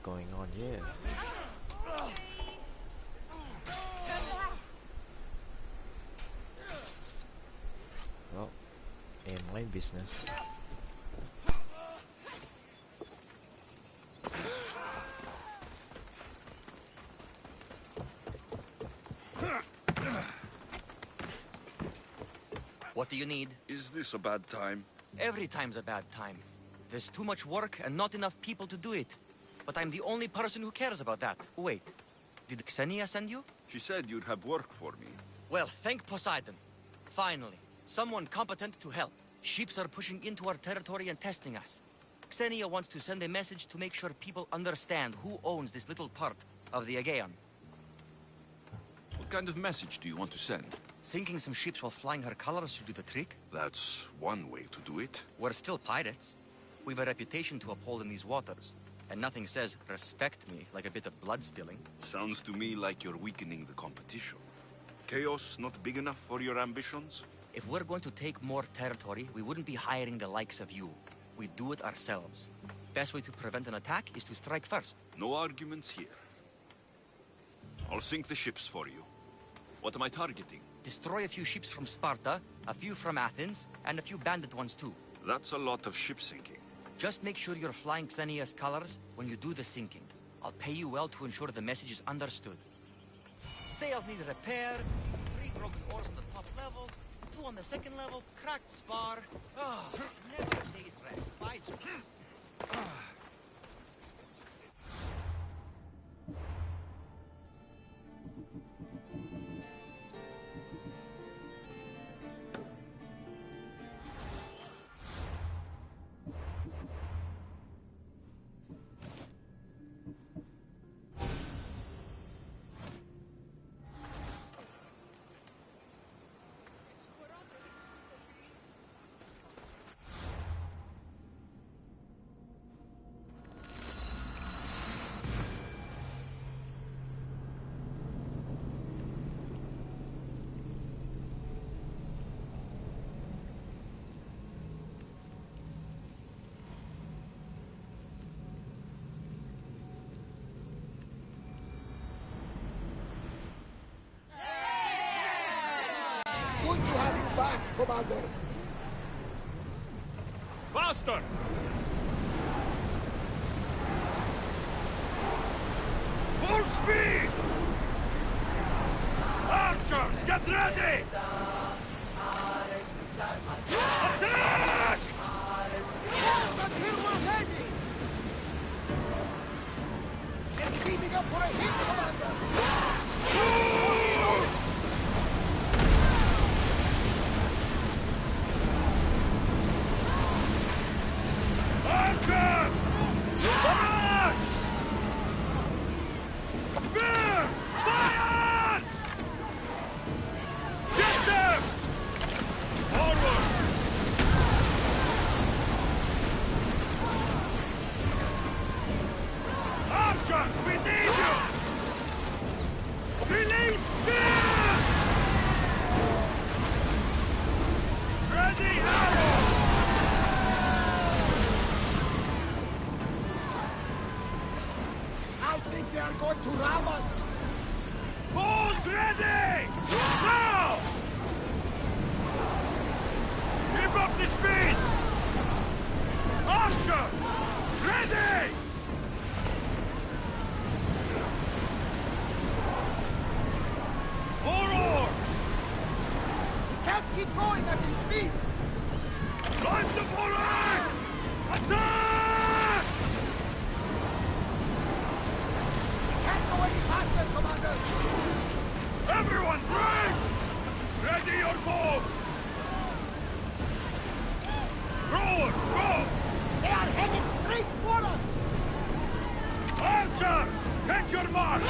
going on here? Well, ain't my business. What do you need? Is this a bad time? Every time's a bad time. There's too much work and not enough people to do it. But I'm the only person who cares about that. Wait, did Xenia send you? She said you'd have work for me. Well, thank Poseidon. Finally, someone competent to help. Ships are pushing into our territory and testing us. Xenia wants to send a message to make sure people understand who owns this little part of the Aegean. What kind of message do you want to send? Sinking some ships while flying her colors should do the trick. That's one way to do it. We're still pirates. We've a reputation to uphold in these waters. And nothing says, respect me, like a bit of blood spilling. Sounds to me like you're weakening the competition. Chaos not big enough for your ambitions? If we're going to take more territory, we wouldn't be hiring the likes of you. We'd do it ourselves. Best way to prevent an attack is to strike first. No arguments here. I'll sink the ships for you. What am I targeting? Destroy a few ships from Sparta, a few from Athens, and a few bandit ones too. That's a lot of ship sinking. Just make sure you're flying Xenia's colors when you do the sinking. I'll pay you well to ensure the message is understood. Sails need repair, 3 broken oars on the top level, 2 on the second level, cracked spar. Never a day's rest. Bye, Zeus. Good to have you back, Commander. Faster! Full speed! Archers, get ready! Attack! But here we're heading! It's speeding up for a hit, Commander! Archers! Barrage! Spears! Fire! Get them! Forward! Archers, we need you! Release spears! Ready arrows! I think they are going to ram us! Bows ready! Now! Keep up the speed! Archers! Ready! More oars! Can't keep going at this speed! Line the forward! Attack! Can't go any faster, Commander! Everyone, brace! Ready your bows! Rowers, go! They are headed straight for us! Archers, take your mark!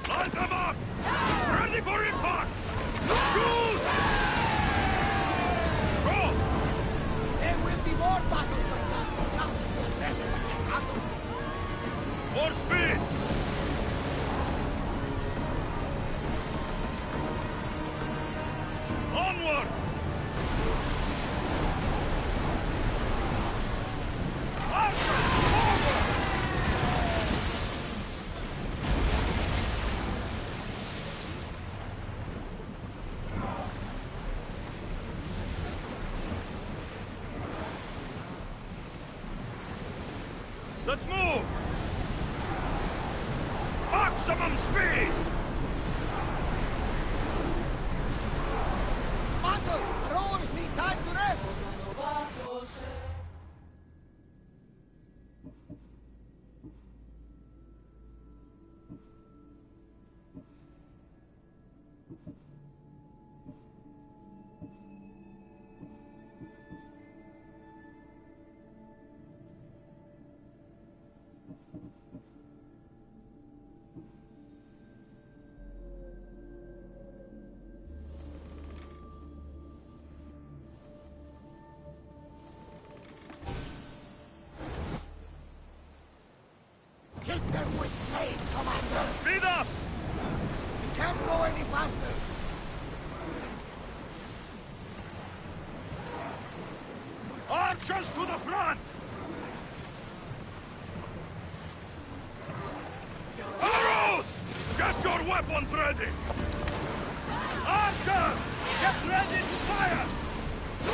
Line them up! Ready for impact! Shoot! Let's move! Maximum speed! Commander, our rowers need time to rest! Hit them with flame, Commander! Speed up! We can't go any faster! Archers to the front! Arrows! Get your weapons ready! Archers! Get ready to fire!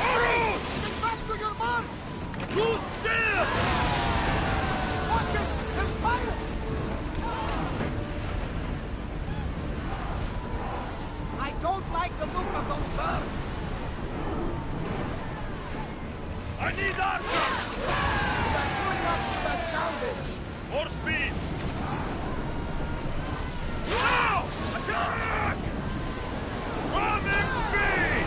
Arrows! Get back to your marks! Too still! Watch it! There's fire! I don't like the look of those birds! I need archers! They're going up to that soundage! More speed! Now! Attack! Running speed!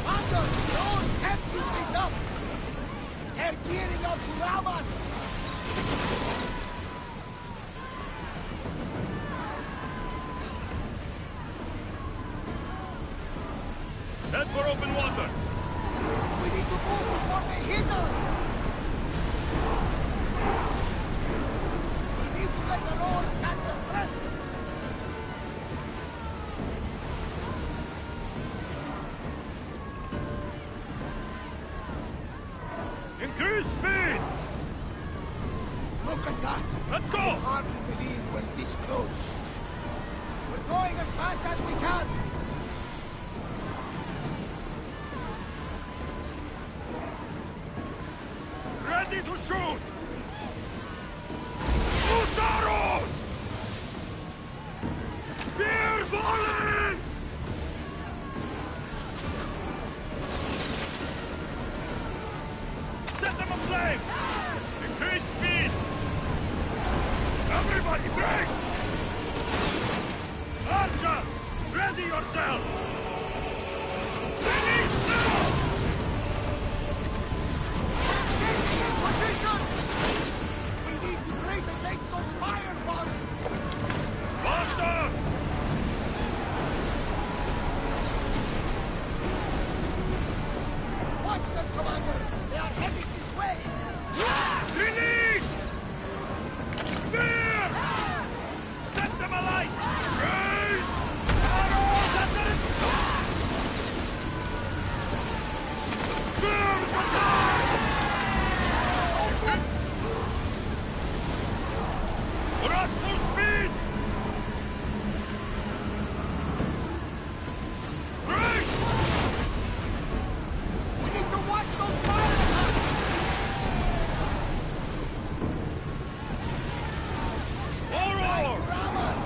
Commander, the oars can't keep this up! They're gearing up to ram us! Head for open water! We need to move before they hit us! We need to let the rowers catch the threat! Increase speed! Look at that! Let's I go! hardly believe we're this close. We're going as fast as we can! Ready to shoot! Loose arrows! Spear falling! Set them aflame! Increase speed! Everybody brace! Archers! Ready yourselves! Finish now! Position! We need to brace against those fireballs! Faster! Watch them, Commander! They are heading this way! Release! Spear! Set them alight! Raise! Arrows at the... Spears attack! We're at full speed! Brace! We need to watch those fireballs! Forward! Ram us!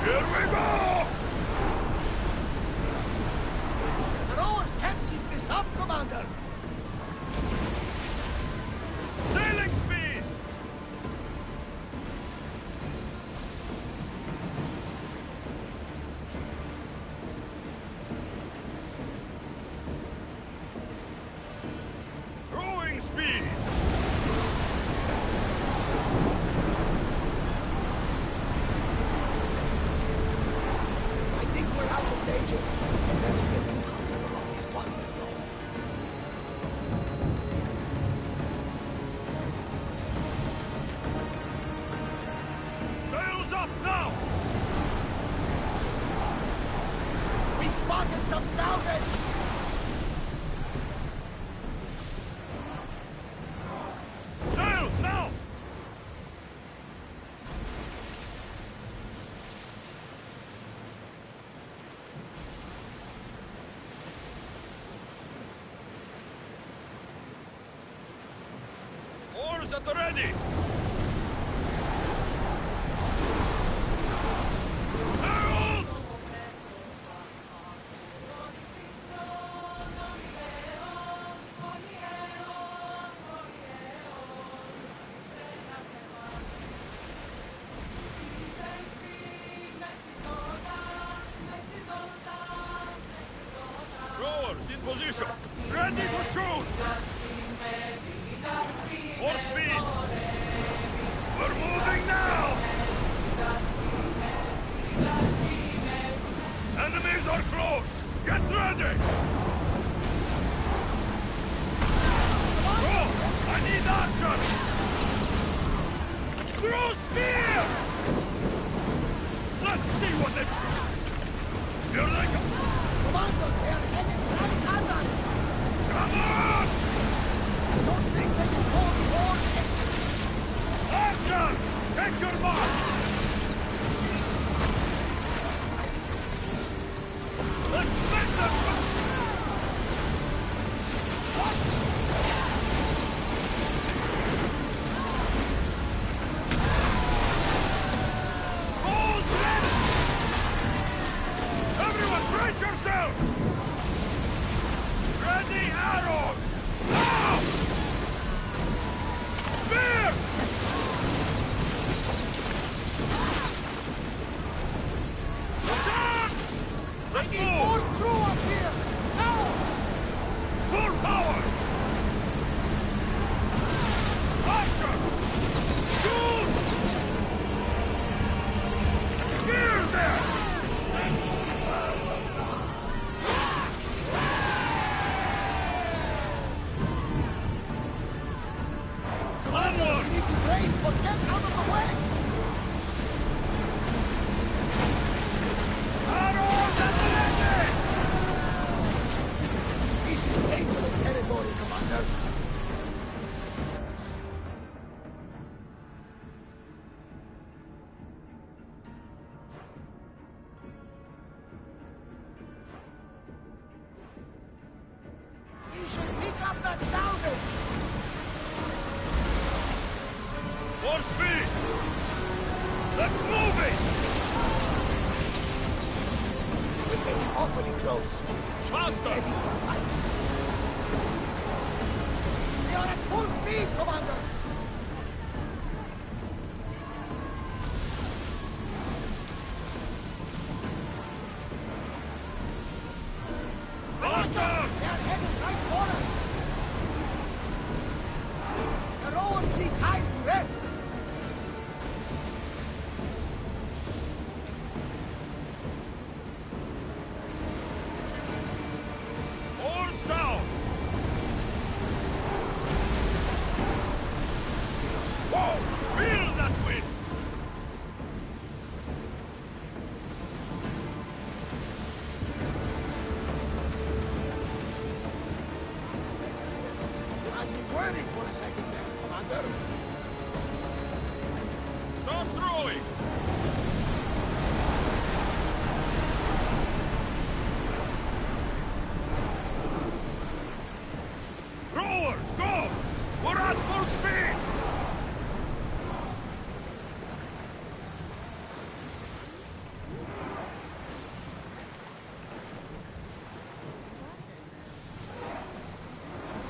Here we go! The rowers can't keep this up, Commander! Sailing speed! Rowing speed! I think we're out of danger. And then we get too comfortable on this one. Sails up now! We've spotted some soundage! Sails now! at the ready! Herald! Rowers in position! Ready to shoot! More speed! We're moving now! Enemies are close! Get ready! Go! I need archers! Throw spears! Let's see what they... Here they come! Commander, they are headed right at us! Come on! I don't think they can hold more engines! Archers! Take your mark! Let's make them... Balls ready! Everyone brace yourselves! Ready arrows! Now! Spear! Down! Let's More move! crew up here! Now! Full power! Archer! Shoot! Spear there! Onward! We need to brace, but get out of the way! Arrows at the ready! This is dangerous territory, Commander. We should pick up that salvage! More speed! Let's move it! We're getting awfully close. Faster! Ready for fight. We are at full speed, Commander! Faster! They are headed right for us! The rowers need time to rest! Oars down! Whoa! Feel that wind! I've been worried for a second there, Commander. Start throwing! Rowers, go! We're at full speed!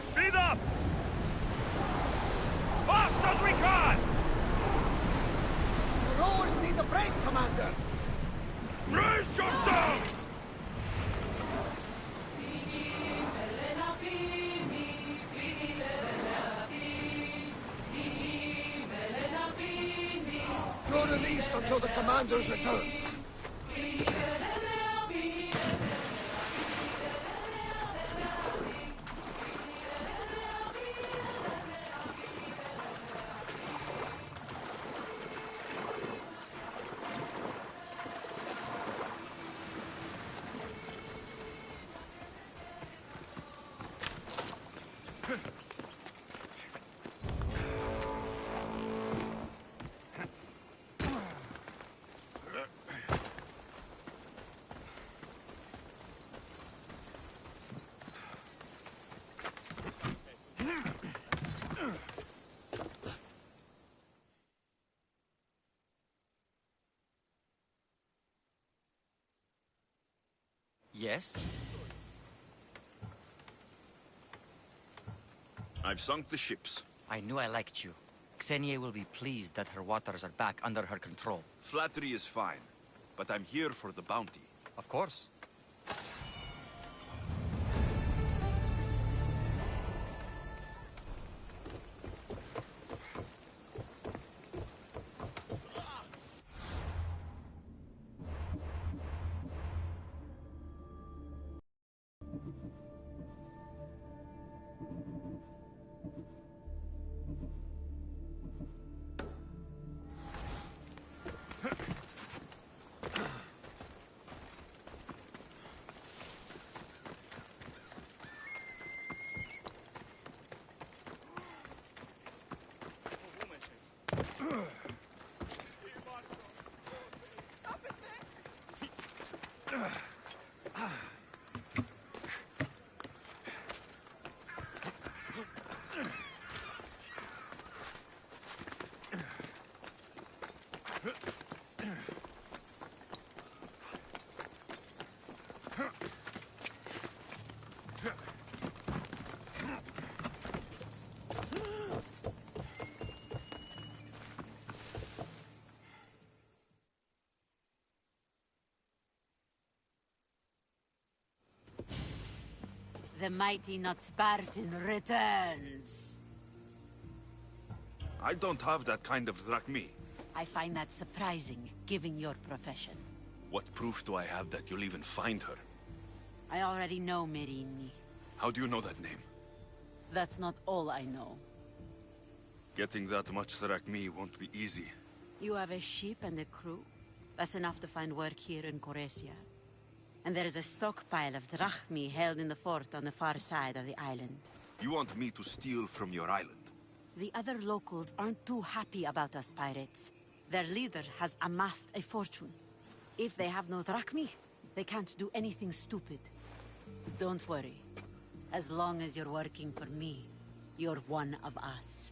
Speed up! Fast as we can! The rowers need a break, Commander. Brace yourselves! You're released until the Commander's return. Yes? I've sunk the ships. I knew I liked you. Xenia will be pleased that her waters are back under her control. Flattery is fine, but I'm here for the bounty. Of course. The mighty not Spartan returns. I don't have that kind of drachmi. I find that surprising, given your profession. What proof do I have that you'll even find her? I already know Merini. How do you know that name? That's not all I know. Getting that much drachmi won't be easy. You have a ship and a crew. That's enough to find work here in Coresia. And there is a stockpile of drachmi held in the fort on the far side of the island. You want me to steal from your island? The other locals aren't too happy about us pirates. Their leader has amassed a fortune. If they have no drachmi, they can't do anything stupid. Don't worry. As long as you're working for me, you're one of us.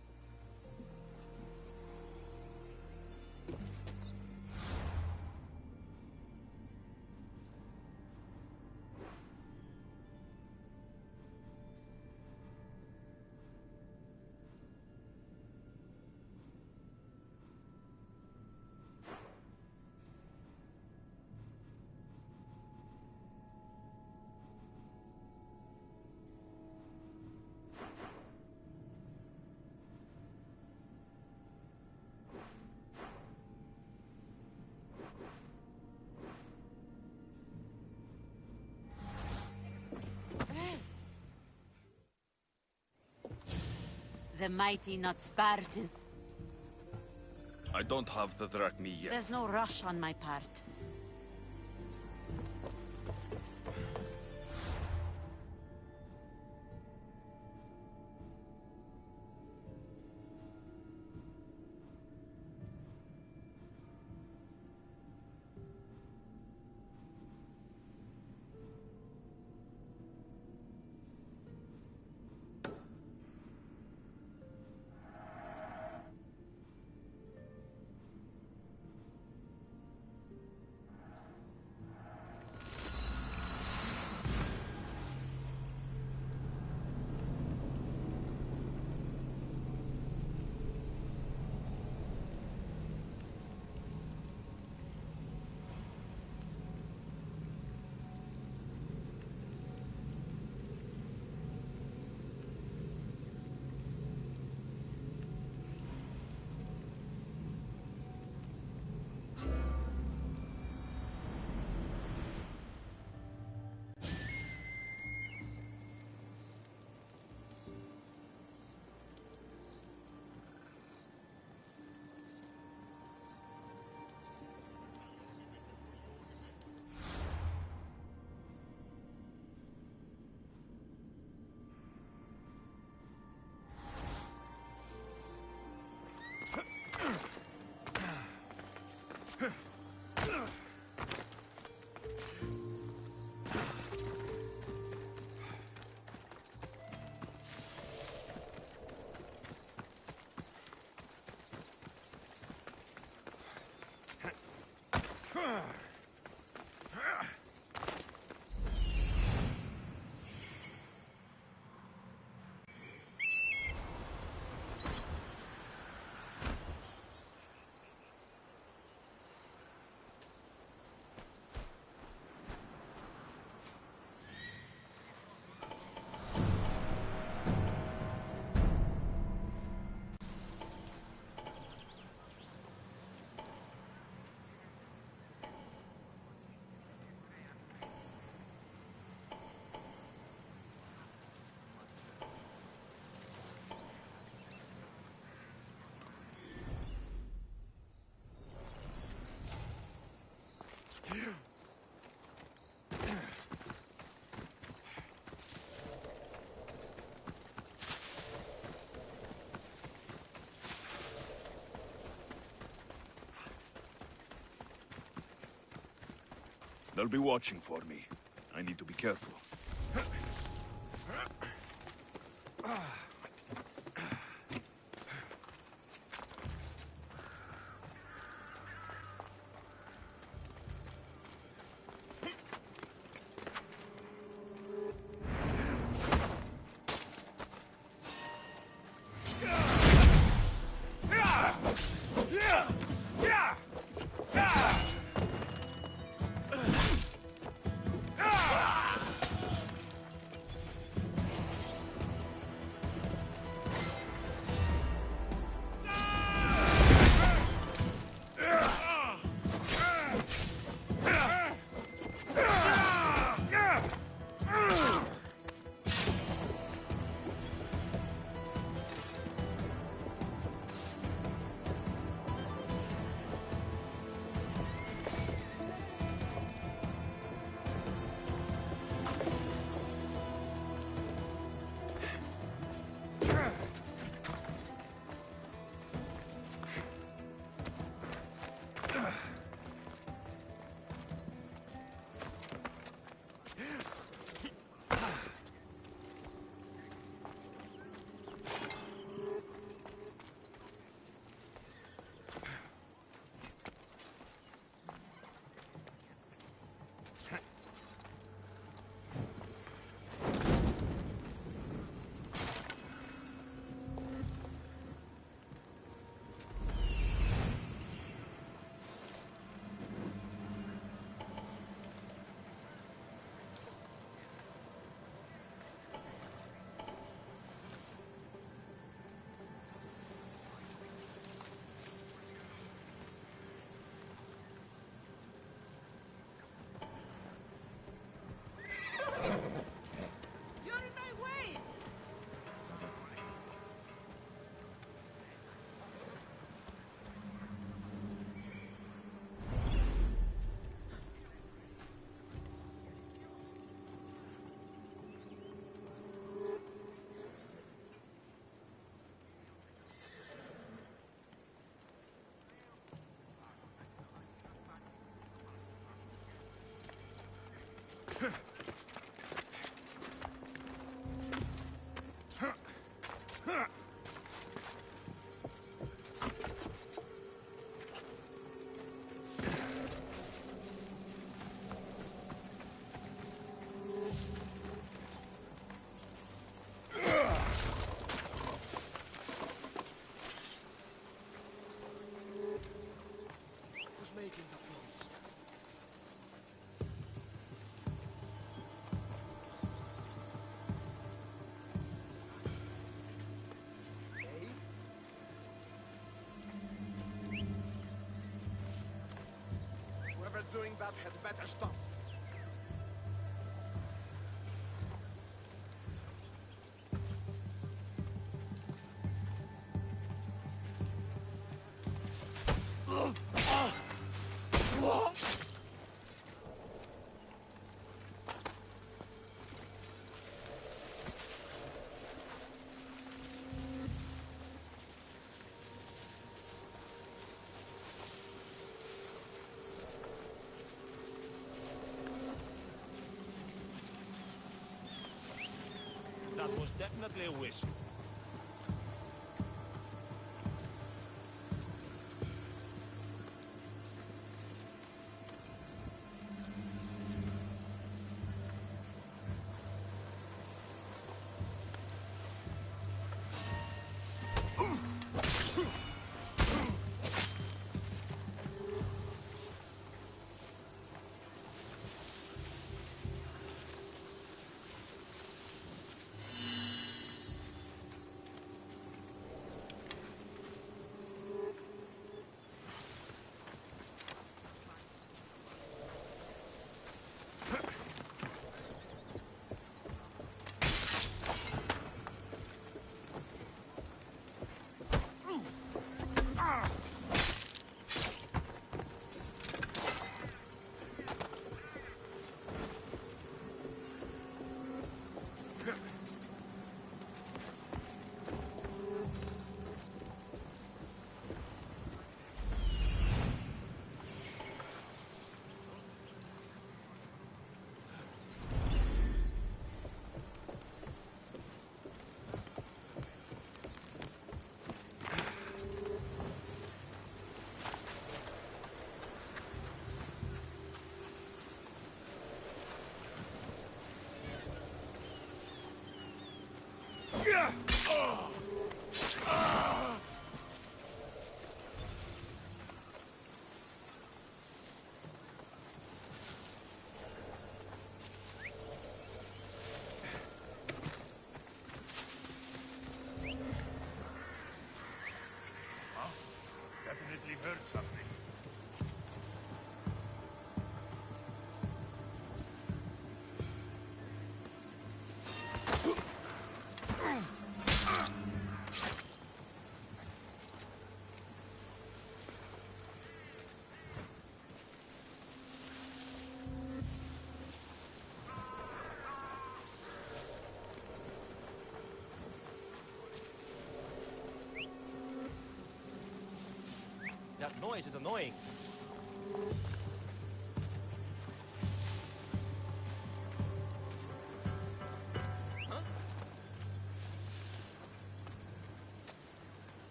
The mighty not Spartan. I don't have the drachmi yet. There's no rush on my part. They'll be watching for me. I need to be careful. Doing that had better stop. That was definitely a whistle. Definitely heard something. That noise is annoying.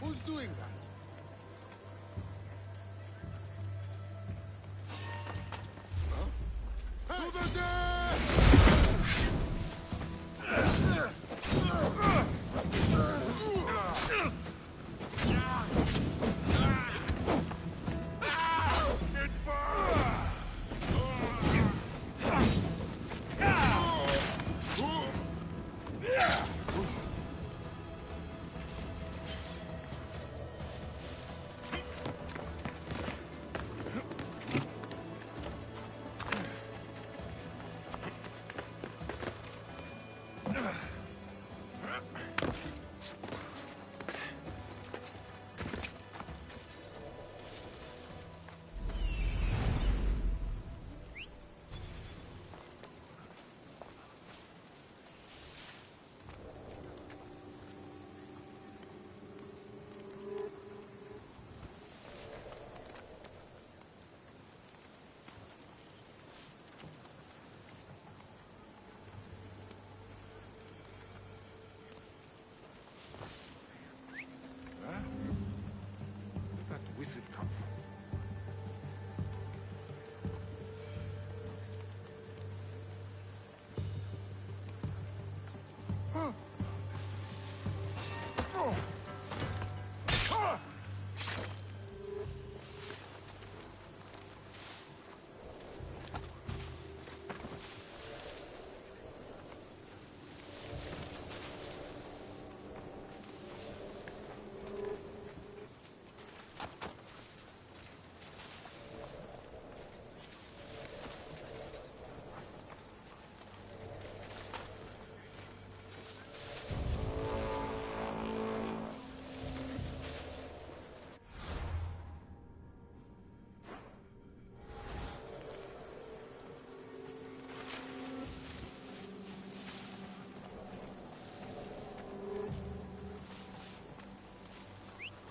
Who's doing that? To the death! It burns! Where'd that wizard come from? Huh? Oh! Ah!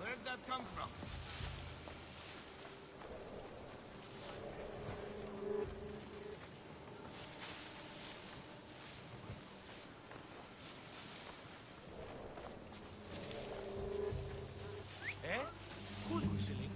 Where'd that come from? Eh? Who's whistling?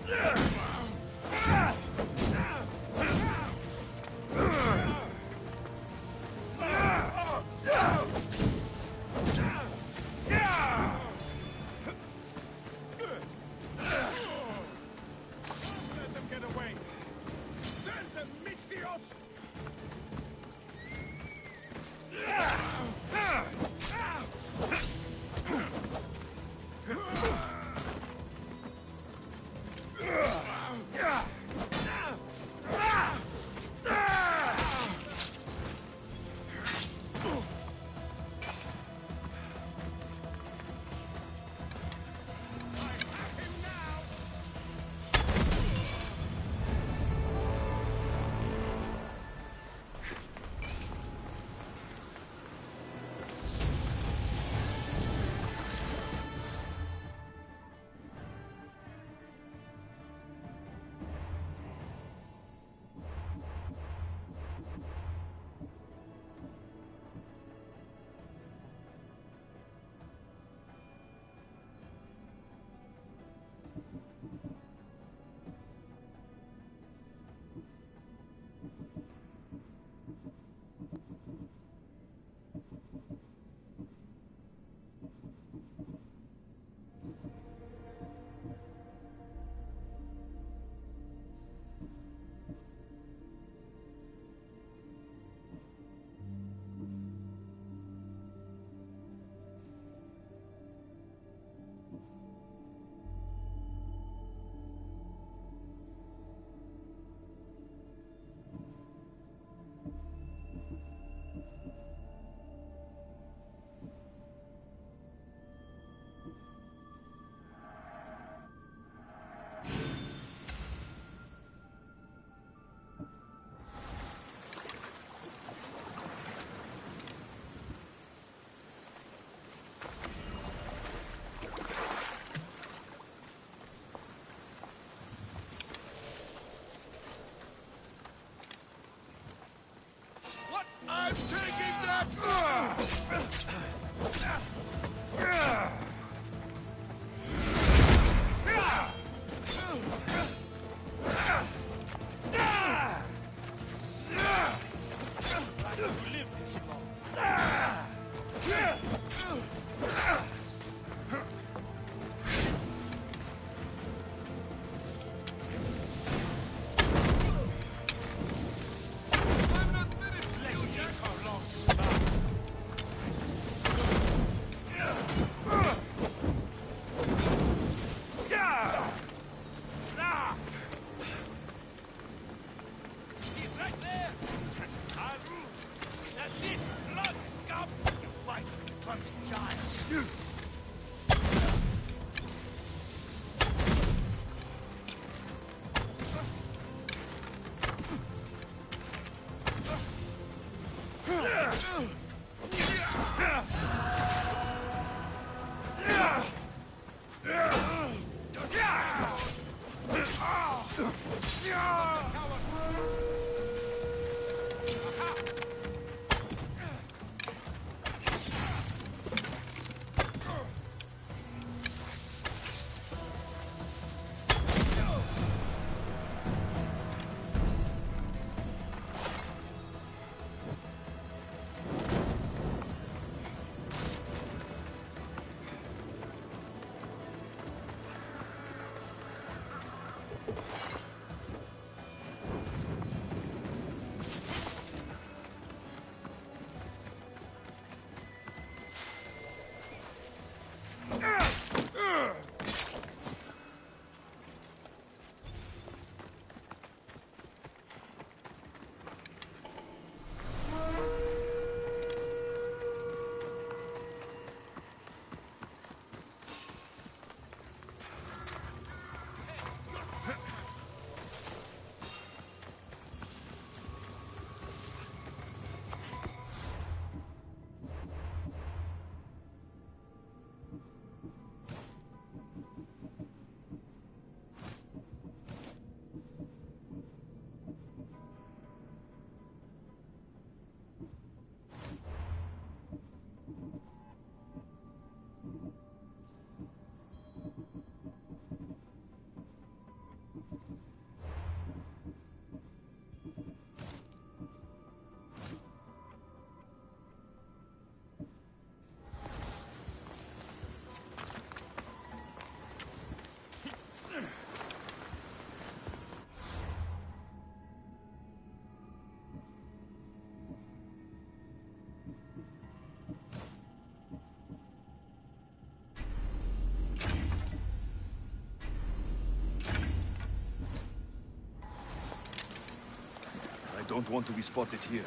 Let them get away. There's a Mystios! I'm taking that! You live this long. Let's see how long you last. He's right there! That's it! Blood, scum! You fight, clumsy child! don't want to be spotted here.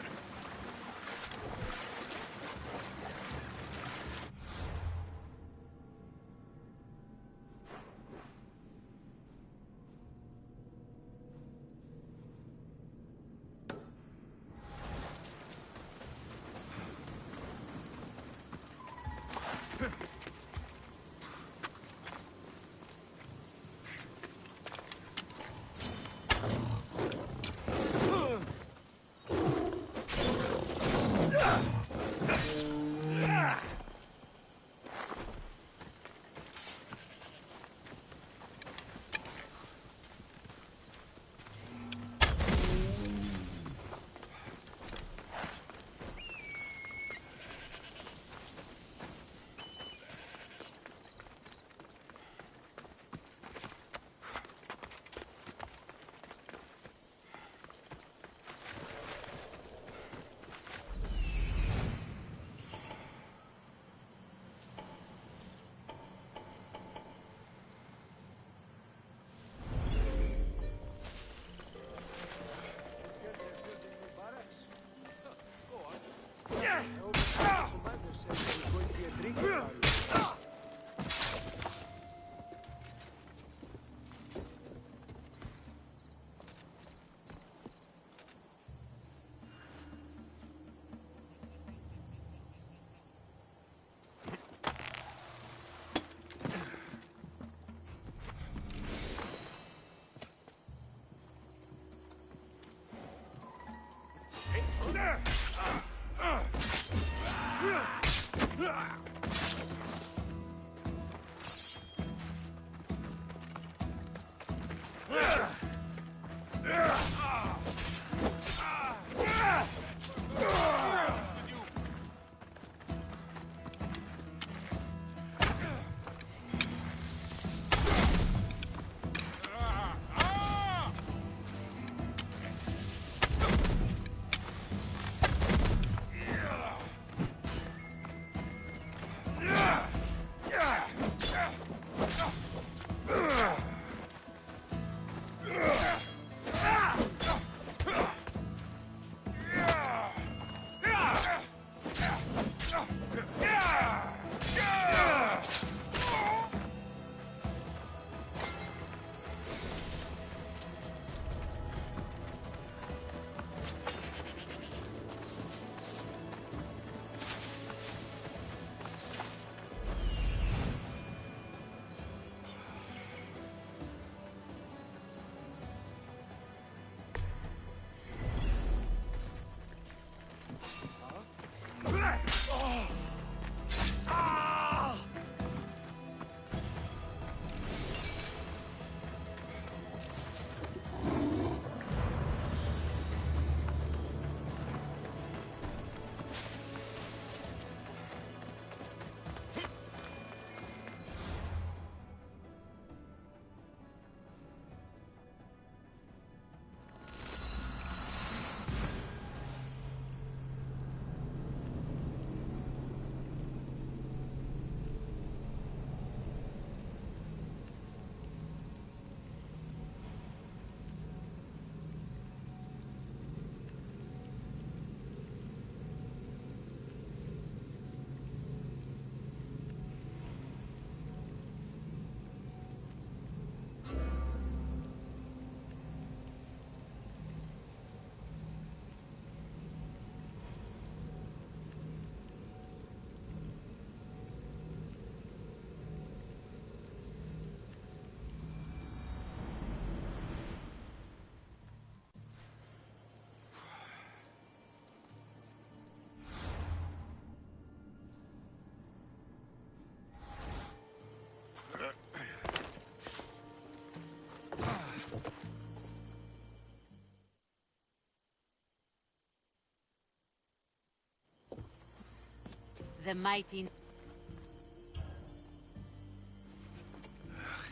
The mighty...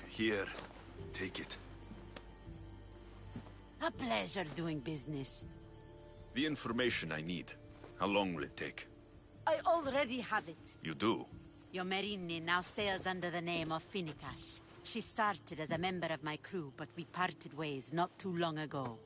Here, take it. A pleasure doing business. The information I need. How long will it take? I already have it. You do? Yomerini now sails under the name of Finnegas. She started as a member of my crew, but we parted ways not too long ago.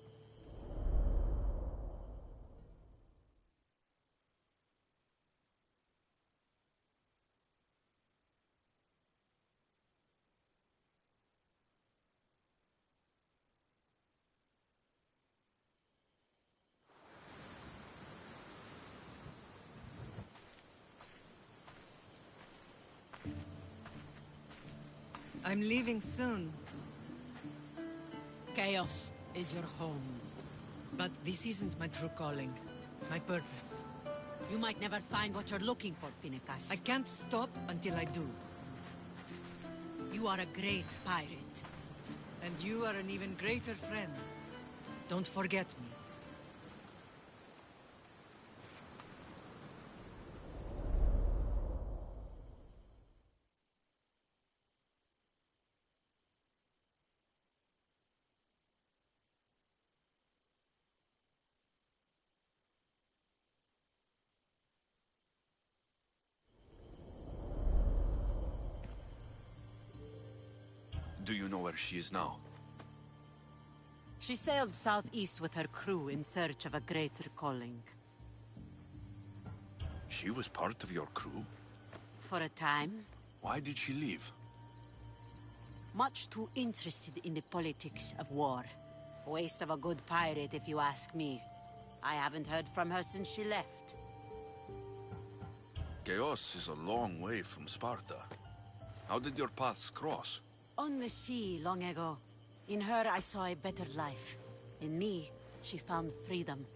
I'm leaving soon. Chaos is your home. But this isn't my true calling. My purpose. You might never find what you're looking for, Finnegas. I can't stop until I do. You are a great pirate. And you are an even greater friend. Don't forget me. Do you know where she is now? She sailed southeast with her crew in search of a greater calling. She was part of your crew? For a time. Why did she leave? Much too interested in the politics of war. A waste of a good pirate, if you ask me. I haven't heard from her since she left. Chaos is a long way from Sparta. How did your paths cross? On the sea, long ago. In her, I saw a better life. In me, she found freedom.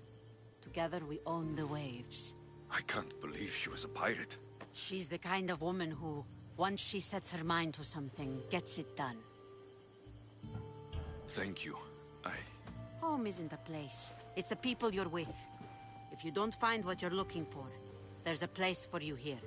Together, we own the waves. I can't believe she was a pirate. She's the kind of woman who, once she sets her mind to something, gets it done. Thank you. Home isn't a place. It's the people you're with. If you don't find what you're looking for, there's a place for you here.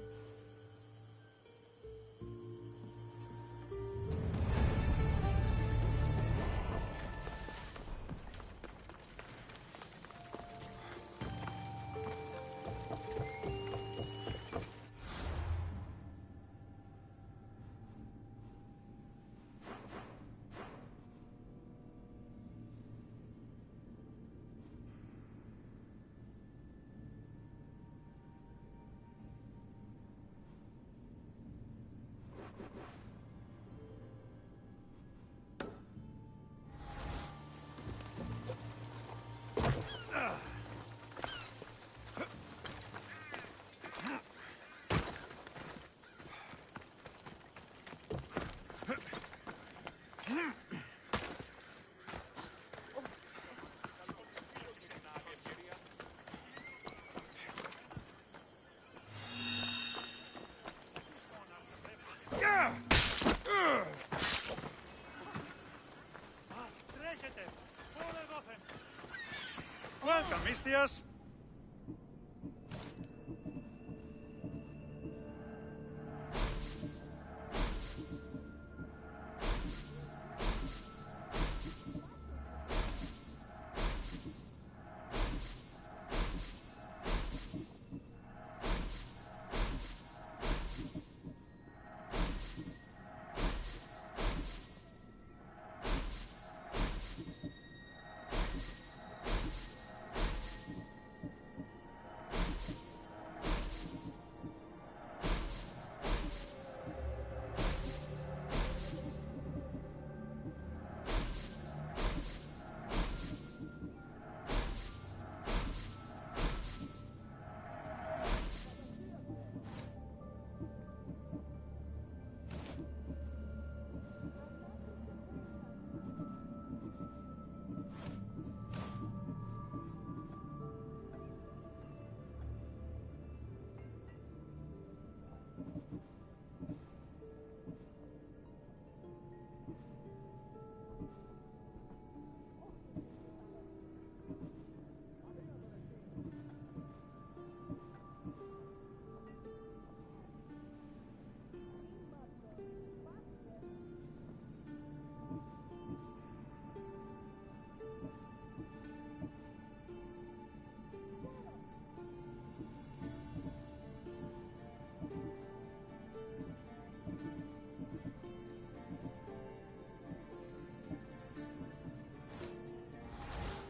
Welcome, Mistias.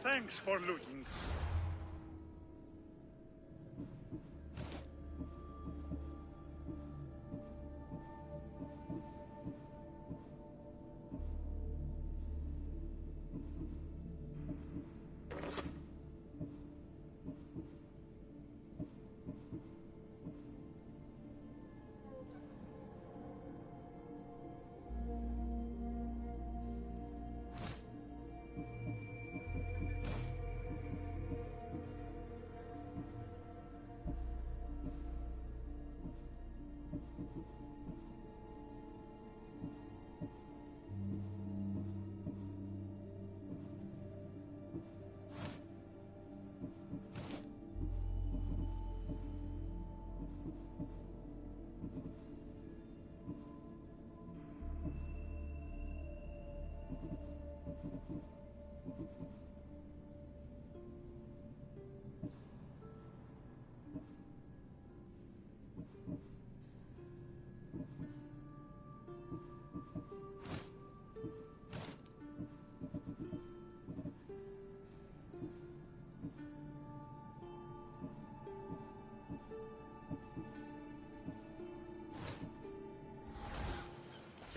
Thanks for looting.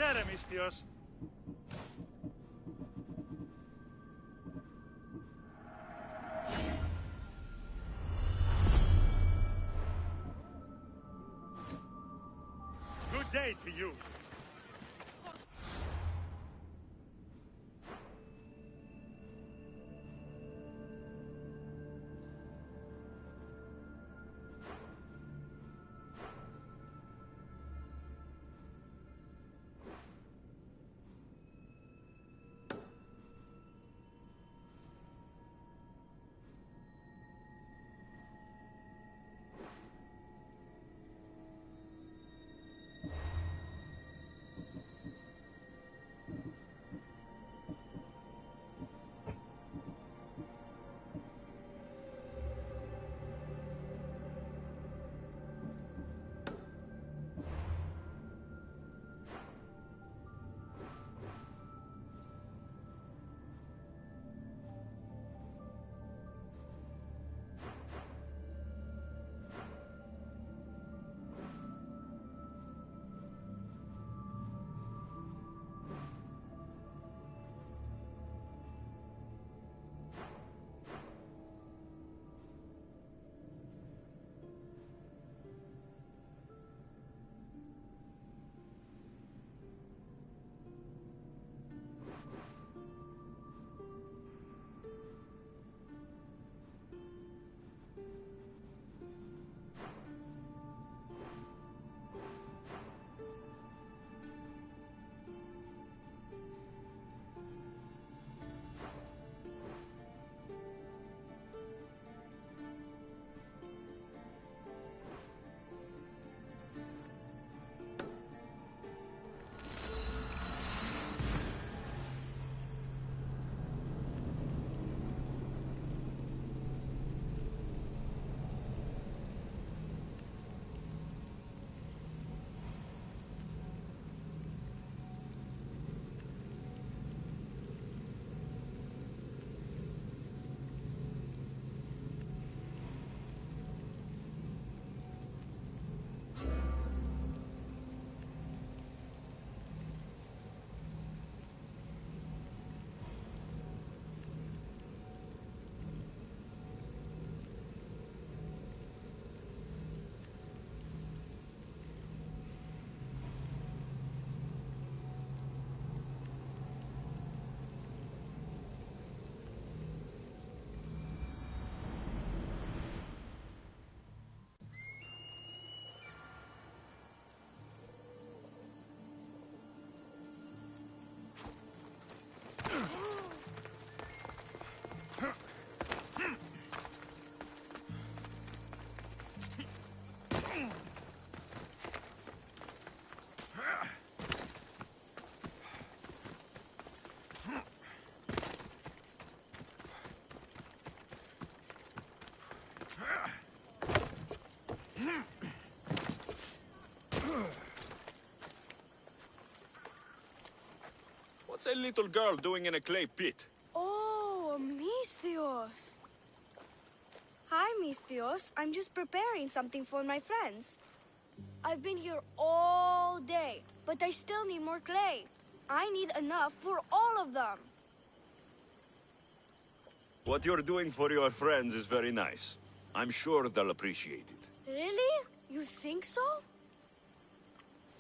Buonasera, mistios. Good day to you. What's a little girl doing in a clay pit? Oh, Misthios. Hi, Misthios. I'm just preparing something for my friends. I've been here all day, but I still need more clay. I need enough for all of them. What you're doing for your friends is very nice. I'm sure they'll appreciate it. Really? You think so?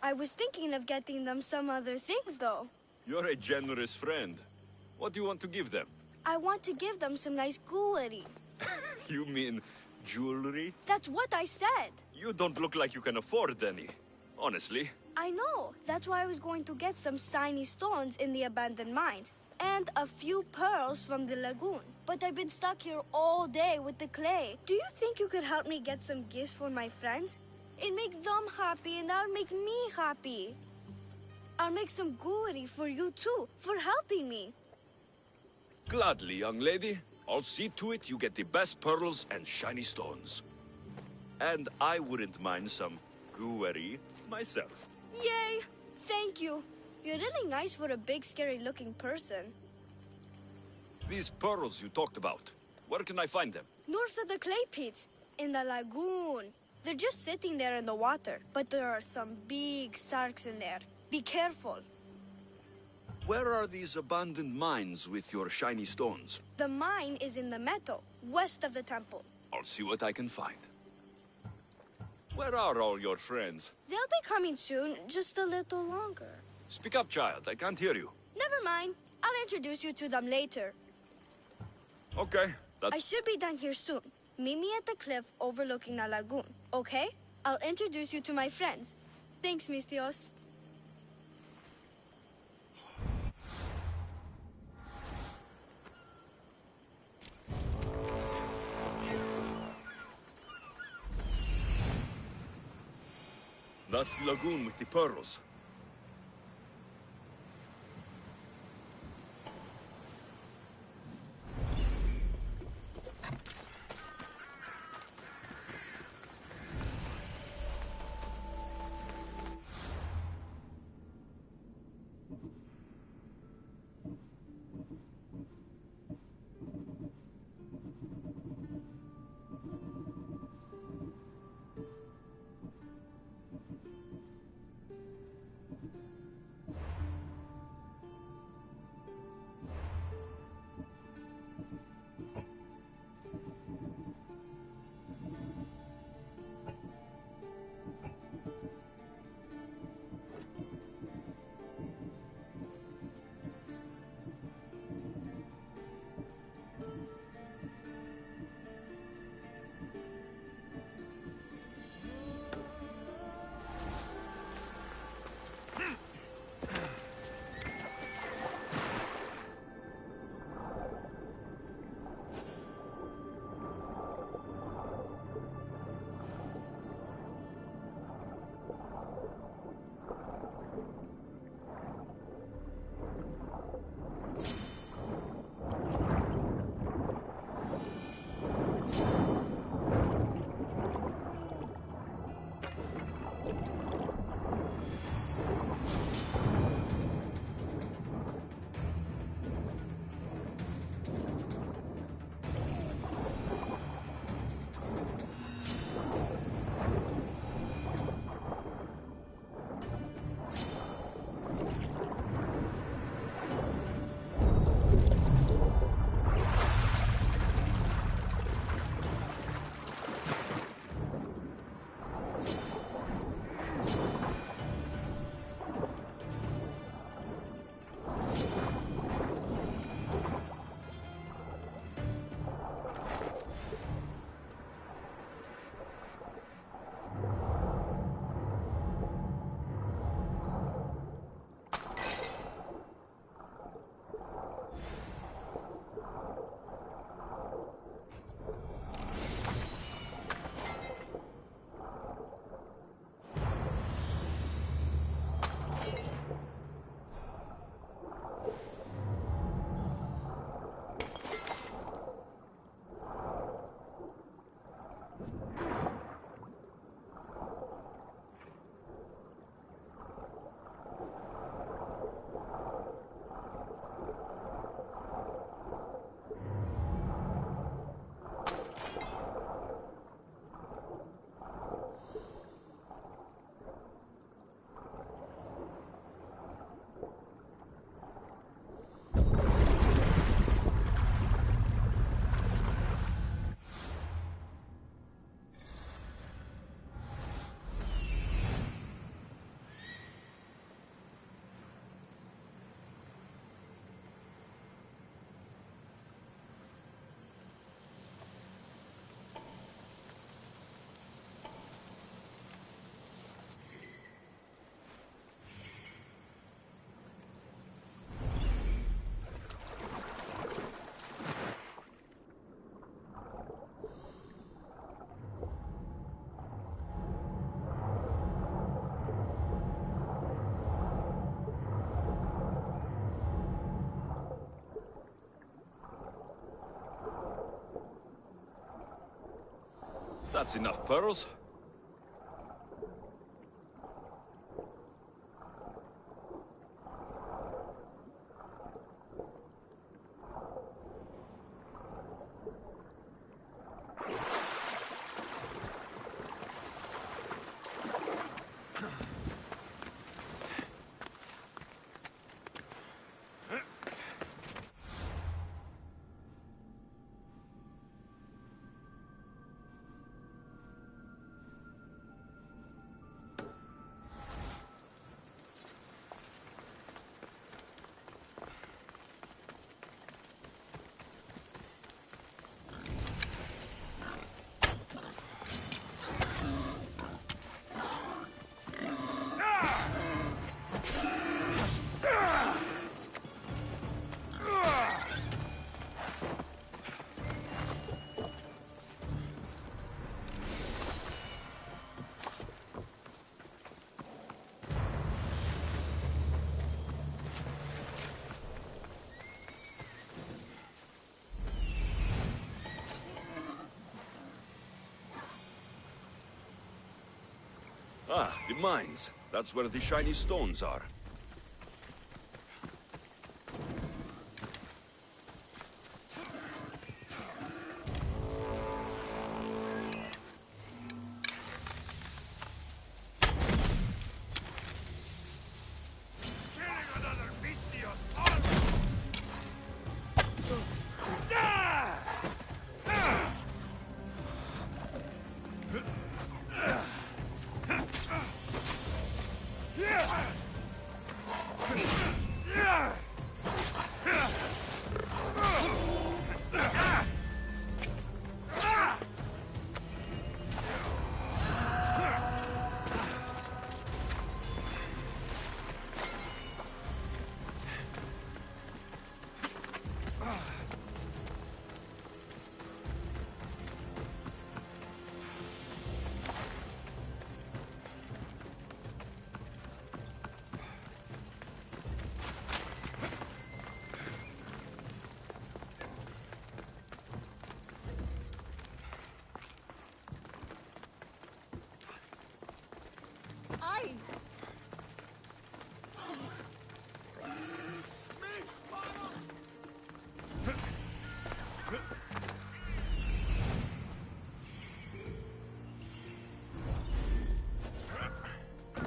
I was thinking of getting them some other things, though. You're a generous friend. What do you want to give them? I want to give them some nice jewelry. You mean jewelry? That's what I said. You don't look like you can afford any. Honestly. I know. That's why I was going to get some shiny stones in the abandoned mines and a few pearls from the lagoon. But I've been stuck here all day with the clay. Do you think you could help me get some gifts for my friends? It makes them happy and that'll make me happy. I'll make some jewelry for you too, for helping me. Gladly, young lady. I'll see to it you get the best pearls and shiny stones. And I wouldn't mind some jewelry myself. Yay! Thank you. You're really nice for a big, scary-looking person. These pearls you talked about, where can I find them? North of the clay pits, in the lagoon. They're just sitting there in the water, but there are some big sharks in there. Be careful. Where are these abandoned mines with your shiny stones? The mine is in the meadow, west of the temple. I'll see what I can find. Where are all your friends? They'll be coming soon, just a little longer. Speak up, child. I can't hear you. Never mind. I'll introduce you to them later. Okay, I should be done here soon. Meet me at the cliff overlooking the lagoon, okay? I'll introduce you to my friends. Thanks, Mithios. That's the lagoon with the pearls. That's enough pearls. Ah, the mines. That's where the shiny stones are. Killing another Mystios all!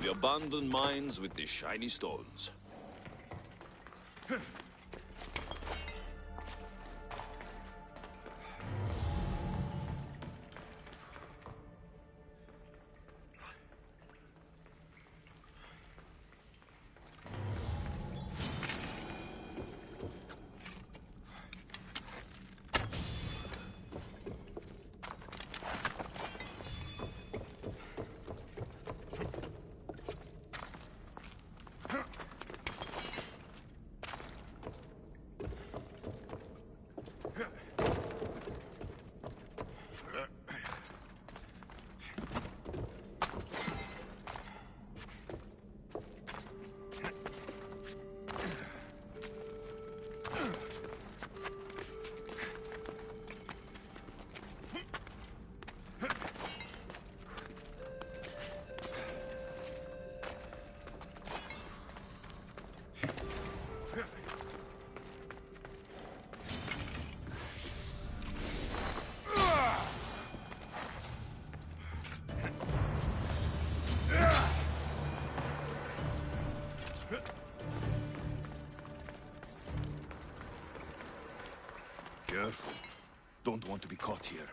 The abandoned mines with the shiny stones. Careful. Don't want to be caught here.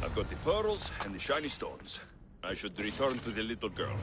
I've got the pearls and the shiny stones. I should return to the little girl.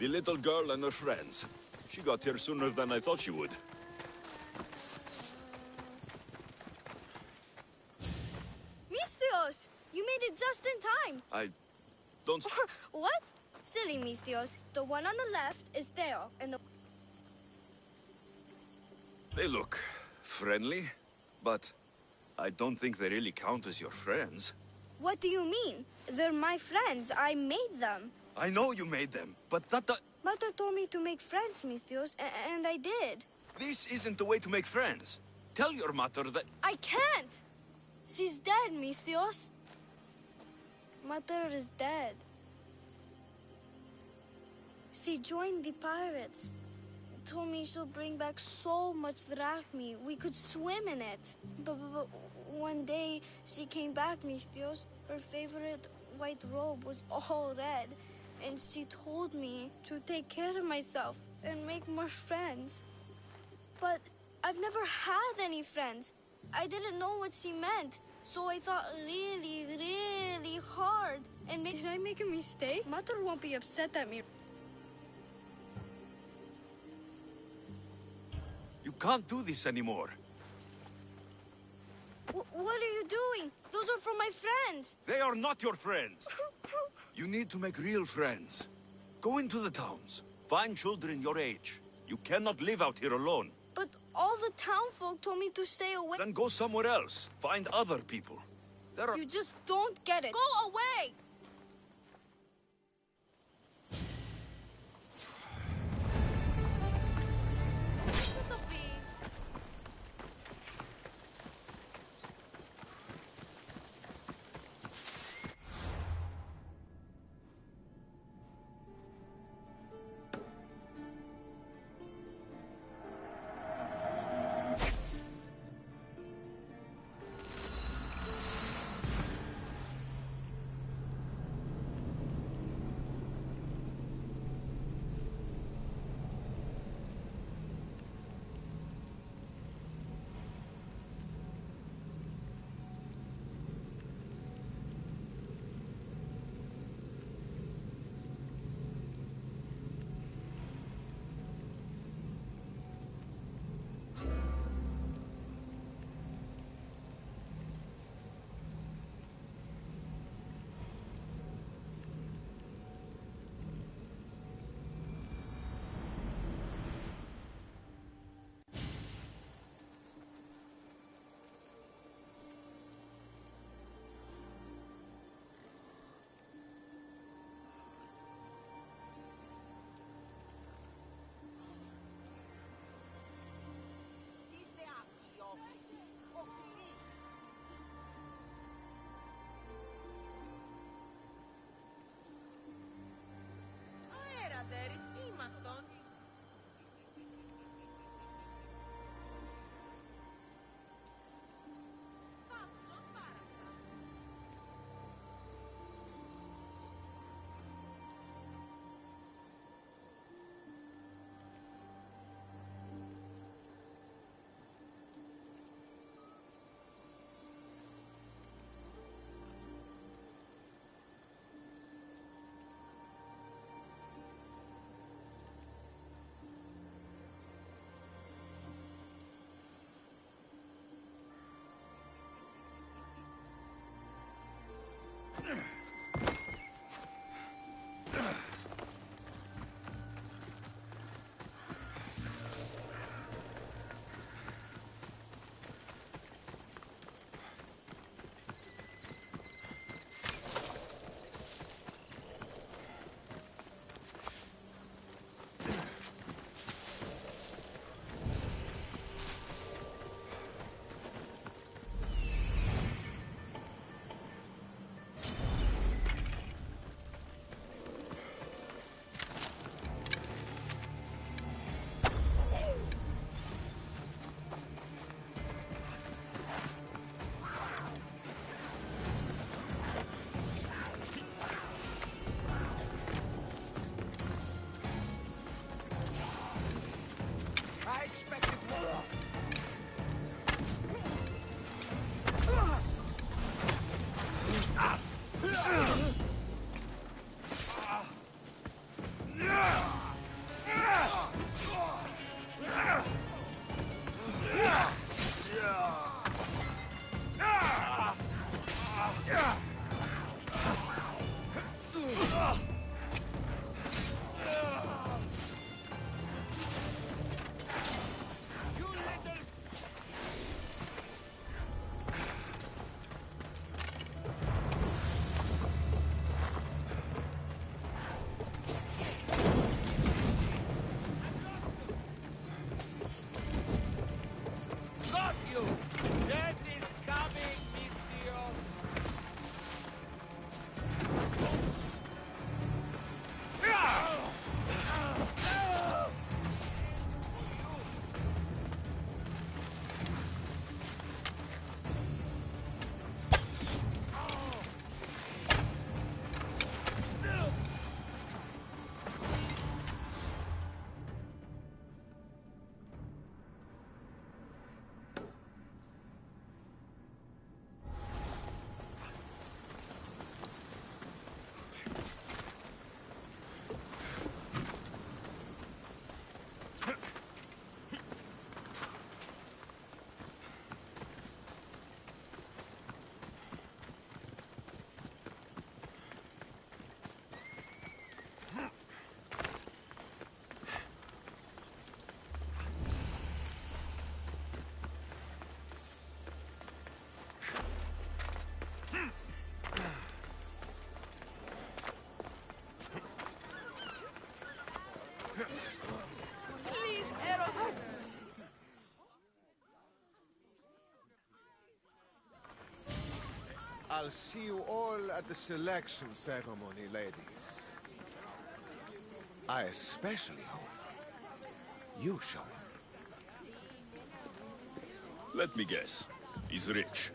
The little girl and her friends. She got here sooner than I thought she would. Mistios! You made it just in time! I don't... What? Silly Mistios. The one on the left is Theo, and the... They look friendly, but I don't think they really count as your friends. What do you mean? They're my friends. I made them. I know you made them, but that... Mother told me to make friends, Mistios, and I did. This isn't the way to make friends. Tell your mother that... I can't! She's dead, Mistios. Mother is dead. She joined the pirates. Told me she'll bring back so much drachmi, we could swim in it. But one day, she came back, Mistios. Her favorite white robe was all red. And she told me to take care of myself and make more friends. But I've never had any friends. I didn't know what she meant. So I thought really, really hard. And did I make a mistake? Mother won't be upset at me. You can't do this anymore. What are you doing? Those are from my friends. They are not your friends. You need to make real friends. Go into the towns. Find children your age. You cannot live out here alone. But all the townfolk told me to stay away. Then go somewhere else. Find other people. There are... You just don't get it. Go away! Please, Eros! I'll see you all at the selection ceremony, ladies. I especially hope you show up. Let me guess. He's rich.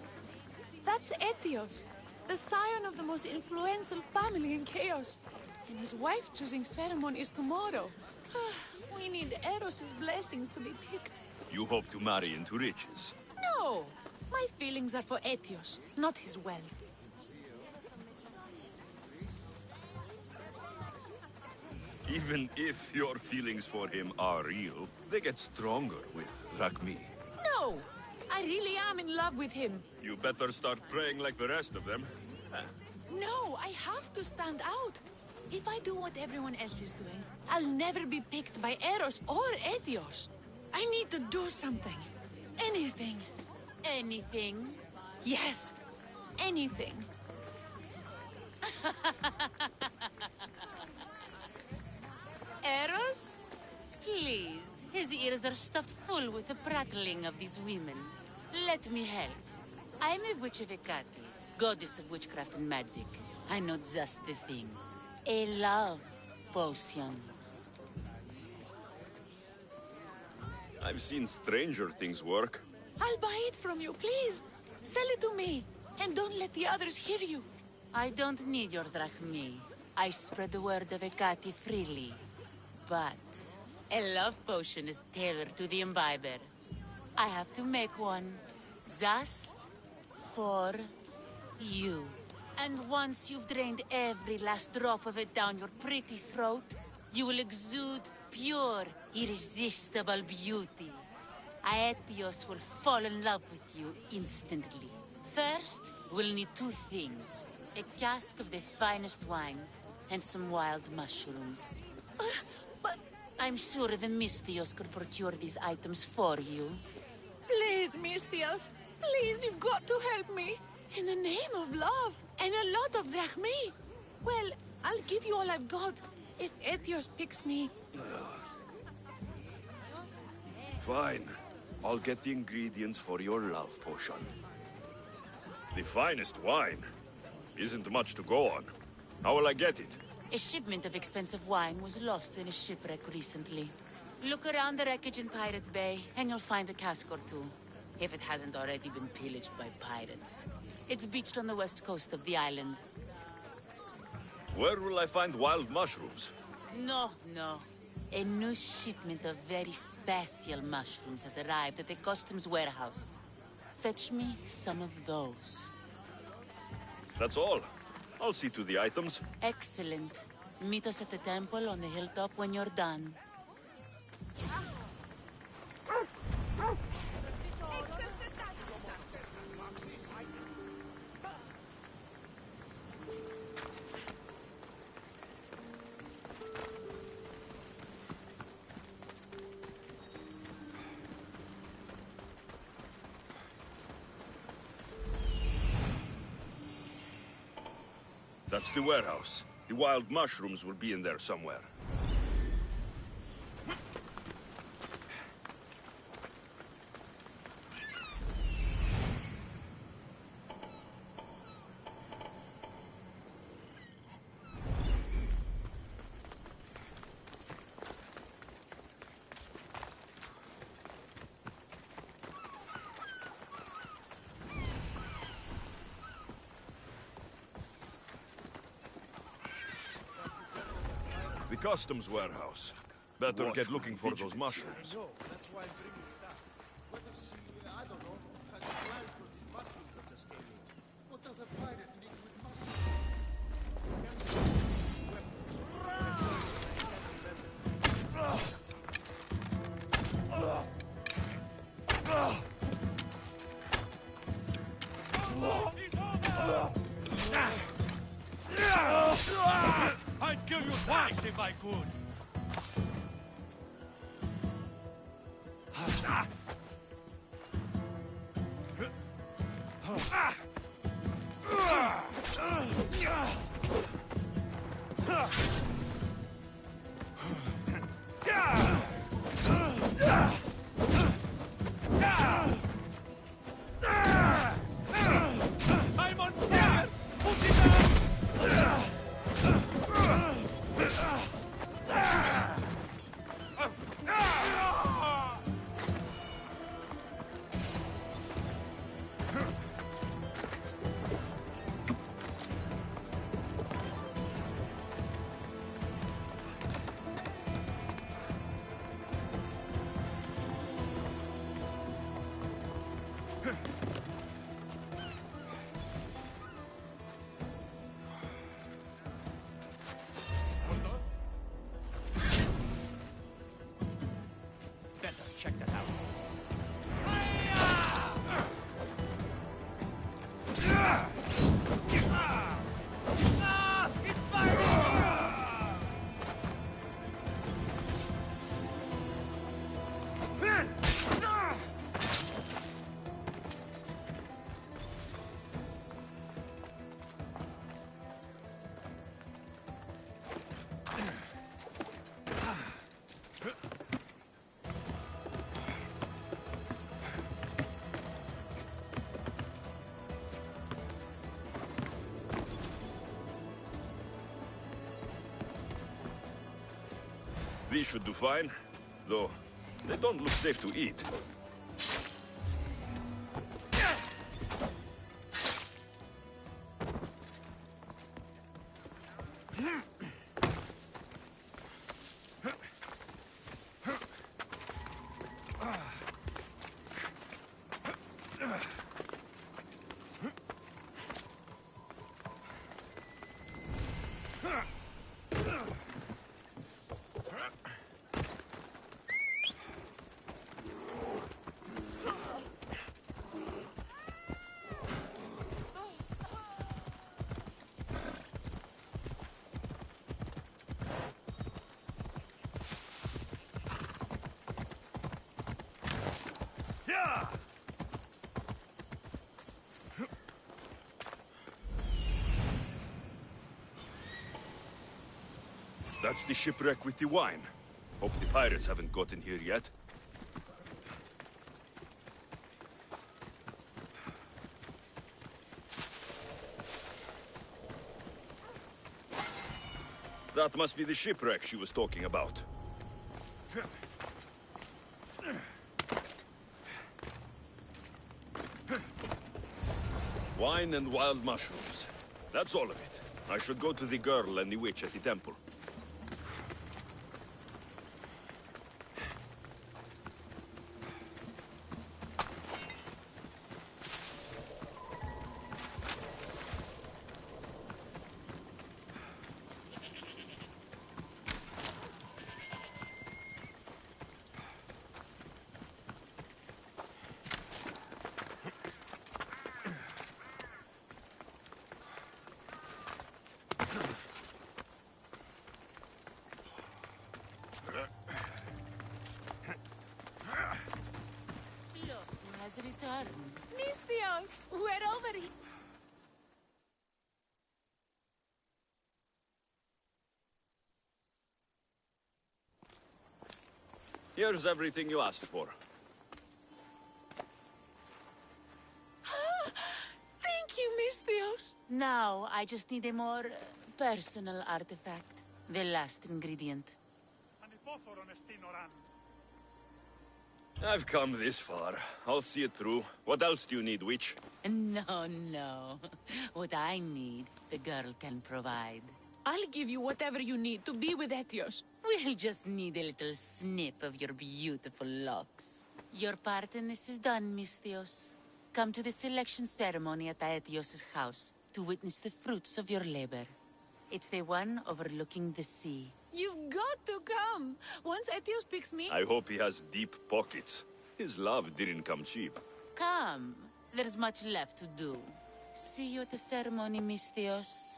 That's Etios, the scion of the most influential family in Chaos. And his wife-choosing ceremony is tomorrow. We need Eros' blessings to be picked. You hope to marry into riches. No! My feelings are for Etios, not his wealth. Even if your feelings for him are real, they get stronger with Rakmi. No! I really am in love with him. You better start praying like the rest of them. No, I have to stand out. If I do what everyone else is doing, I'll never be picked by Eros or Etios. I need to do something. Anything. Anything? Yes, anything. Eros? Please, his ears are stuffed full with the prattling of these women. Let me help. I'm a witch of Hecate, goddess of witchcraft and magic. I know just the thing. A love potion. I've seen stranger things work. I'll buy it from you, please. Sell it to me, and don't let the others hear you. I don't need your drachmi. I spread the word of Hecate freely. But a love potion is tailored to the imbiber. I have to make one just for you. And once you've drained every last drop of it down your pretty throat, you will exude pure, irresistible beauty. Aetios will fall in love with you instantly. First, we'll need two things. A cask of the finest wine, and some wild mushrooms. But I'm sure the Mystios could procure these items for you. please, Mystios, please, you've got to help me. In the name of love, and a lot of drachmi. Well, I'll give you all I've got, if Etios picks me. Fine. I'll get the ingredients for your love potion. The finest wine. Isn't much to go on. How will I get it? A shipment of expensive wine was lost in a shipwreck recently. Look around the wreckage in Pirate Bay, and you'll find a cask or two. If it hasn't already been pillaged by pirates. It's beached on the west coast of the island. Where will I find wild mushrooms? No. A new shipment of very special mushrooms has arrived at the customs warehouse. Fetch me some of those. That's all. I'll see to the items. Excellent. Meet us at the temple on the hilltop when you're done. That's the warehouse. The wild mushrooms will be in there somewhere. The customs warehouse. Better get looking for those mushrooms. No, that's why I'm bringing it up. What if she, I don't know, has plans for these mushrooms that just came in? What does a pirate need with mushrooms? I'd kill you twice if I could. These should do fine, though they don't look safe to eat. That's the shipwreck with the wine. Hope the pirates haven't gotten here yet. That must be the shipwreck she was talking about. Wine and wild mushrooms. That's all of it. I should go to the girl and the witch at the temple. Returned. Misthios, we're over here. Here's everything you asked for. Thank you, Misthios. Now, I just need a more personal artifact. The last ingredient. I've come this far. I'll see it through. What else do you need, witch? No. What I need, the girl can provide. I'll give you whatever you need to be with Etios. We'll just need a little snip of your beautiful locks. Your part in this is done, Misthios. Come to the selection ceremony at Aetios' house to witness the fruits of your labor. It's the one overlooking the sea. You've got to come! Once Etios picks me... I hope he has deep pockets. His love didn't come cheap. Come. There's much left to do. See you at the ceremony, Misthios.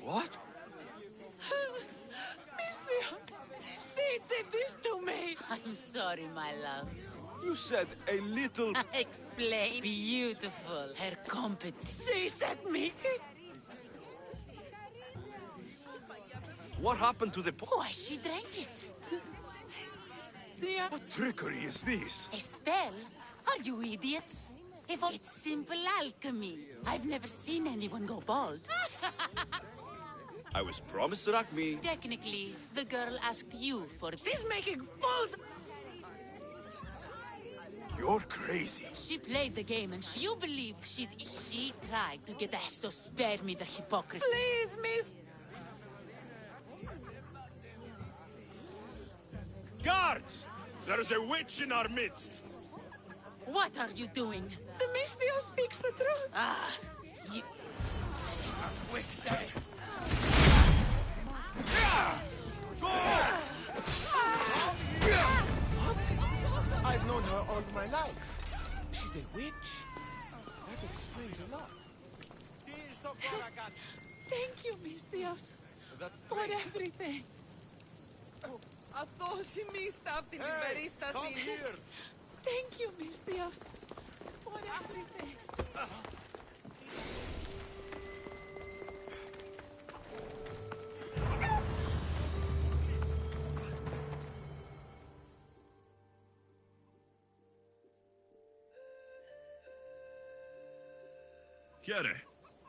What? Misthios! She did this to me! I'm sorry, my love. You said a little... Explain. Beautiful. Her competence. She set me. What happened to the... Why, she drank it. See ya. What trickery is this? A spell? Are you idiots? If it's simple alchemy. I've never seen anyone go bald. I was promised Rakmi. Technically, the girl asked you for... She's making fools... You're crazy. She played the game and you believe she tried to get us, so spare me the hypocrisy. Please, miss... Guards! There is a witch in our midst. What are you doing? The Mistio speaks the truth. Ah, you... I've known her all my life. She's a witch. That explains a lot. Thank you, Mistios, for everything. Come here. Thank you, Mistios, for everything. Chiare,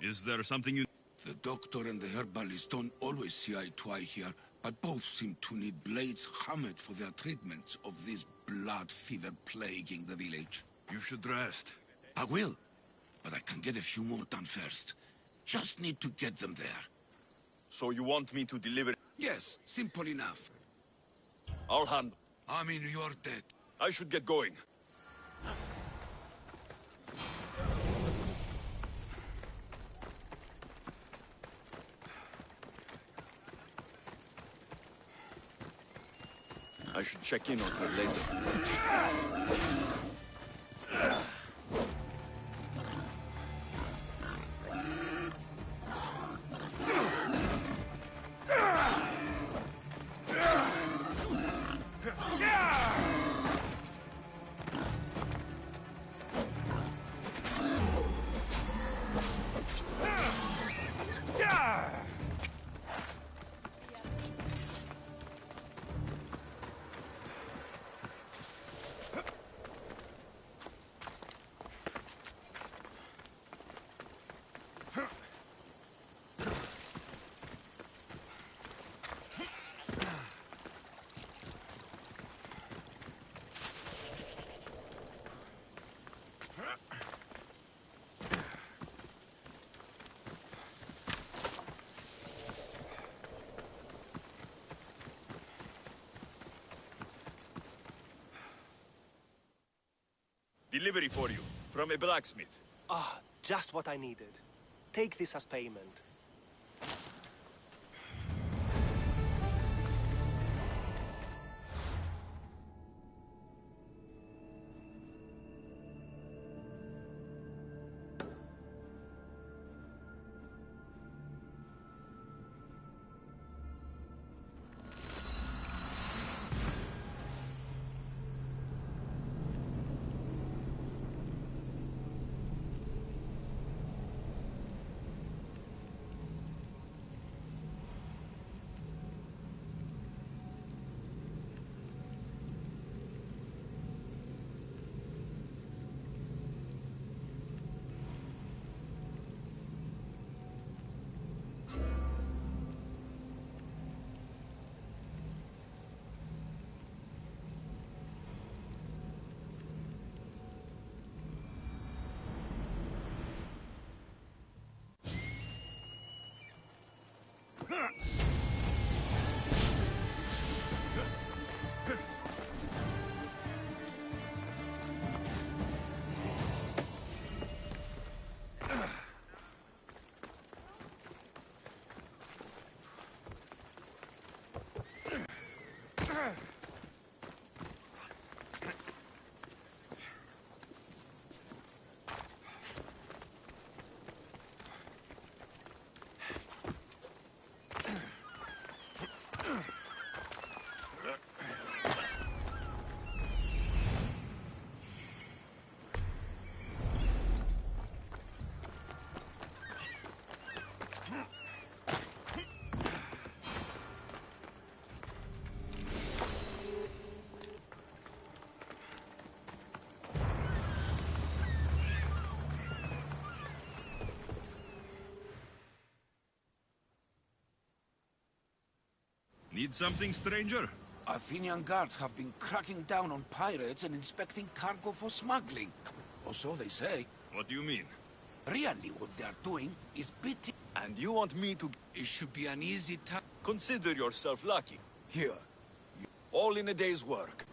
is there something you... The doctor and the herbalist don't always see eye to eye here, but both seem to need blades hammered for their treatments of this blood fever plaguing the village. You should rest. I will, but I can get a few more done first. Just need to get them there. So you want me to deliver... Yes, simple enough. I'll handle. I mean, you're dead. I should get going. I should check in on her later. Delivery for you, from a blacksmith. Ah, just what I needed. Take this as payment. Need something, stranger? Athenian guards have been cracking down on pirates and inspecting cargo for smuggling. Or so they say. What do you mean? Really, what they are doing is beating... And you want me to... It should be an easy task. Consider yourself lucky. Here. All in a day's work.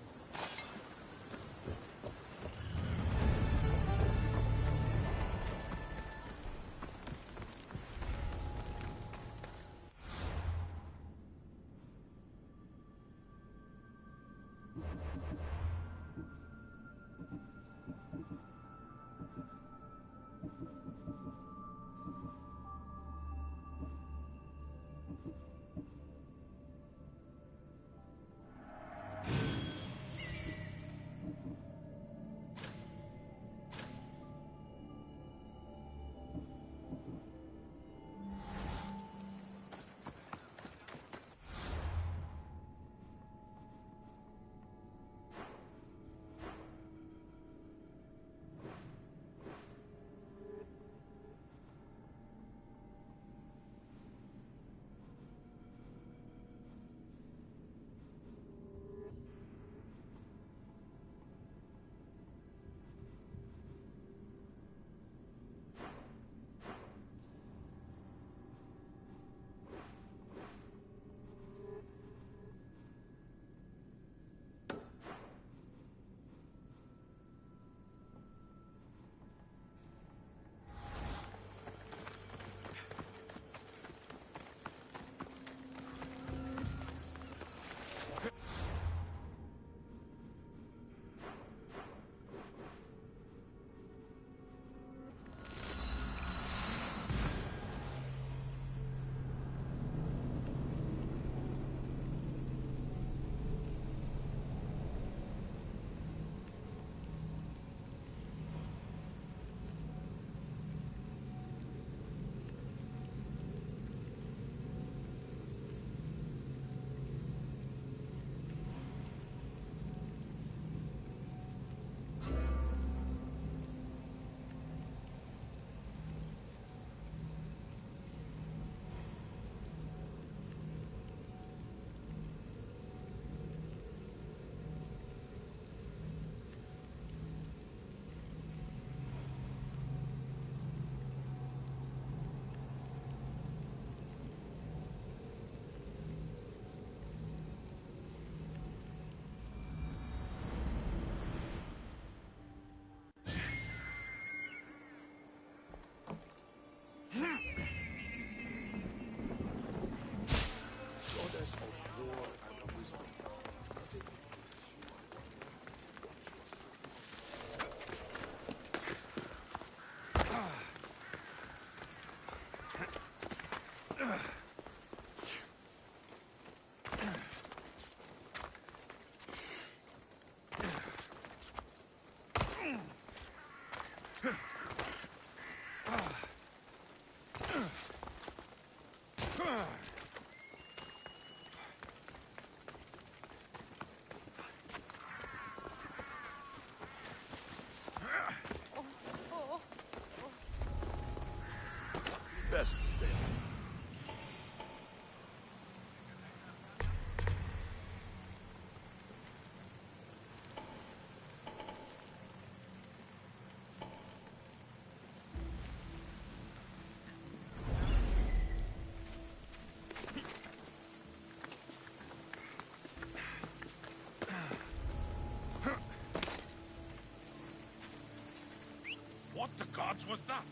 What the gods was that?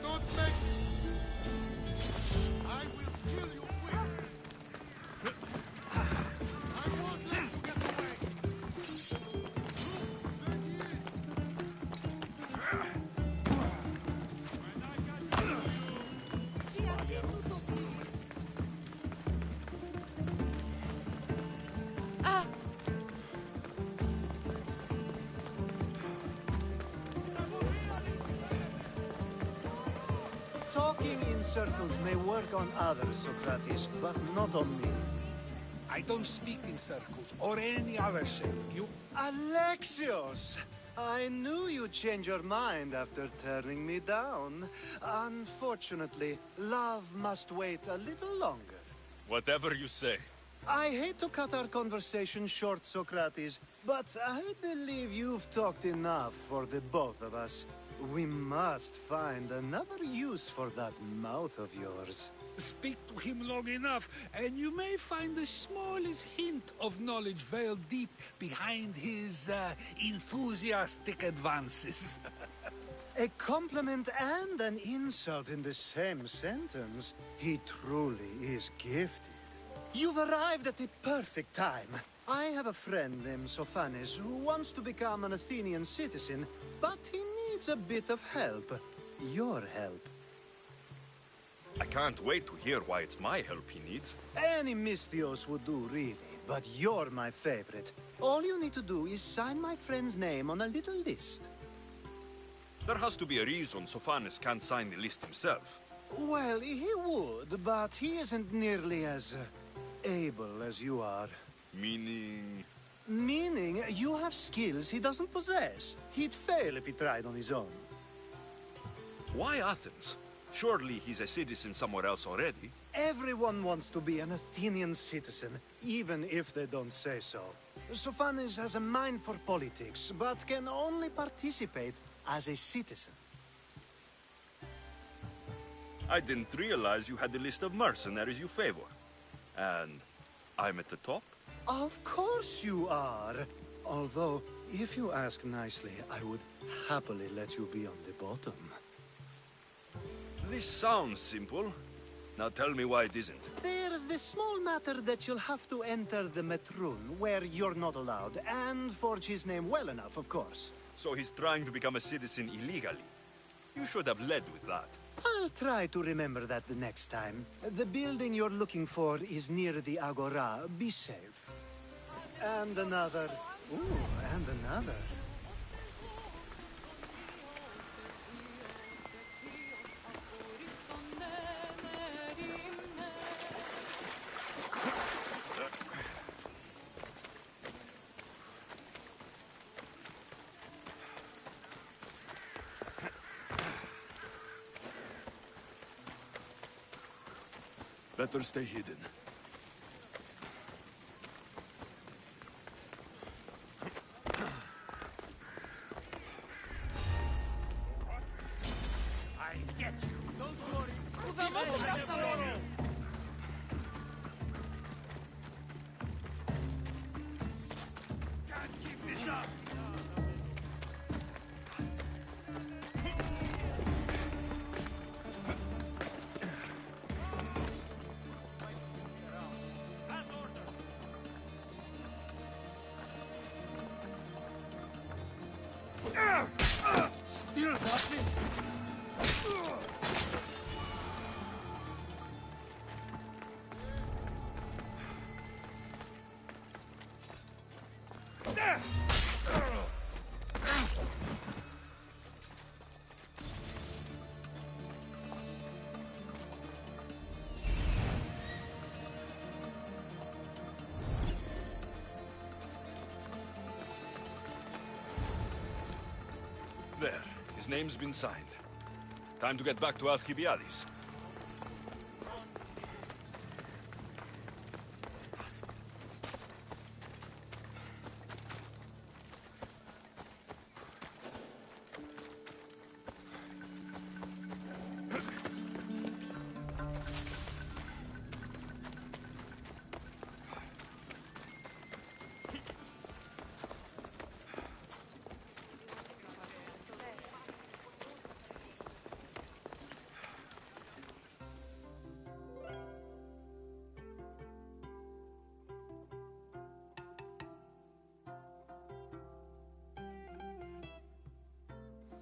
Don't make I will kill you quick. I won't let you get away. There he is. When I got to Ah, Talking in circles may work on others, Socrates, but not on me. I don't speak in circles or any other shape. You... Alexios! I knew you'd change your mind after turning me down. Unfortunately, love must wait a little longer. Whatever you say. I hate to cut our conversation short, Socrates, but I believe you've talked enough for the both of us. We must find another use for that mouth of yours. Speak to him long enough, and you may find the smallest hint of knowledge veiled deep behind his enthusiastic advances. A compliment and an insult in the same sentence. He truly is gifted. You've arrived at the perfect time. I have a friend named Sophanes who wants to become an Athenian citizen, but he needs a bit of help. Your help. I can't wait to hear why it's my help he needs. Any Mystios would do, really, but you're my favorite. All you need to do is sign my friend's name on a little list. There has to be a reason Sophanes can't sign the list himself. Well, he would, but he isn't nearly as able as you are. Meaning... Meaning, you have skills he doesn't possess. He'd fail if he tried on his own. Why Athens? Surely he's a citizen somewhere else already. Everyone wants to be an Athenian citizen, even if they don't say so. Sophanes has a mind for politics, but can only participate as a citizen. I didn't realize you had a list of mercenaries you favor. And I'm at the top? Of course you are. Although, if you ask nicely, I would happily let you be on the bottom. This sounds simple. Now tell me why it isn't. There's the small matter that you'll have to enter the Metroon, where you're not allowed, and forge his name well enough, of course. So he's trying to become a citizen illegally. You should have led with that. I'll try to remember that the next time. The building you're looking for is near the Agora. Be safe. And another. Ooh, and another. Better stay hidden. There. His name's been signed. Time to get back to Alcibiades.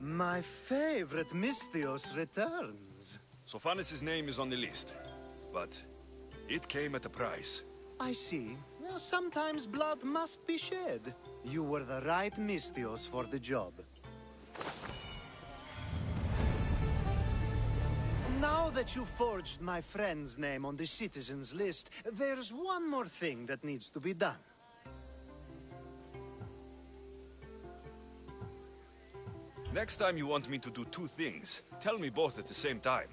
My favorite Misthios returns. Sophanis' name is on the list, but it came at a price. I see. Well, sometimes blood must be shed. You were the right Misthios for the job. Now that you forged my friend's name on the citizens list, there's one more thing that needs to be done. Next time you want me to do two things, tell me both at the same time.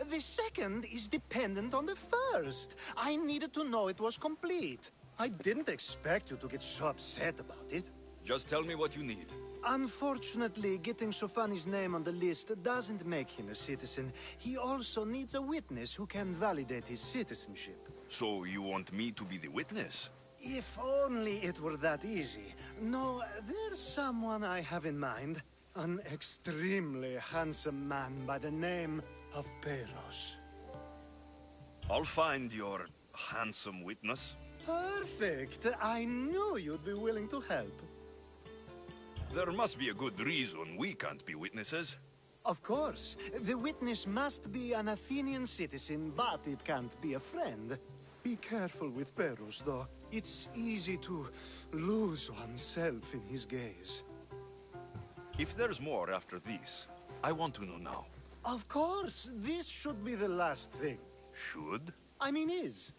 The second is dependent on the first. I needed to know it was complete. I didn't expect you to get so upset about it. Just tell me what you need. Unfortunately, getting Sofani's name on the list doesn't make him a citizen. He also needs a witness who can validate his citizenship. So you want me to be the witness? If only it were that easy. No, there's someone I have in mind. An extremely handsome man by the name of Peros. I'll find your handsome witness. Perfect. I knew you'd be willing to help. There must be a good reason we can't be witnesses. Of course. The witness must be an Athenian citizen, but it can't be a friend. Be careful with Peros, though. It's easy to lose oneself in his gaze. If there's more after this, I want to know now. Of course. This should be the last thing. Should? I mean is.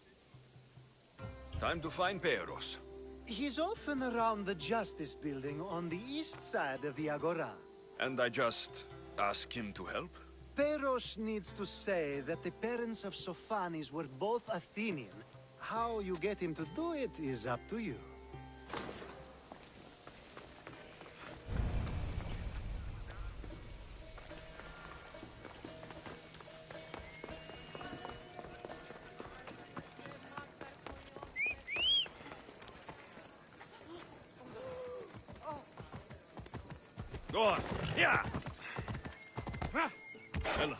Time to find Peros. He's often around the Justice Building on the east side of the Agora. And I just ask him to help? Peros needs to say that the parents of Sophanis were both Athenian. How you get him to do it is up to you. Go on. Yeah. Ella.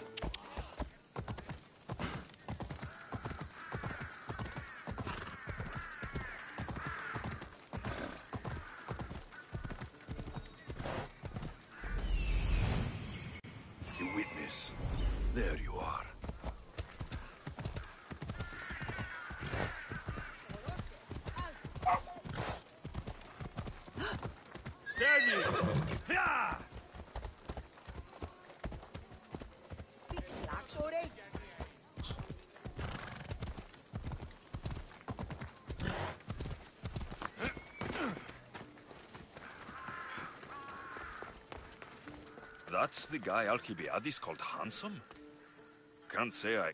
The witness. There you are. Steady! Yeah! That's the guy Alcibiades called handsome? Can't say I...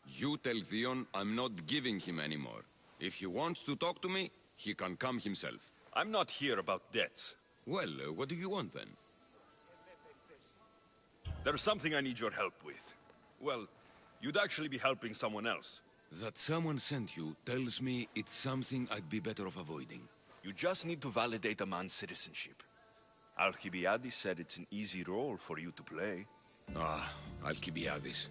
You tell Theon I'm not giving him anymore. If he wants to talk to me, he can come himself. I'm not here about debts. Well, what do you want then? There's something I need your help with. Well, you'd actually be helping someone else. That someone sent you tells me it's something I'd be better off avoiding. You just need to validate a man's citizenship. Alcibiades said it's an easy role for you to play. Ah, Alcibiades.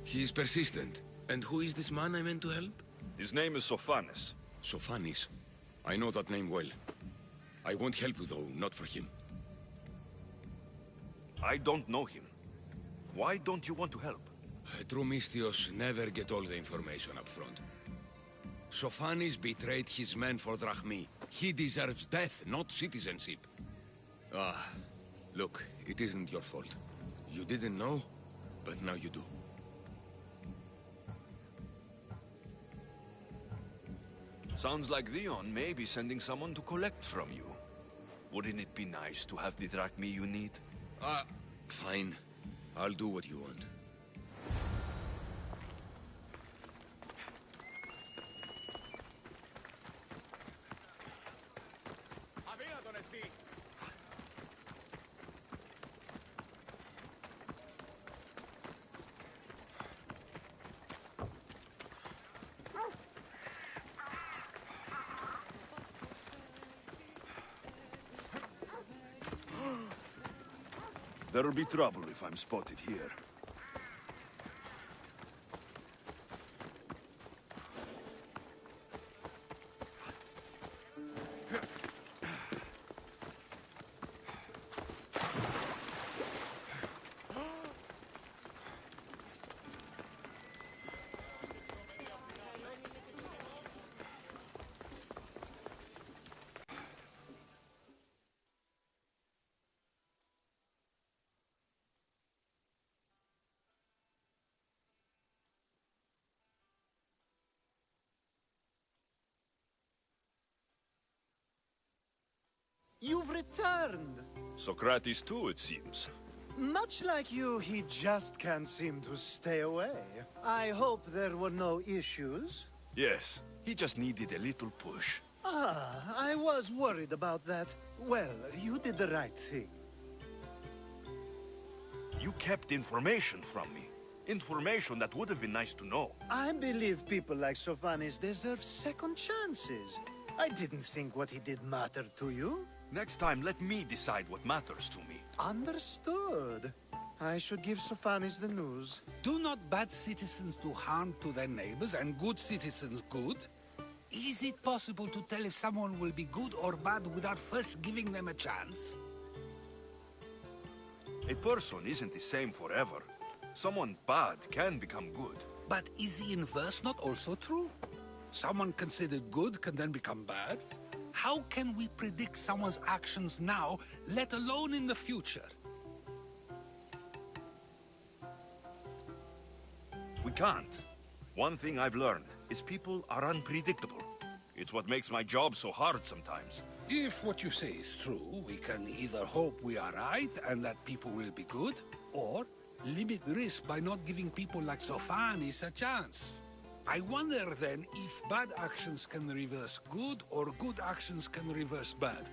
He's persistent. And who is this man I meant to help? His name is Sophanis. Sophanis. I know that name well. I won't help you though, not for him. I don't know him. Why don't you want to help? True Mystios never get all the information up front. Sophanis betrayed his men for Drachmi. He deserves death, not citizenship. Ah, look, it isn't your fault. You didn't know, but now you do. Sounds like Leon may be sending someone to collect from you. Wouldn't it be nice to have the drachmi you need? Fine. I'll do what you want. There'll be trouble if I'm spotted here. You've returned! Socrates too, it seems. Much like you, he just can't seem to stay away. I hope there were no issues. Yes, he just needed a little push. Ah, I was worried about that. Well, you did the right thing. You kept information from me. Information that would have been nice to know. I believe people like Sophanis deserve second chances. I didn't think what he did mattered to you. Next time, let me decide what matters to me. Understood. I should give Sophanis the news. Do not bad citizens do harm to their neighbors and good citizens good? Is it possible to tell if someone will be good or bad without first giving them a chance? A person isn't the same forever. Someone bad can become good. But is the inverse not also true? Someone considered good can then become bad? How can we predict someone's actions now, let alone in the future? We can't. One thing I've learned is people are unpredictable. It's what makes my job so hard sometimes. If what you say is true, we can either hope we are right and that people will be good, or limit risk by not giving people like Sophanis a chance. I wonder then if bad actions can reverse good or good actions can reverse bad.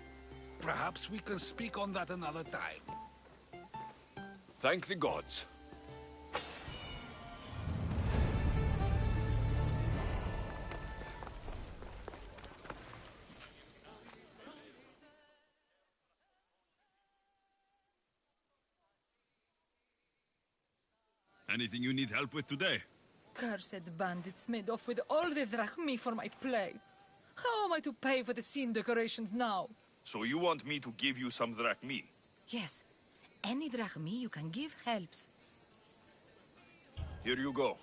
Perhaps we can speak on that another time. Thank the gods. Anything you need help with today? Cursed bandits made off with all the drachmi for my play. How am I to pay for the scene decorations now? So you want me to give you some drachmi? Yes. Any drachmi you can give helps. Here you go.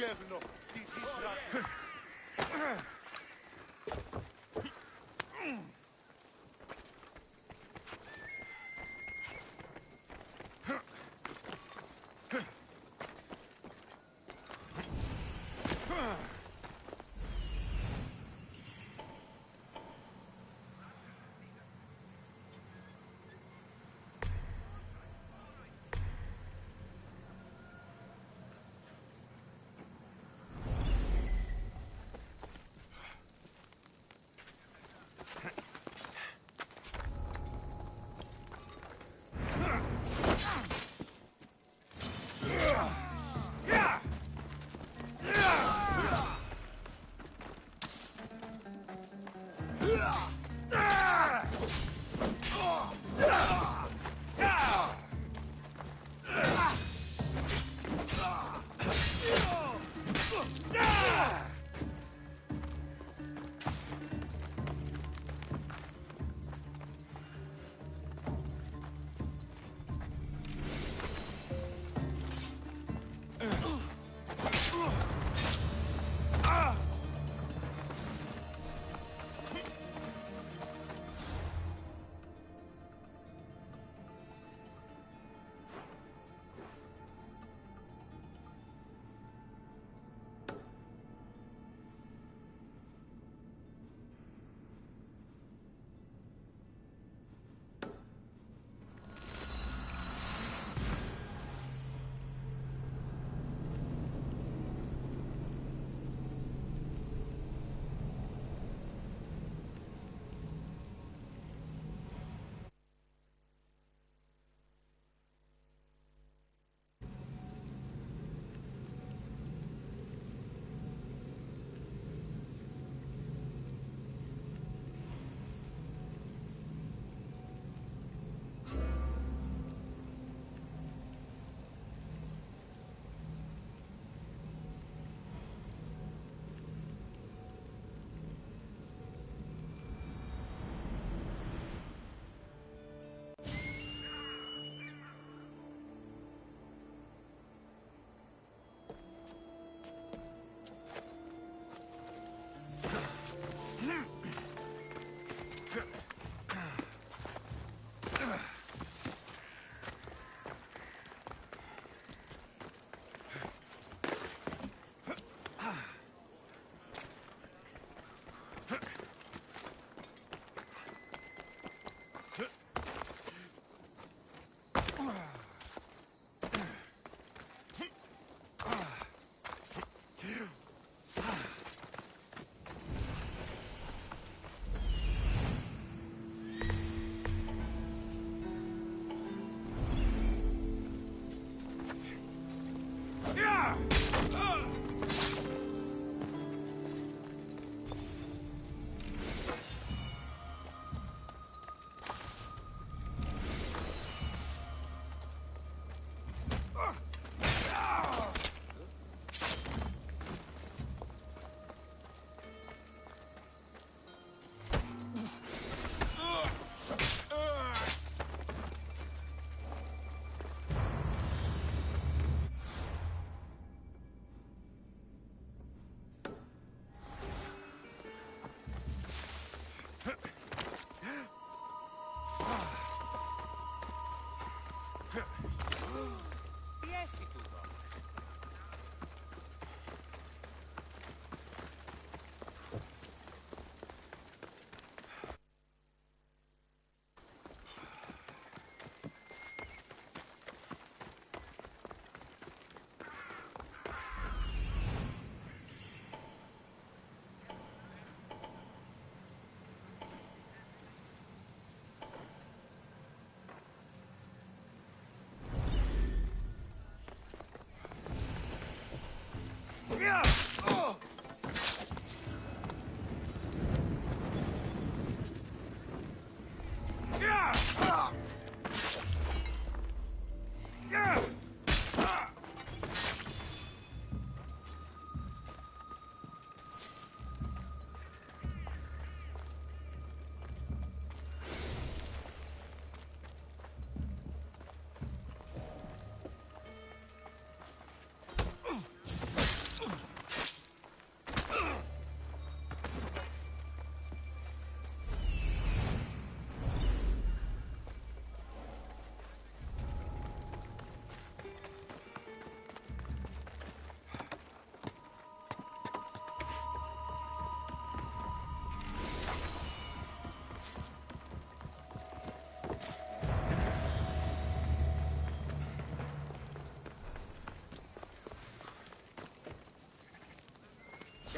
Inferno! Di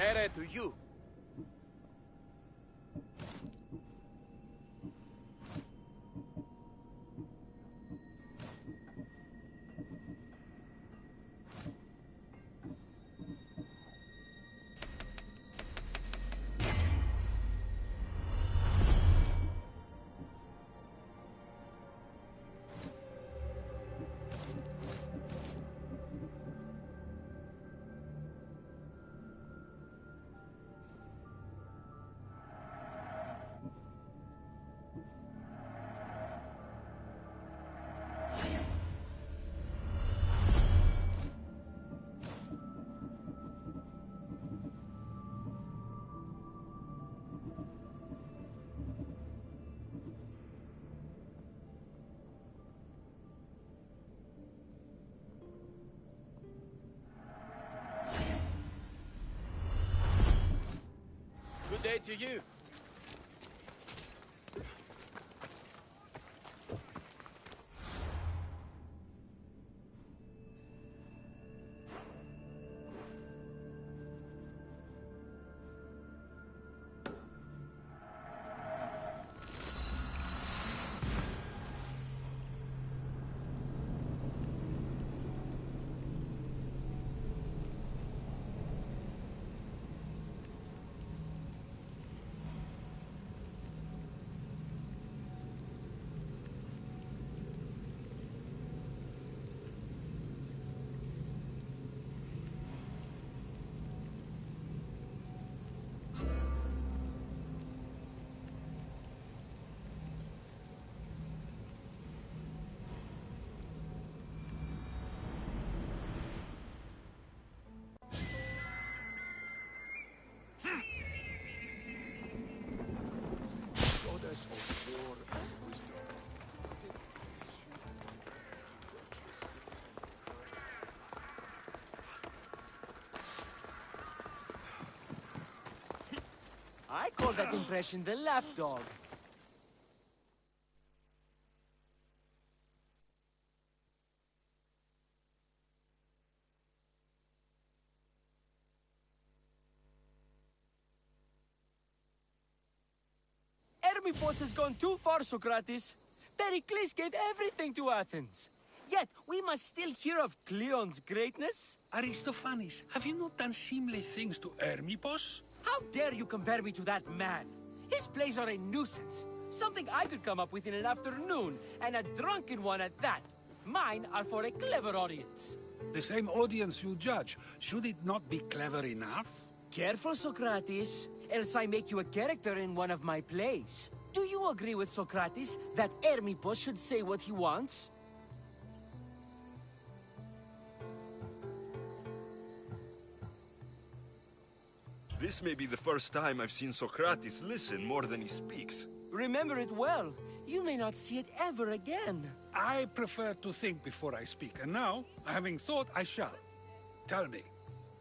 Tere to you. Good day to you. Goddess of war and wisdom. I call that impression the lapdog. Hermippos has gone too far, Socrates. Pericles gave everything to Athens. Yet, we must still hear of Cleon's greatness. Aristophanes, have you not done seemly things to Hermippos? How dare you compare me to that man? His plays are a nuisance. Something I could come up with in an afternoon, and a drunken one at that. Mine are for a clever audience. The same audience you judge. Should it not be clever enough? Careful, Socrates, else I make you a character in one of my plays. Do you agree with Socrates that Hermippos should say what he wants? This may be the first time I've seen Socrates listen more than he speaks. Remember it well. You may not see it ever again. I prefer to think before I speak, and now, having thought, I shall. Tell me,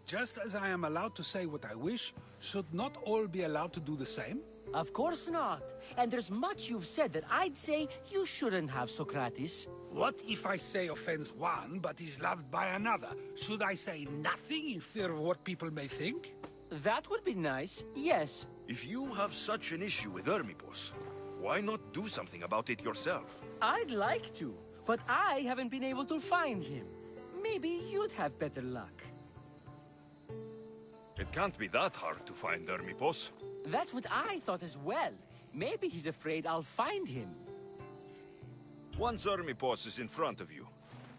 just as I am allowed to say what I wish, should not all be allowed to do the same? Of course not. And there's much you've said that I'd say you shouldn't have, Socrates. What if I say offends one, but is loved by another? Should I say nothing in fear of what people may think? That would be nice, yes. If you have such an issue with Hermippos, why not do something about it yourself? I'd like to, but I haven't been able to find him. Maybe you'd have better luck. It can't be that hard to find Hermippos. That's what I thought as well. Maybe he's afraid I'll find him. Once Hermippos is in front of you,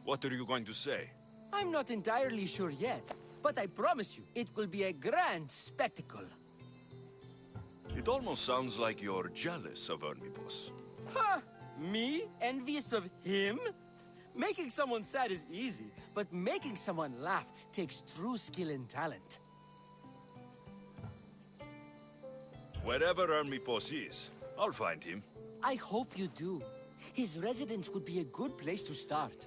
what are you going to say? I'm not entirely sure yet, but I promise you, it will be a grand spectacle. It almost sounds like you're jealous of Hermippos. Ha! Me? Envious of him? Making someone sad is easy, but making someone laugh takes true skill and talent. Wherever Hermippos is, I'll find him. I hope you do. His residence would be a good place to start.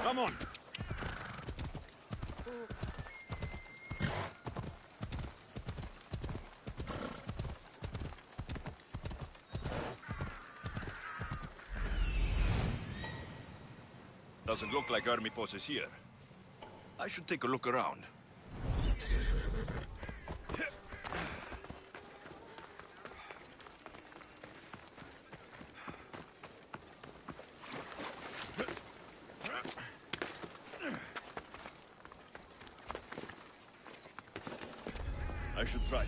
Come on! Doesn't look like Armipos is here. I should take a look around. I should try.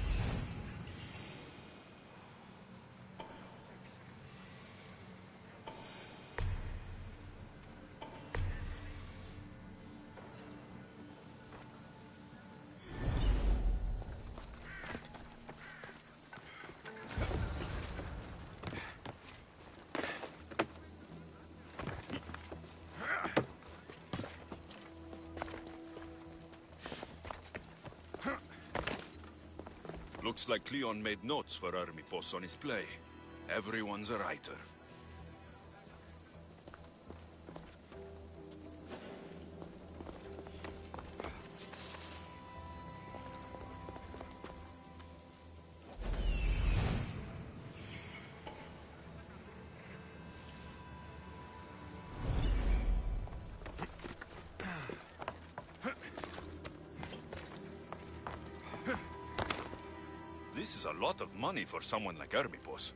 Looks like Cleon made notes for Armipos on his play. Everyone's a writer. This is a lot of money for someone like Armipos.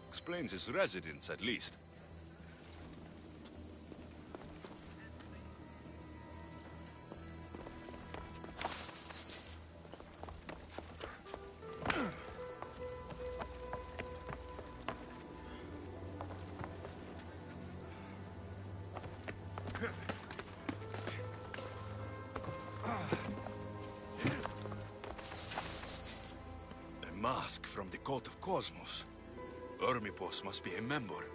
Explains his residence, at least. Mask from the Cult of Cosmos. Armipos must be a member.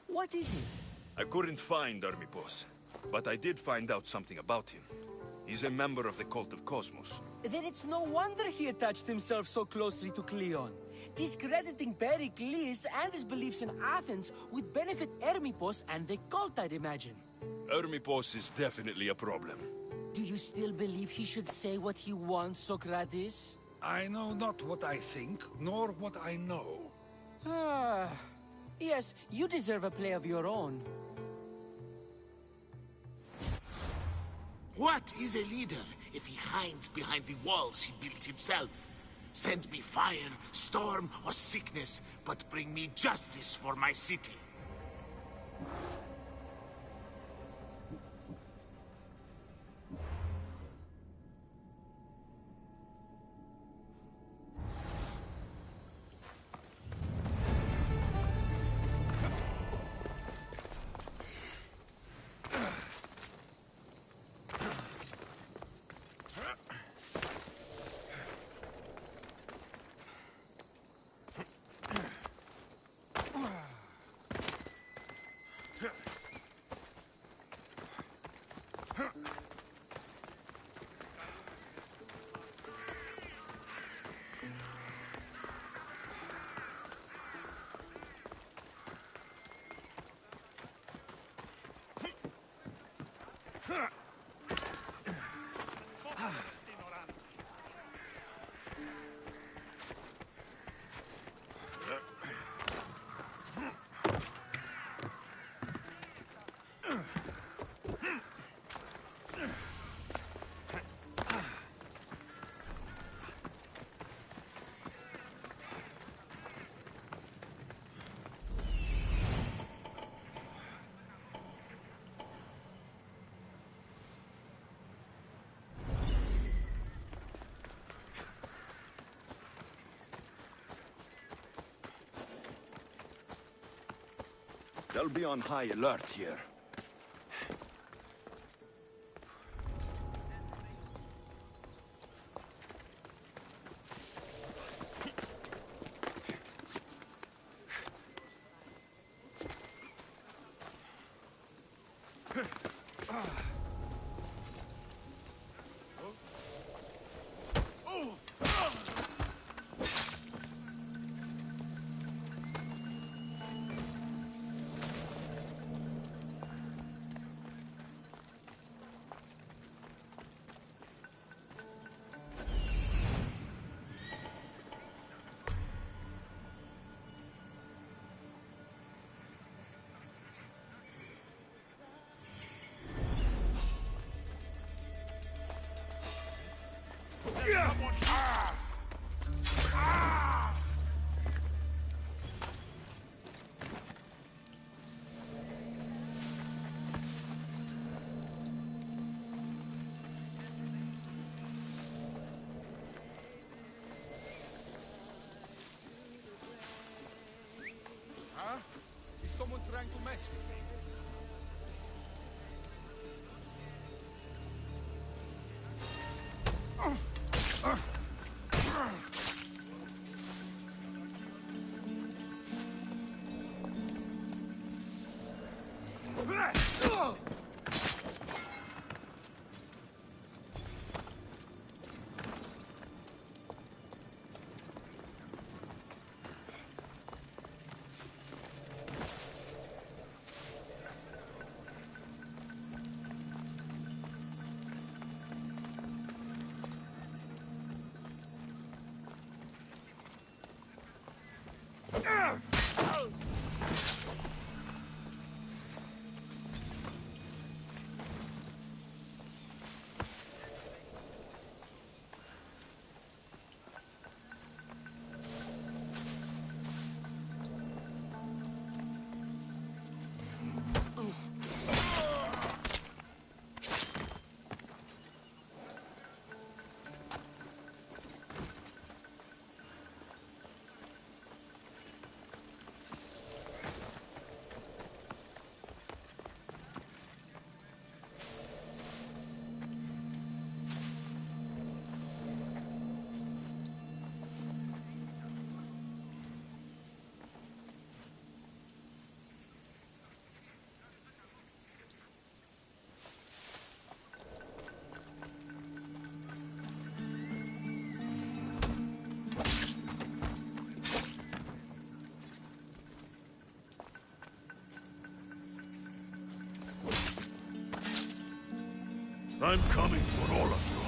What is it? I couldn't find Armipos, but I did find out something about him. He's a member of the Cult of Cosmos. Then it's no wonder he attached himself so closely to Cleon. Discrediting Pericles and his beliefs in Athens would benefit Hermipos and the cult, I'd imagine. Hermipos is definitely a problem. Do you still believe he should say what he wants, Socrates? I know not what I think, nor what I know. Ah, yes, you deserve a play of your own. What is a leader if he hides behind the walls he built himself? Send me fire, storm, or sickness, but bring me justice for my city. They'll be on high alert here. Huh? Is someone trying to mess with me? I'm coming for all of you.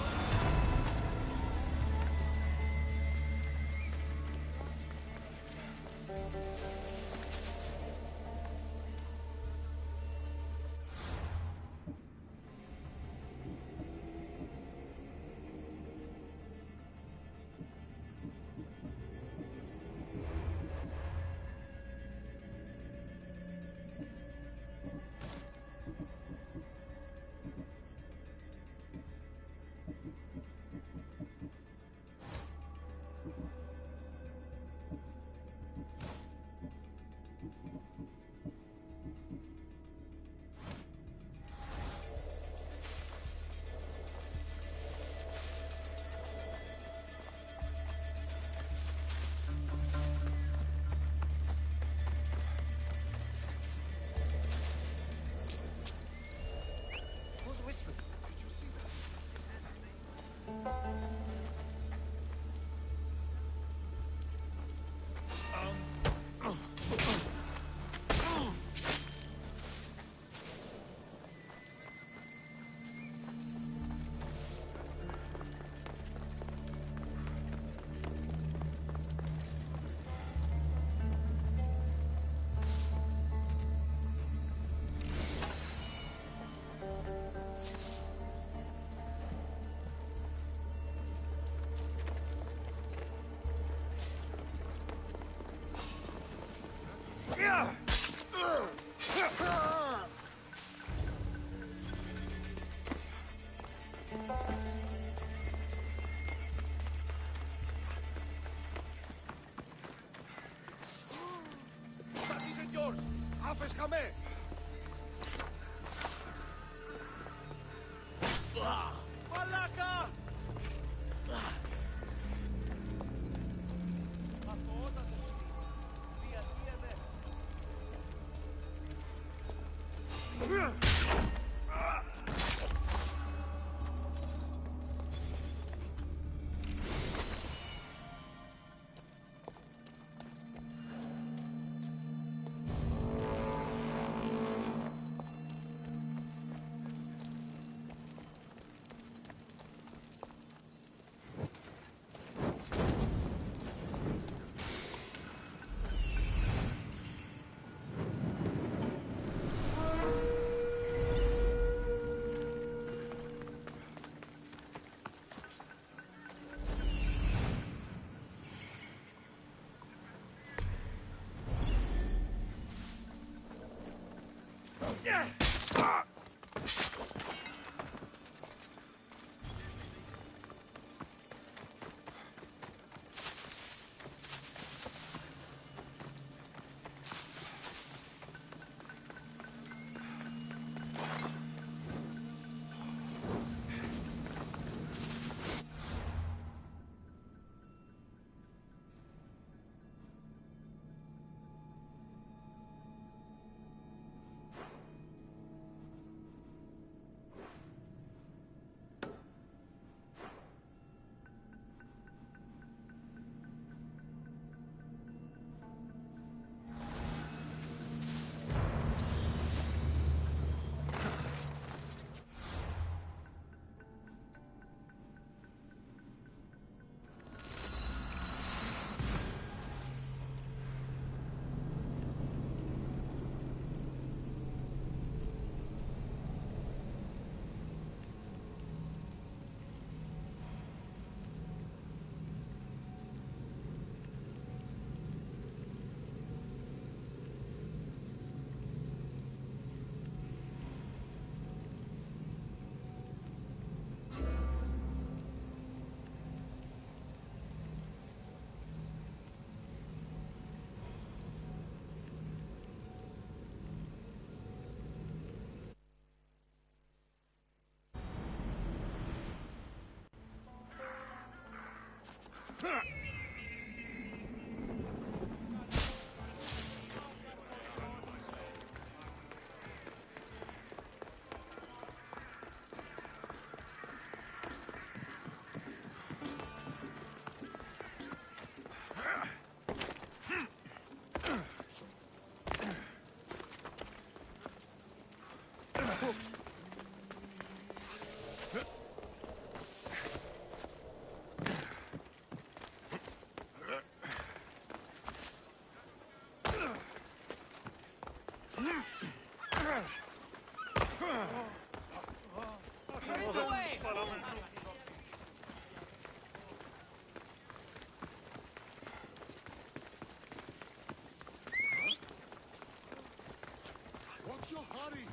What's your hurry?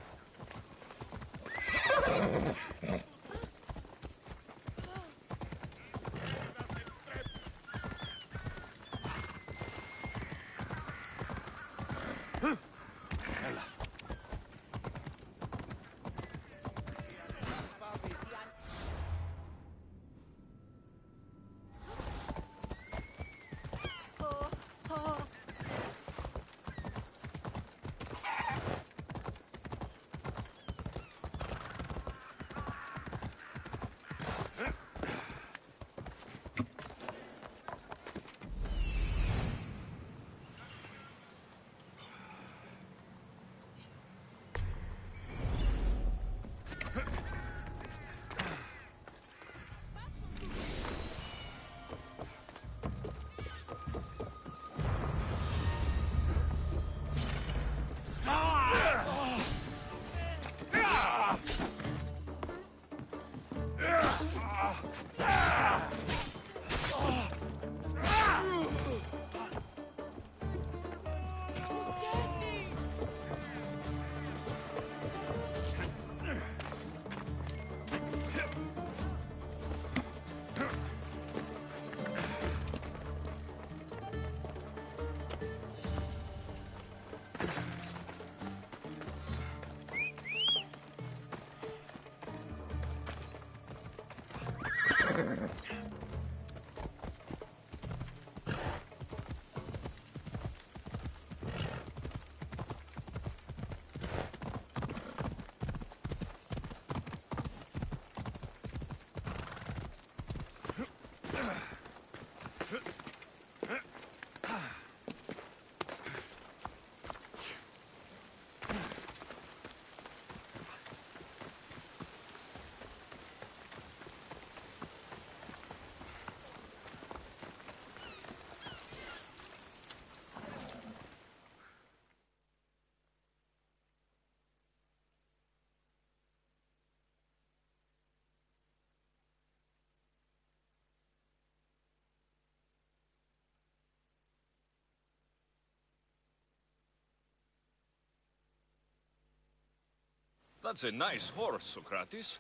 That's a nice horse, Socrates.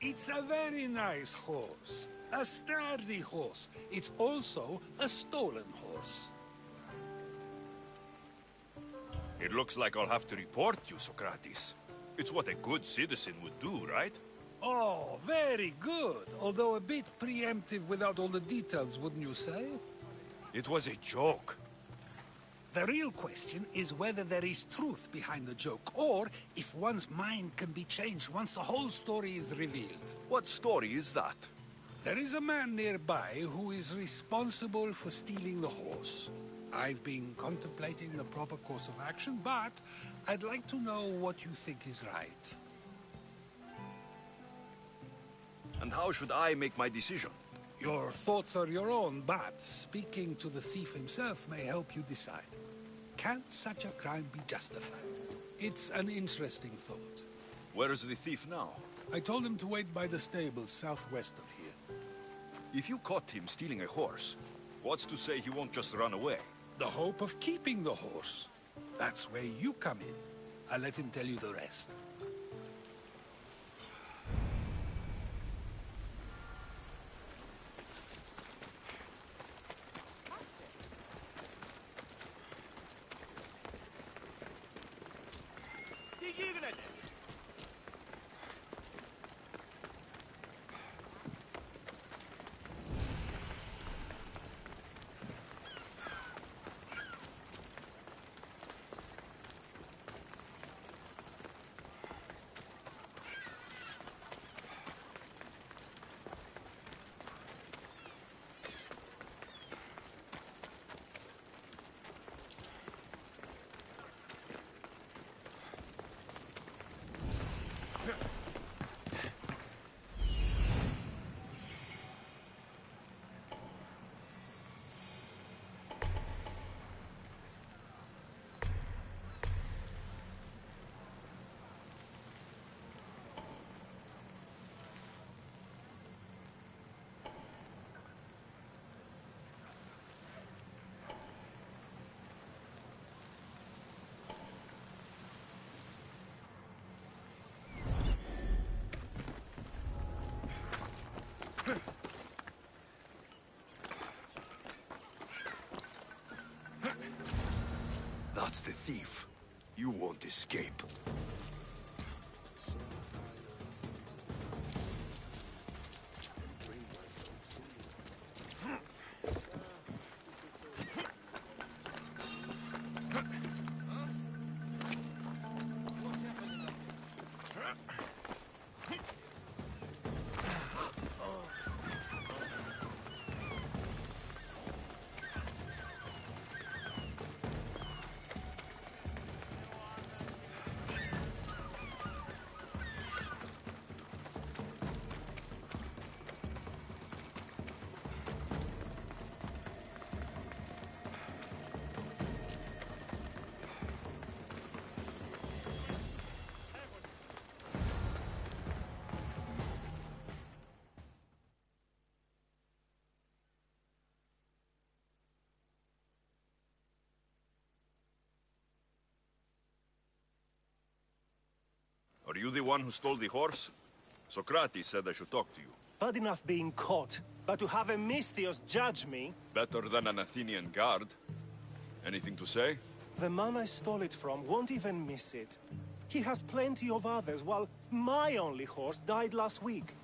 It's a very nice horse. A sturdy horse. It's also a stolen horse. It looks like I'll have to report you, Socrates. It's what a good citizen would do, right? Oh, very good. Although a bit preemptive without all the details, wouldn't you say? It was a joke. The real question is whether there is truth behind the joke, or if one's mind can be changed once the whole story is revealed. What story is that? There is a man nearby who is responsible for stealing the horse. I've been contemplating the proper course of action, but I'd like to know what you think is right. And how should I make my decision? Your thoughts are your own, but speaking to the thief himself may help you decide. Can such a crime be justified? It's an interesting thought. Where is the thief now? I told him to wait by the stables southwest of here. If you caught him stealing a horse, what's to say he won't just run away? The hope of keeping the horse. That's where you come in. I'll let him tell you the rest. That's the thief. You won't escape. Are you the one who stole the horse? Socrates said I should talk to you. Bad enough being caught, but to have a Misthios judge me... Better than an Athenian guard. Anything to say? The man I stole it from won't even miss it. He has plenty of others, while my only horse died last week.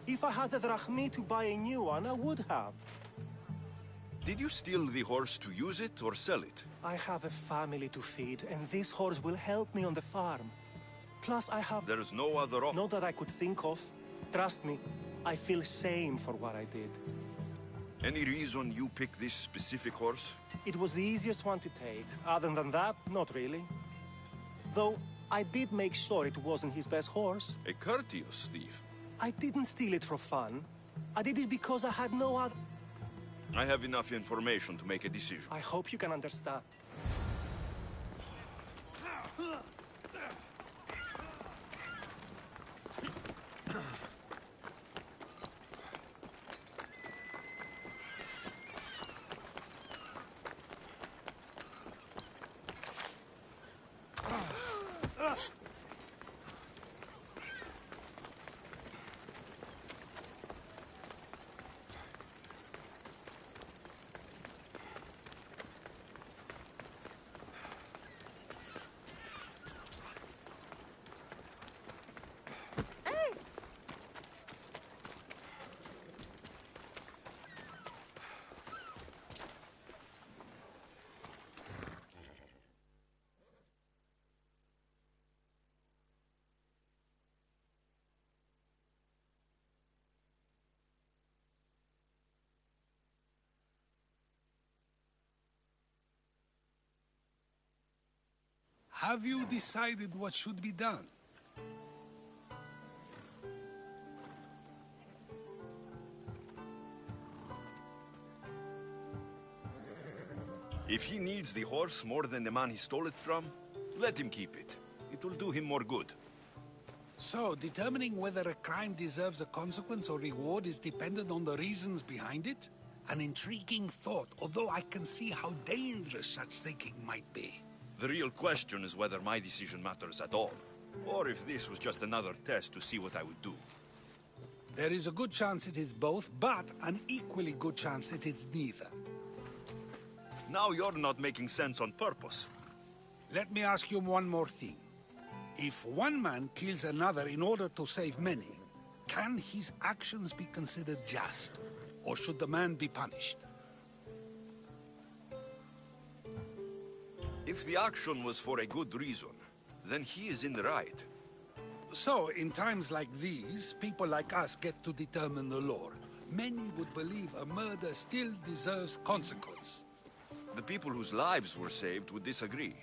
If I had the drachmi to buy a new one, I would have. Did you steal the horse to use it or sell it? I have a family to feed, and this horse will help me on the farm. Plus, I have... There is no other option. Not that I could think of. Trust me, I feel shame for what I did. Any reason you picked this specific horse? It was the easiest one to take. Other than that, not really. Though, I did make sure it wasn't his best horse. A courteous thief. I didn't steal it for fun. I did it because I had no other... I have enough information to make a decision. I hope you can understand. Have you decided what should be done? If he needs the horse more than the man he stole it from, let him keep it. It will do him more good. So, determining whether a crime deserves a consequence or reward is dependent on the reasons behind it? An intriguing thought, although I can see how dangerous such thinking might be. The real question is whether my decision matters at all, or if this was just another test to see what I would do. There is a good chance it is both, but an equally good chance it is neither. Now you're not making sense on purpose. Let me ask you one more thing. If one man kills another in order to save many, can his actions be considered just? Or should the man be punished? If the action was for a good reason, then he is in the right. So, in times like these, people like us get to determine the law. Many would believe a murder still deserves consequence. The people whose lives were saved would disagree.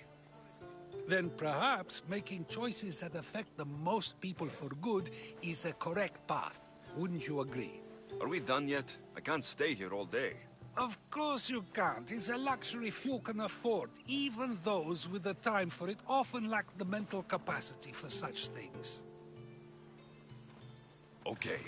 Then perhaps making choices that affect the most people for good is a correct path. Wouldn't you agree? Are we done yet? I can't stay here all day. Of course you can't. It's a luxury few can afford. Even those with the time for it often lack the mental capacity for such things. Okay.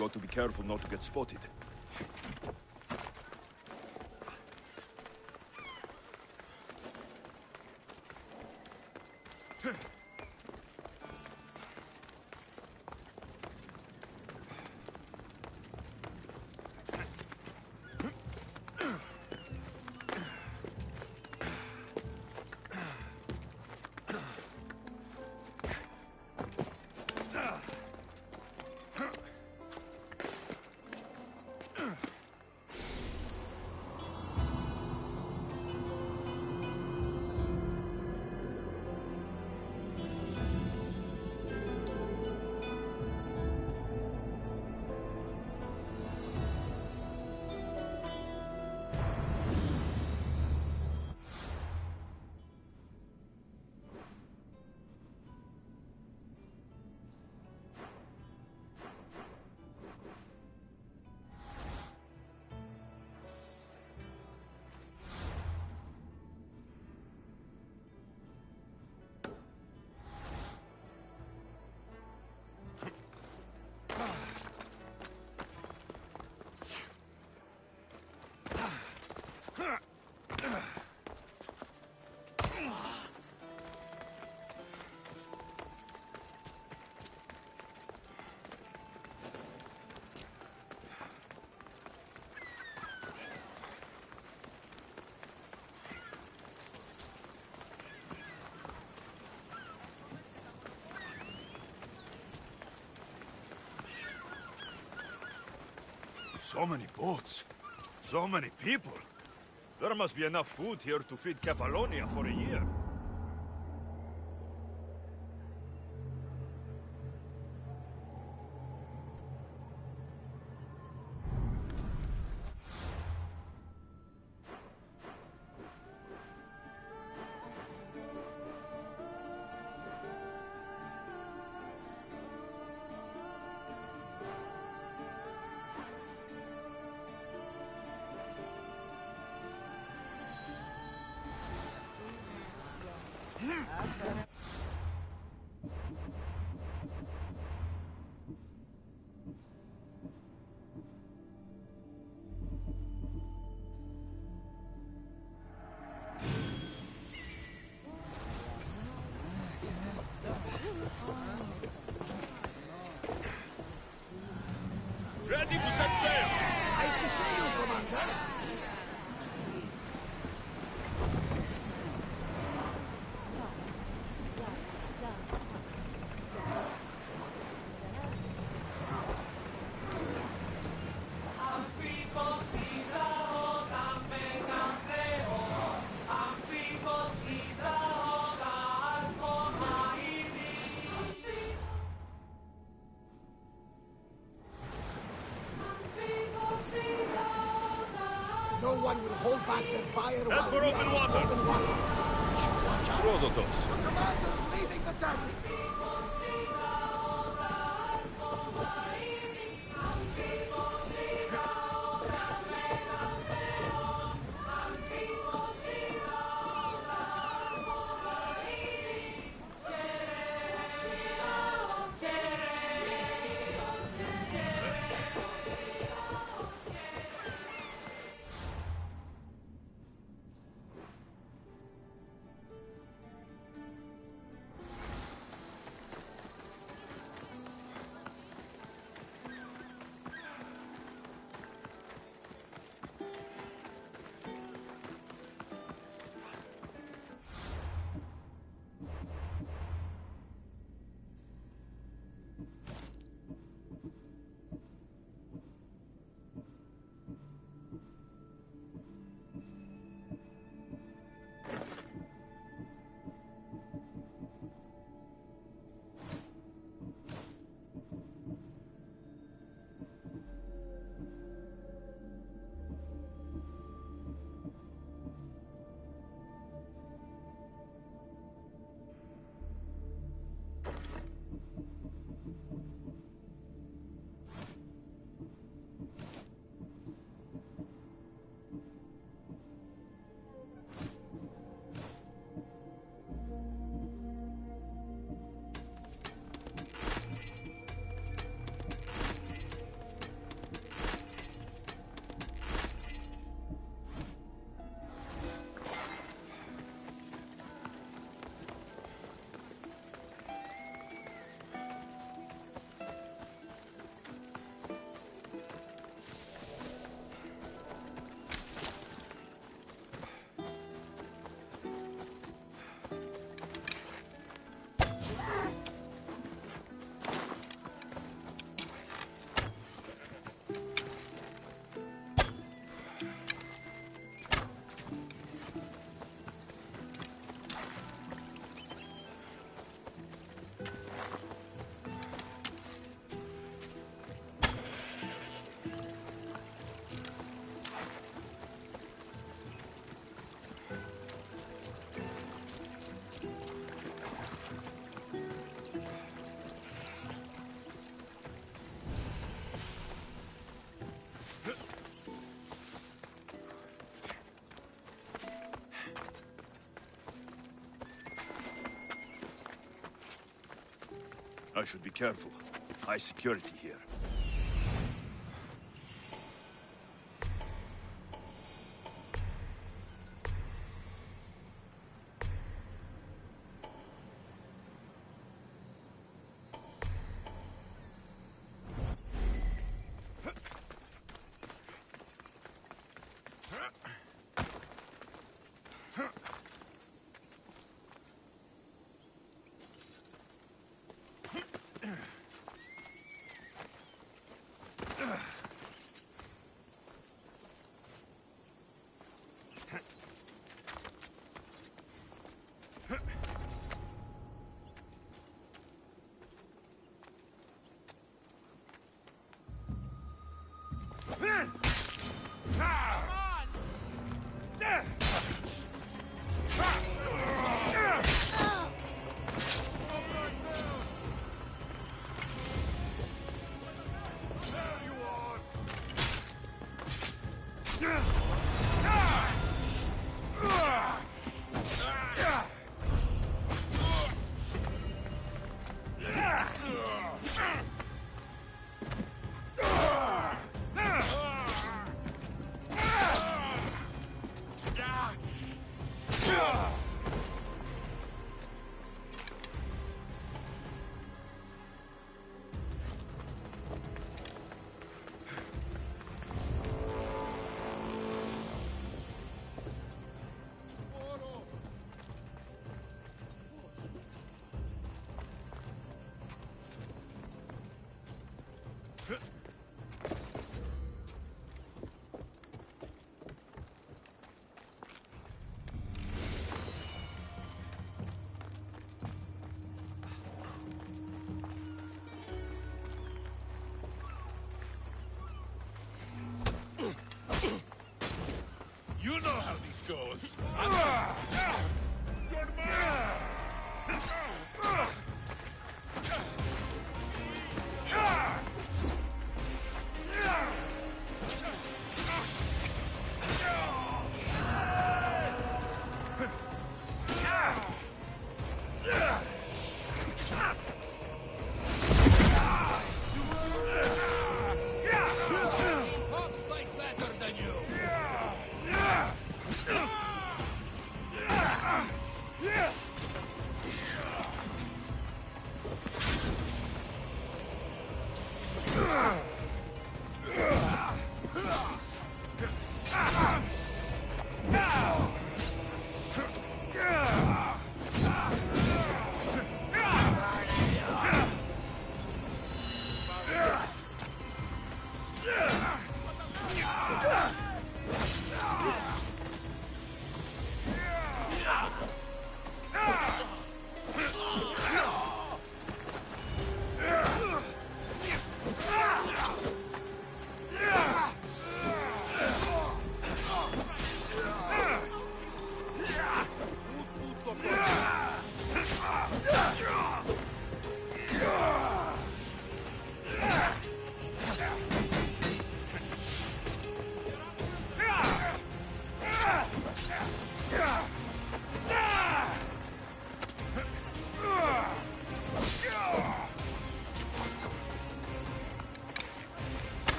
Got to be careful not to get spotted. So many boats. So many people. There must be enough food here to feed Kefalonia for a year. one will hold back their fire Head while for we open are water. open water. We should watch out. Rodotos. The commander's leading the damage. I should be careful. High security here.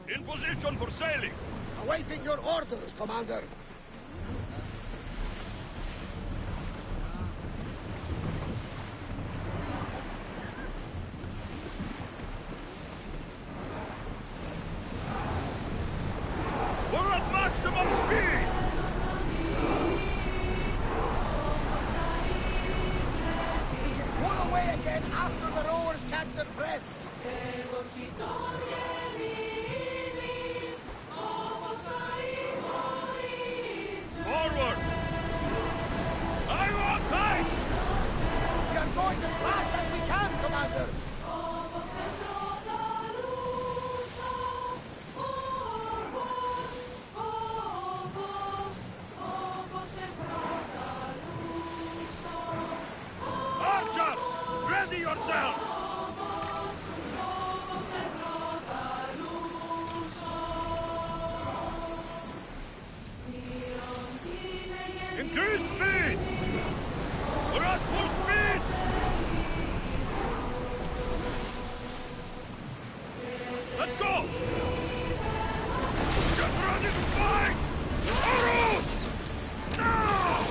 In position for sailing! Awaiting your orders, Commander. We're at maximum speed! We can pull away again after the rowers catch their breaths. Forward! I want tight! We are going as fast as we can, Commander. Archers! Ready yourselves! Increase speed! We're at full speed! Let's go! Get ready to fight! Arrows! Now!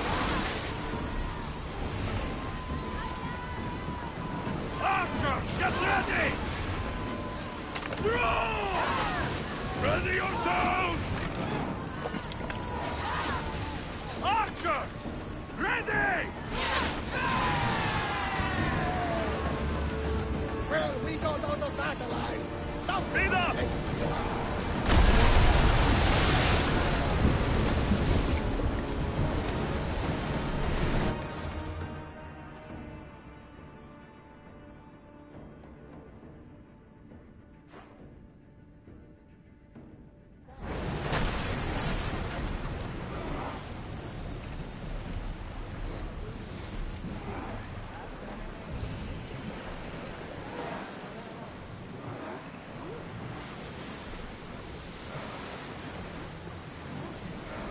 Archers, get ready! Throw! Ready yourselves! Archers! Ready! Well, we got out of that alive. Speed up!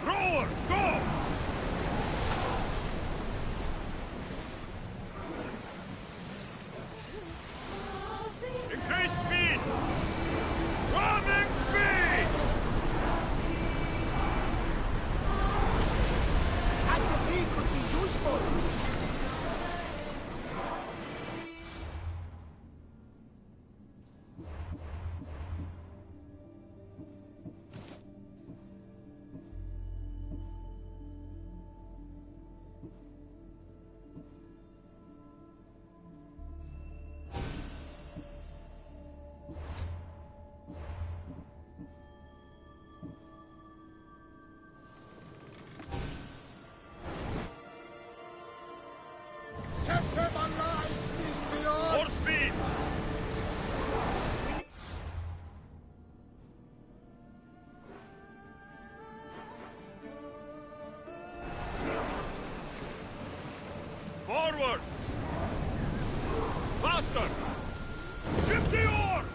Rowers, go! Increase speed! Ramming speed! That debris could be useful. Set them alive, Mr. More speed! Forward! Faster! Ship the oars!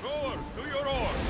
Rowers, do your oars!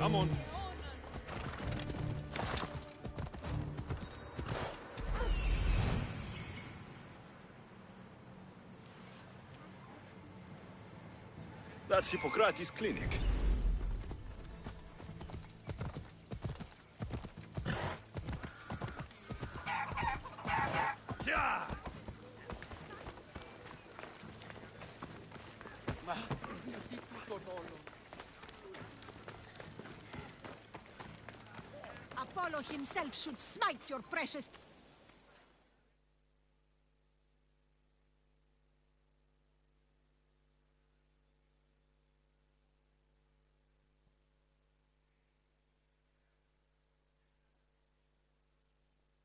Come on. That's Hippocrates' clinic. Yeah! Apollo himself should smite your precious...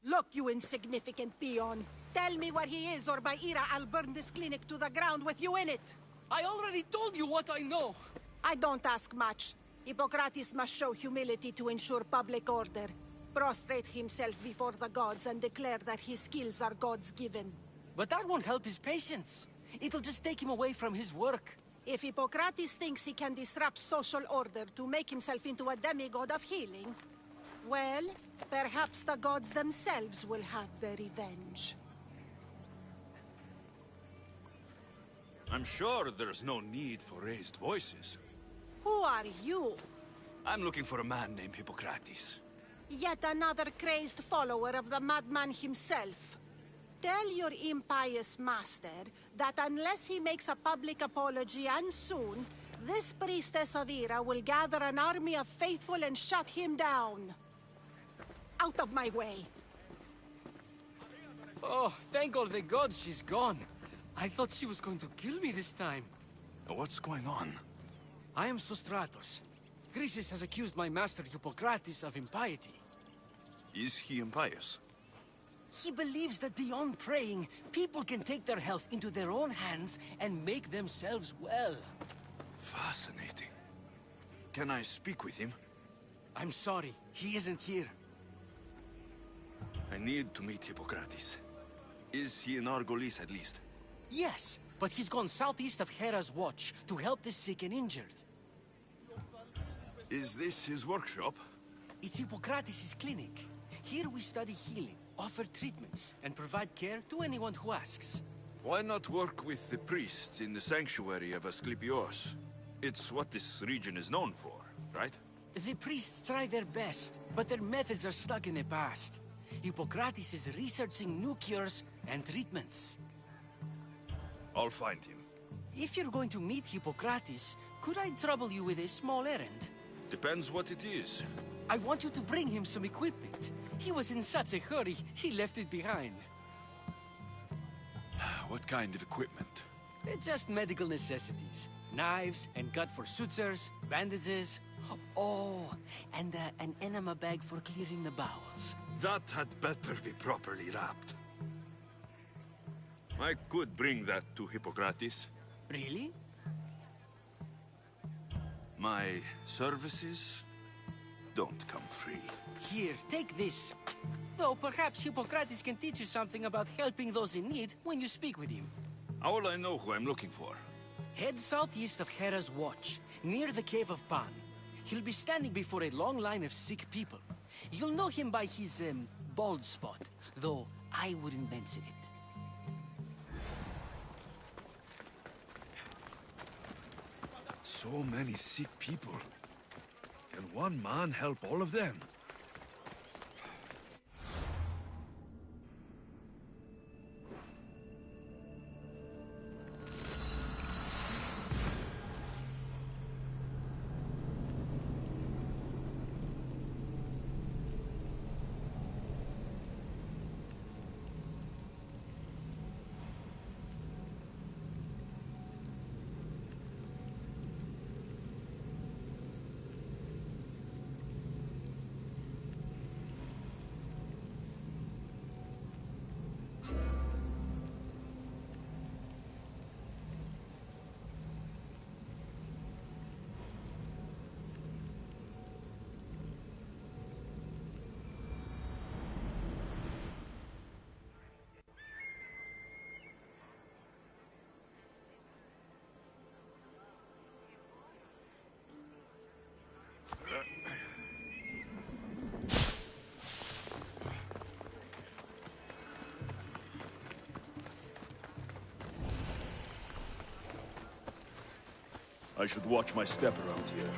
Look, you insignificant peon. Tell me where he is, or by Ira, I'll burn this clinic to the ground with you in it. I already told you what I know. I don't ask much. Hippocrates must show humility to ensure public order. Prostrate himself before the gods and declare that his skills are gods given. But that won't help his patients. It'll just take him away from his work. If Hippocrates thinks he can disrupt social order to make himself into a demigod of healing, well, perhaps the gods themselves will have their revenge. I'm sure there's no need for raised voices. Who are you? I'm looking for a man named Hippocrates. Yet another crazed follower of the madman himself. Tell your impious master that unless he makes a public apology, and soon, this priestess of Ira will gather an army of faithful and shut him down. Out of my way! Oh, thank all the gods she's gone. I thought she was going to kill me this time. What's going on? I am Sostratos. Chrysis has accused my master Hippocrates of impiety. Is he impious? He believes that beyond praying, people can take their health into their own hands and make themselves well. Fascinating. Can I speak with him? I'm sorry, he isn't here. I need to meet Hippocrates. Is he in Argolis at least? Yes, but he's gone southeast of Hera's watch to help the sick and injured. Is this his workshop? It's Hippocrates' clinic. Here we study healing, offer treatments, and provide care to anyone who asks. Why not work with the priests in the sanctuary of Asclepios? It's what this region is known for, right? The priests try their best, but their methods are stuck in the past. Hippocrates is researching new cures and treatments. I'll find him. If you're going to meet Hippocrates, could I trouble you with a small errand? Depends what it is. I want you to bring him some equipment. He was in such a hurry, he left it behind. What kind of equipment? Just medical necessities. Knives and gut for sutures, bandages. Oh, and an enema bag for clearing the bowels. That had better be properly wrapped. I could bring that to Hippocrates. Really? My services don't come free. Here, take this. Though perhaps Hippocrates can teach you something about helping those in need when you speak with him. How will I know who I'm looking for? Head southeast of Hera's watch, near the Cave of Pan. He'll be standing before a long line of sick people. You'll know him by his, bald spot, though I wouldn't mention it. So many sick people. Can one man help all of them? I should watch my step around here.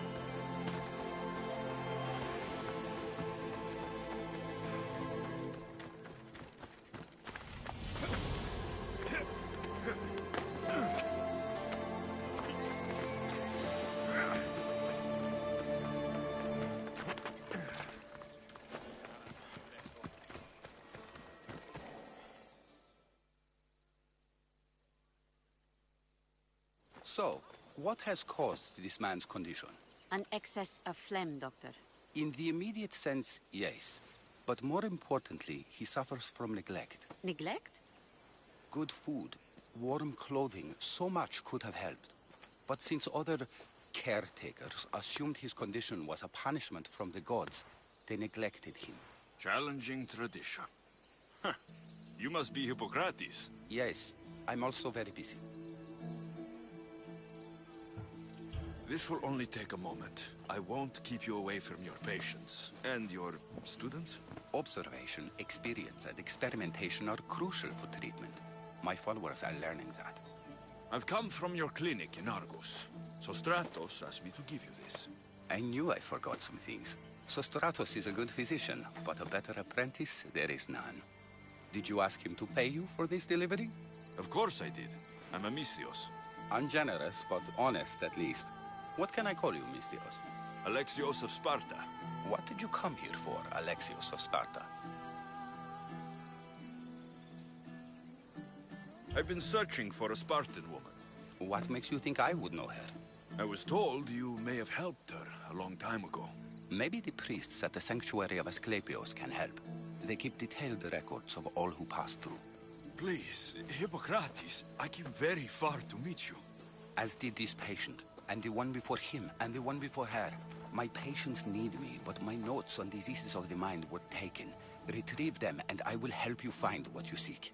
So, what has caused this man's condition? An excess of phlegm, Doctor. In the immediate sense, yes. But more importantly, he suffers from neglect. Neglect? Good food, warm clothing, so much could have helped. But since other caretakers assumed his condition was a punishment from the gods, they neglected him. Challenging tradition. Huh. You must be Hippocrates. Yes, I'm also very busy. This will only take a moment. I won't keep you away from your patients. And your students? Observation, experience, and experimentation are crucial for treatment. My followers are learning that. I've come from your clinic in Argos. So Stratos asked me to give you this. I knew I forgot some things. So Stratos is a good physician, but a better apprentice, there is none. Did you ask him to pay you for this delivery? Of course I did. I'm a Mystios. Ungenerous, but honest at least. What can I call you, Mystios? Alexios of Sparta. What did you come here for, Alexios of Sparta? I've been searching for a Spartan woman. What makes you think I would know her? I was told you may have helped her a long time ago. Maybe the priests at the sanctuary of Asclepios can help. They keep detailed records of all who pass through. Please, Hippocrates, I came very far to meet you. As did this patient, and the one before him, and the one before her. My patients need me, but my notes on diseases of the mind were taken. Retrieve them, and I will help you find what you seek.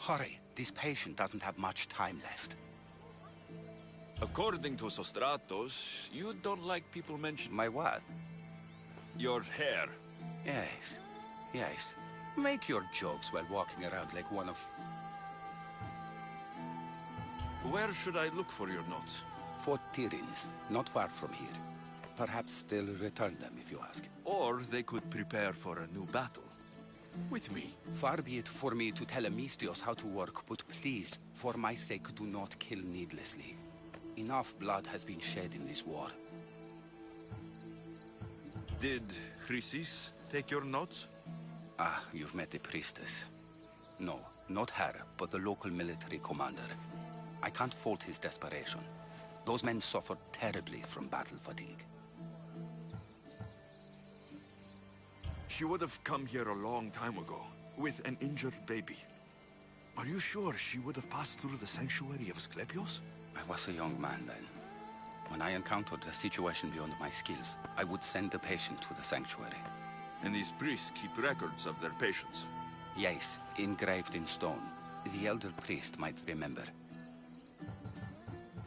Hurry, this patient doesn't have much time left. According to Sostratos, you don't like people mentioning... My what? Your hair. Yes, yes. Make your jokes while walking around like one of... Where should I look for your notes? Fort Tyrins, not far from here. Perhaps they'll return them if you ask. Or they could prepare for a new battle. With me. Far be it for me to tell a Mystios how to work, but please, for my sake, do not kill needlessly. Enough blood has been shed in this war. Did Chrysis take your notes? Ah, you've met the priestess. No, not her, but the local military commander. I can't fault his desperation. Those men suffered terribly from battle fatigue. She would have come here a long time ago, with an injured baby. Are you sure she would have passed through the sanctuary of Asclepios? I was a young man then. When I encountered a situation beyond my skills, I would send the patient to the sanctuary. And these priests keep records of their patients? Yes, engraved in stone. The elder priest might remember.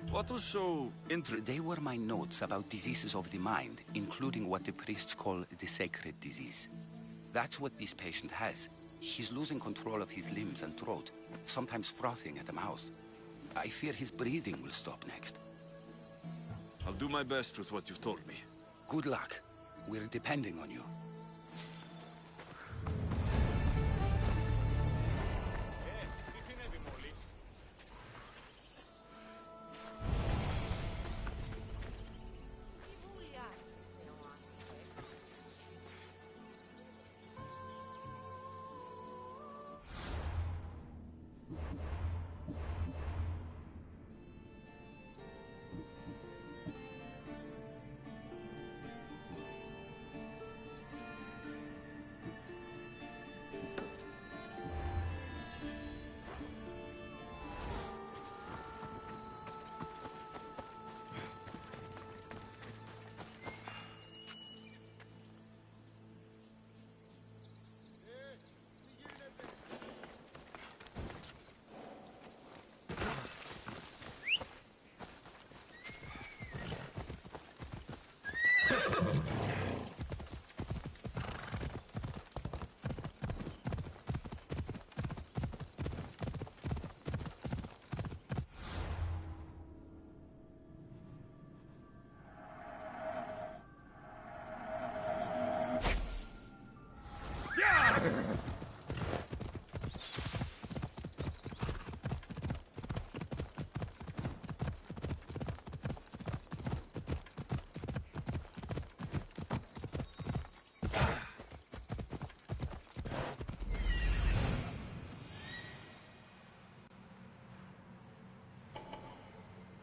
What was so They were my notes about diseases of the mind, including what the priests call the sacred disease. That's what this patient has. He's losing control of his limbs and throat, sometimes frothing at the mouth. I fear his breathing will stop next. I'll do my best with what you've told me. Good luck. We're depending on you.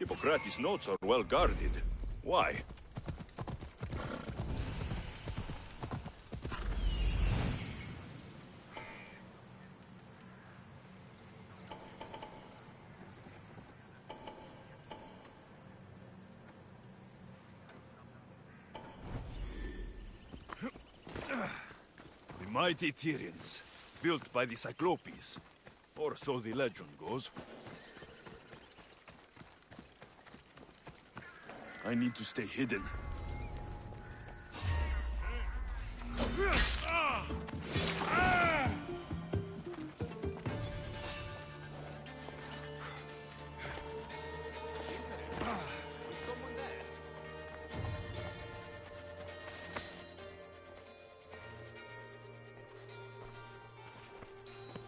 Hippocrates' notes are well guarded. Why? The mighty Tyrians, built by the Cyclopes. Or so the legend goes. I need to stay hidden.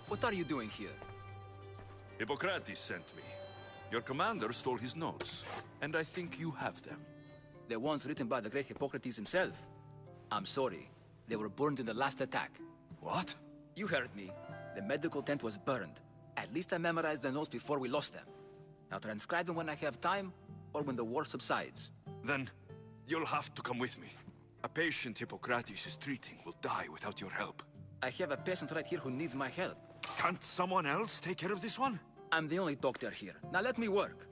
What are you doing here? Hippocrates sent me. Your commander stole his notes, and I think you have them. The ones written by the great Hippocrates himself. I'm sorry. They were burned in the last attack. What? You heard me. The medical tent was burned. At least I memorized the notes before we lost them. I'll transcribe them when I have time, or when the war subsides. Then, you'll have to come with me. A patient Hippocrates is treating will die without your help. I have a patient right here who needs my help. Can't someone else take care of this one? I'm the only doctor here. Now let me work.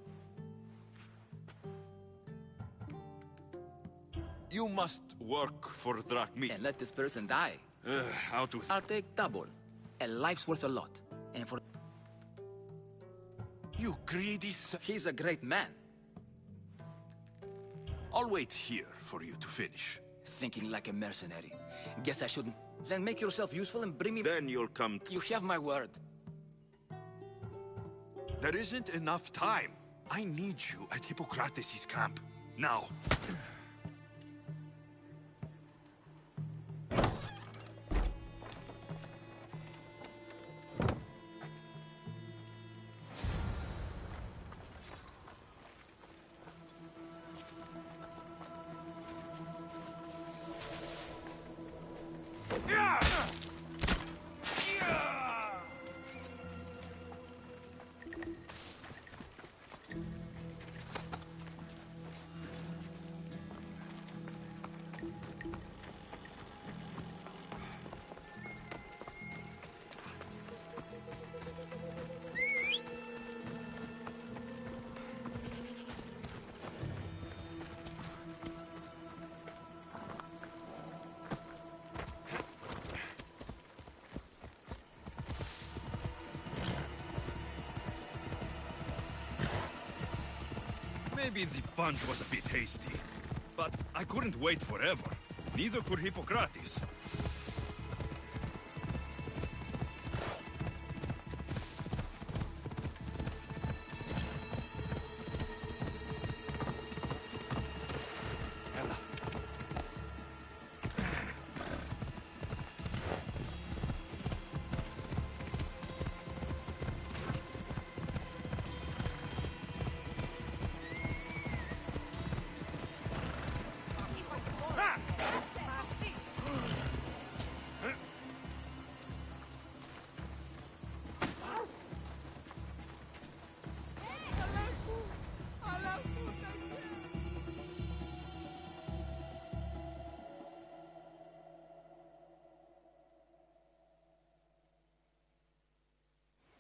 You must work for Drachmi. And let this person die. Out with... I'll take double. A life's worth a lot. And for... You greedy He's a great man. I'll wait here for you to finish. Thinking like a mercenary. Guess I shouldn't. Then make yourself useful and bring me... Then you'll come... You have my word. There isn't enough time. I need you at Hippocrates' camp. Now. Maybe the punch was a bit hasty, but I couldn't wait forever. Neither could Hippocrates.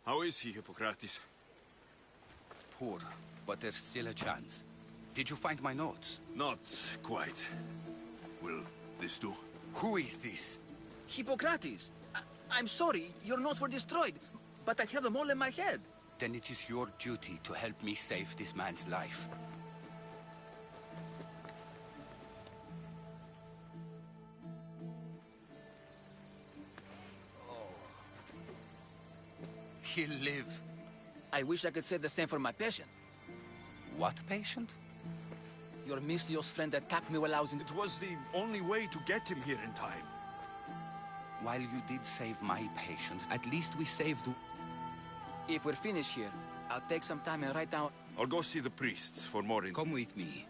How is he, Hippocrates? Poor, but there's still a chance. Did you find my notes? Not quite. Will this do? Who is this? Hippocrates! I'm sorry, your notes were destroyed, but I have them all in my head. Then it is your duty to help me save this man's life. He'll live. I wish I could say the same for my patient. What patient? Your Mystios friend attacked me while I was in... It was the only way to get him here in time. While you did save my patient, at least we saved... If we're finished here, I'll take some time and write down... I'll go see the priests for more... Come with me.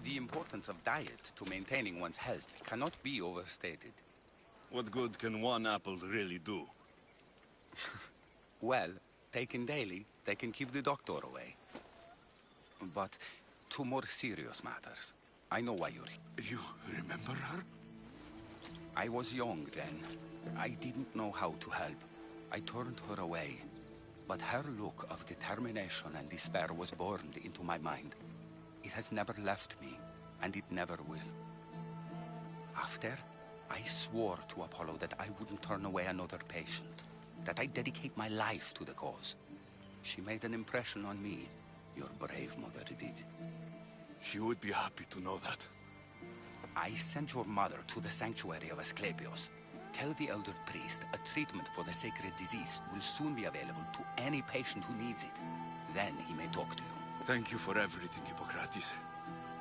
The importance of diet to maintaining one's health cannot be overstated. What good can one apple really do? Well, taken daily, they can keep the doctor away. But to more serious matters. I know why you're here. You remember her? I was young then. I didn't know how to help. I turned her away. But her look of determination and despair was burned into my mind. It has never left me, and it never will. After, I swore to Apollo that I wouldn't turn away another patient, that I'd dedicate my life to the cause. She made an impression on me. Your brave mother did. She would be happy to know that. I sent your mother to the sanctuary of Asclepios. Tell the elder priest a treatment for the sacred disease will soon be available to any patient who needs it. Then he may talk to you. Thank you for everything, Hippocrates.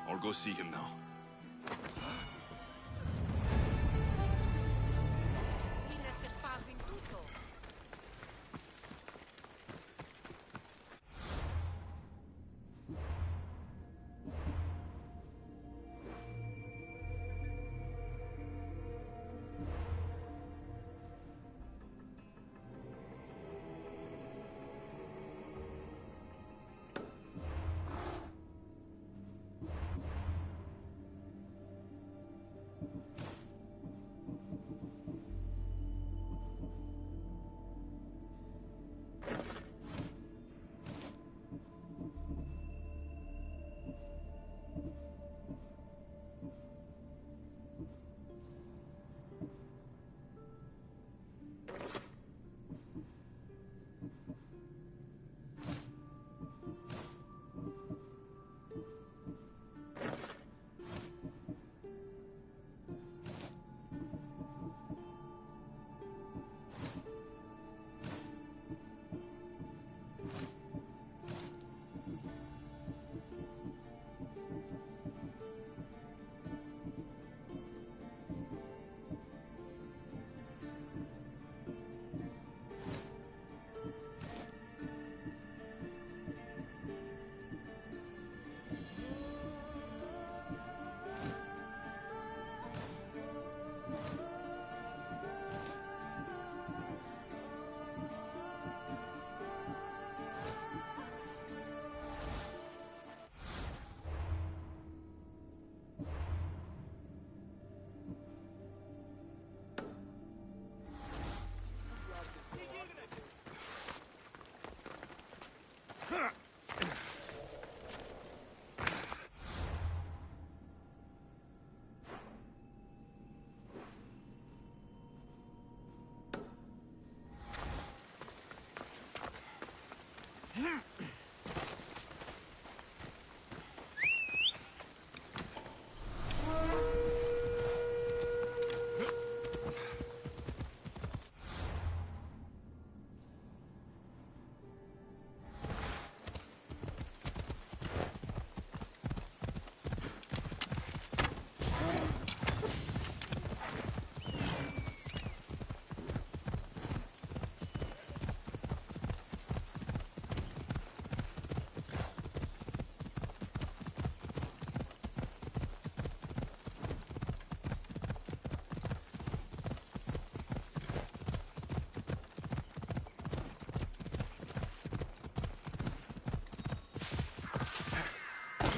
I'll go see him now.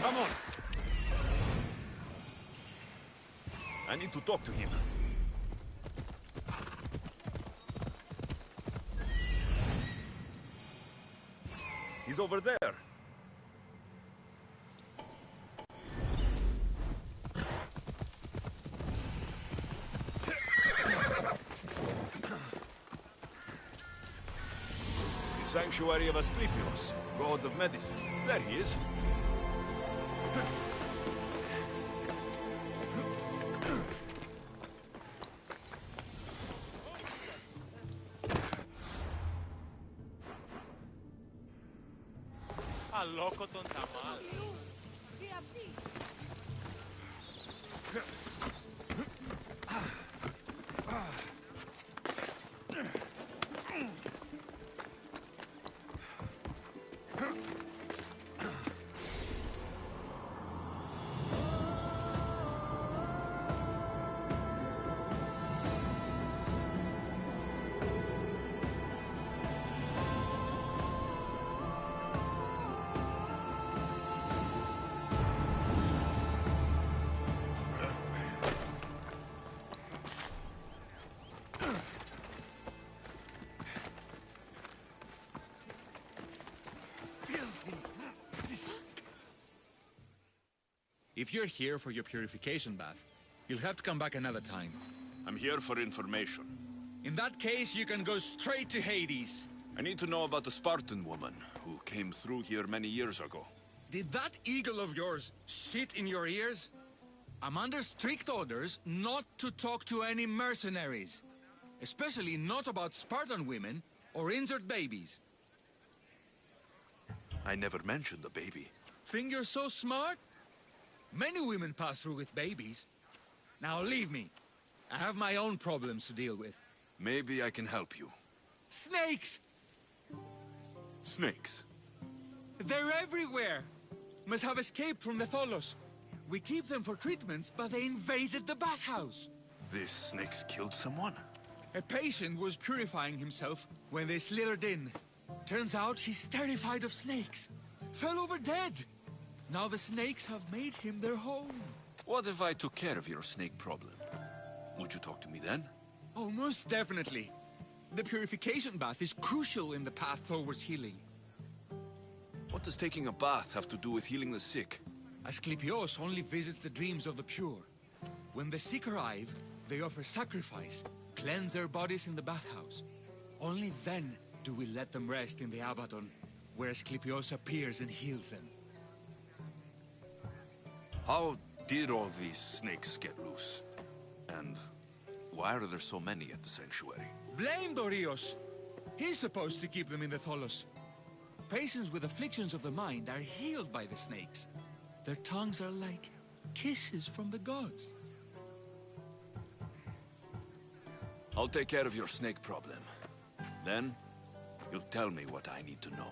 Come on! I need to talk to him. He's over there. The Sanctuary of Asclepios, god of medicine. There he is. Αλόκο τον ταμάλ. If you're here for your purification bath, you'll have to come back another time. I'm here for information. In that case, you can go straight to Hades. I need to know about the Spartan woman who came through here many years ago. Did that eagle of yours shit in your ears? I'm under strict orders not to talk to any mercenaries. Especially not about Spartan women or injured babies. I never mentioned the baby. Think you're so smart? Many women pass through with babies. Now leave me. I have my own problems to deal with. Maybe I can help you. Snakes! Snakes? They're everywhere! Must have escaped from the Tholos. We keep them for treatments, but they invaded the bathhouse. These snakes killed someone? A patient was purifying himself when they slithered in. Turns out he's terrified of snakes. Fell over dead. Now the snakes have made him their home. What if I took care of your snake problem? Would you talk to me then? Oh, most definitely. The purification bath is crucial in the path towards healing. What does taking a bath have to do with healing the sick? Asclepios only visits the dreams of the pure. When the sick arrive, they offer sacrifice, cleanse their bodies in the bathhouse. Only then do we let them rest in the Abaddon, where Asclepios appears and heals them. How did all these snakes get loose? And why are there so many at the sanctuary? Blame Dorios! He's supposed to keep them in the Tholos. Patients with afflictions of the mind are healed by the snakes. Their tongues are like kisses from the gods. I'll take care of your snake problem. Then, you'll tell me what I need to know.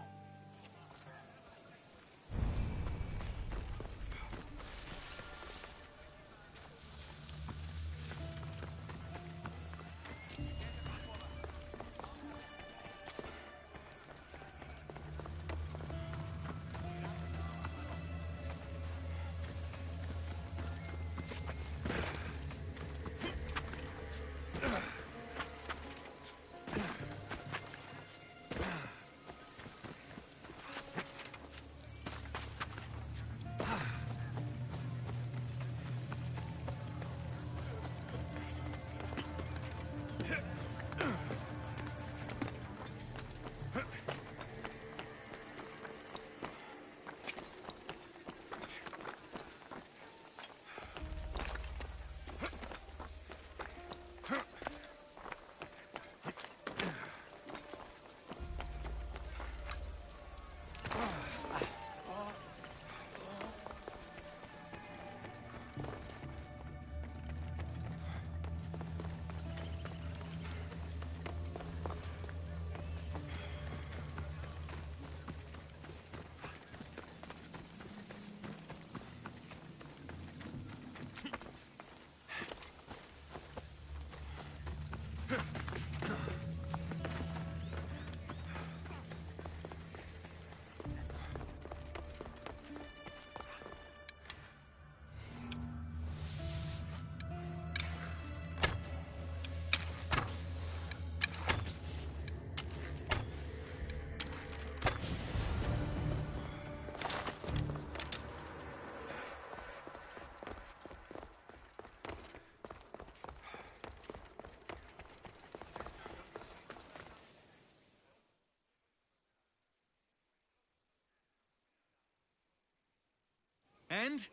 And?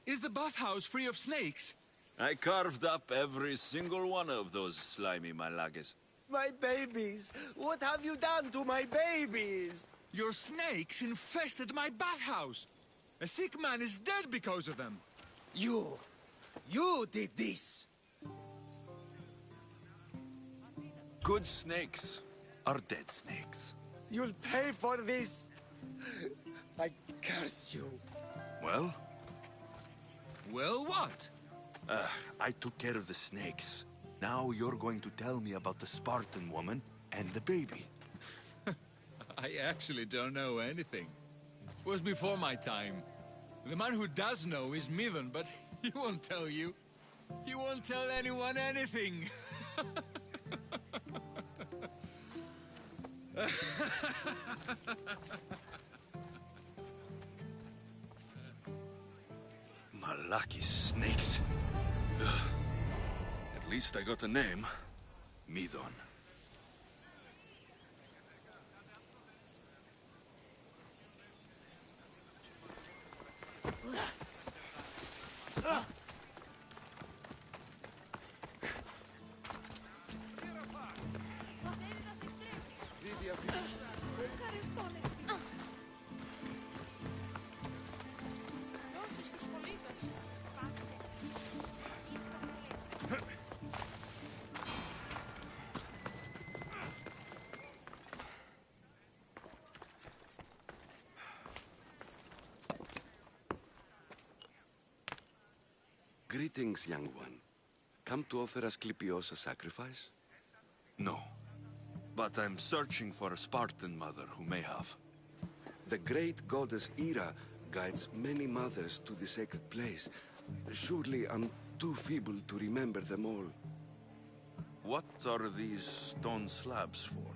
Is the bathhouse free of snakes? I carved up every single one of those slimy malagas. My babies! What have you done to my babies? Your snakes infested my bathhouse! A sick man is dead because of them! You did this! Good snakes are dead snakes. You'll pay for this! I curse you. Well? Well, what? I took care of the snakes. Now you're going to tell me about the Spartan woman and the baby. I actually don't know anything. It was before my time. The man who does know is Midon, but he won't tell you. He won't tell anyone anything. Lucky snakes. Ugh. At least I got a name. Midon. Greetings, young one. Come to offer Asclepios a sacrifice? No. But I'm searching for a Spartan mother who may have. The great goddess Ira guides many mothers to the sacred place. Surely I'm too feeble to remember them all. What are these stone slabs for?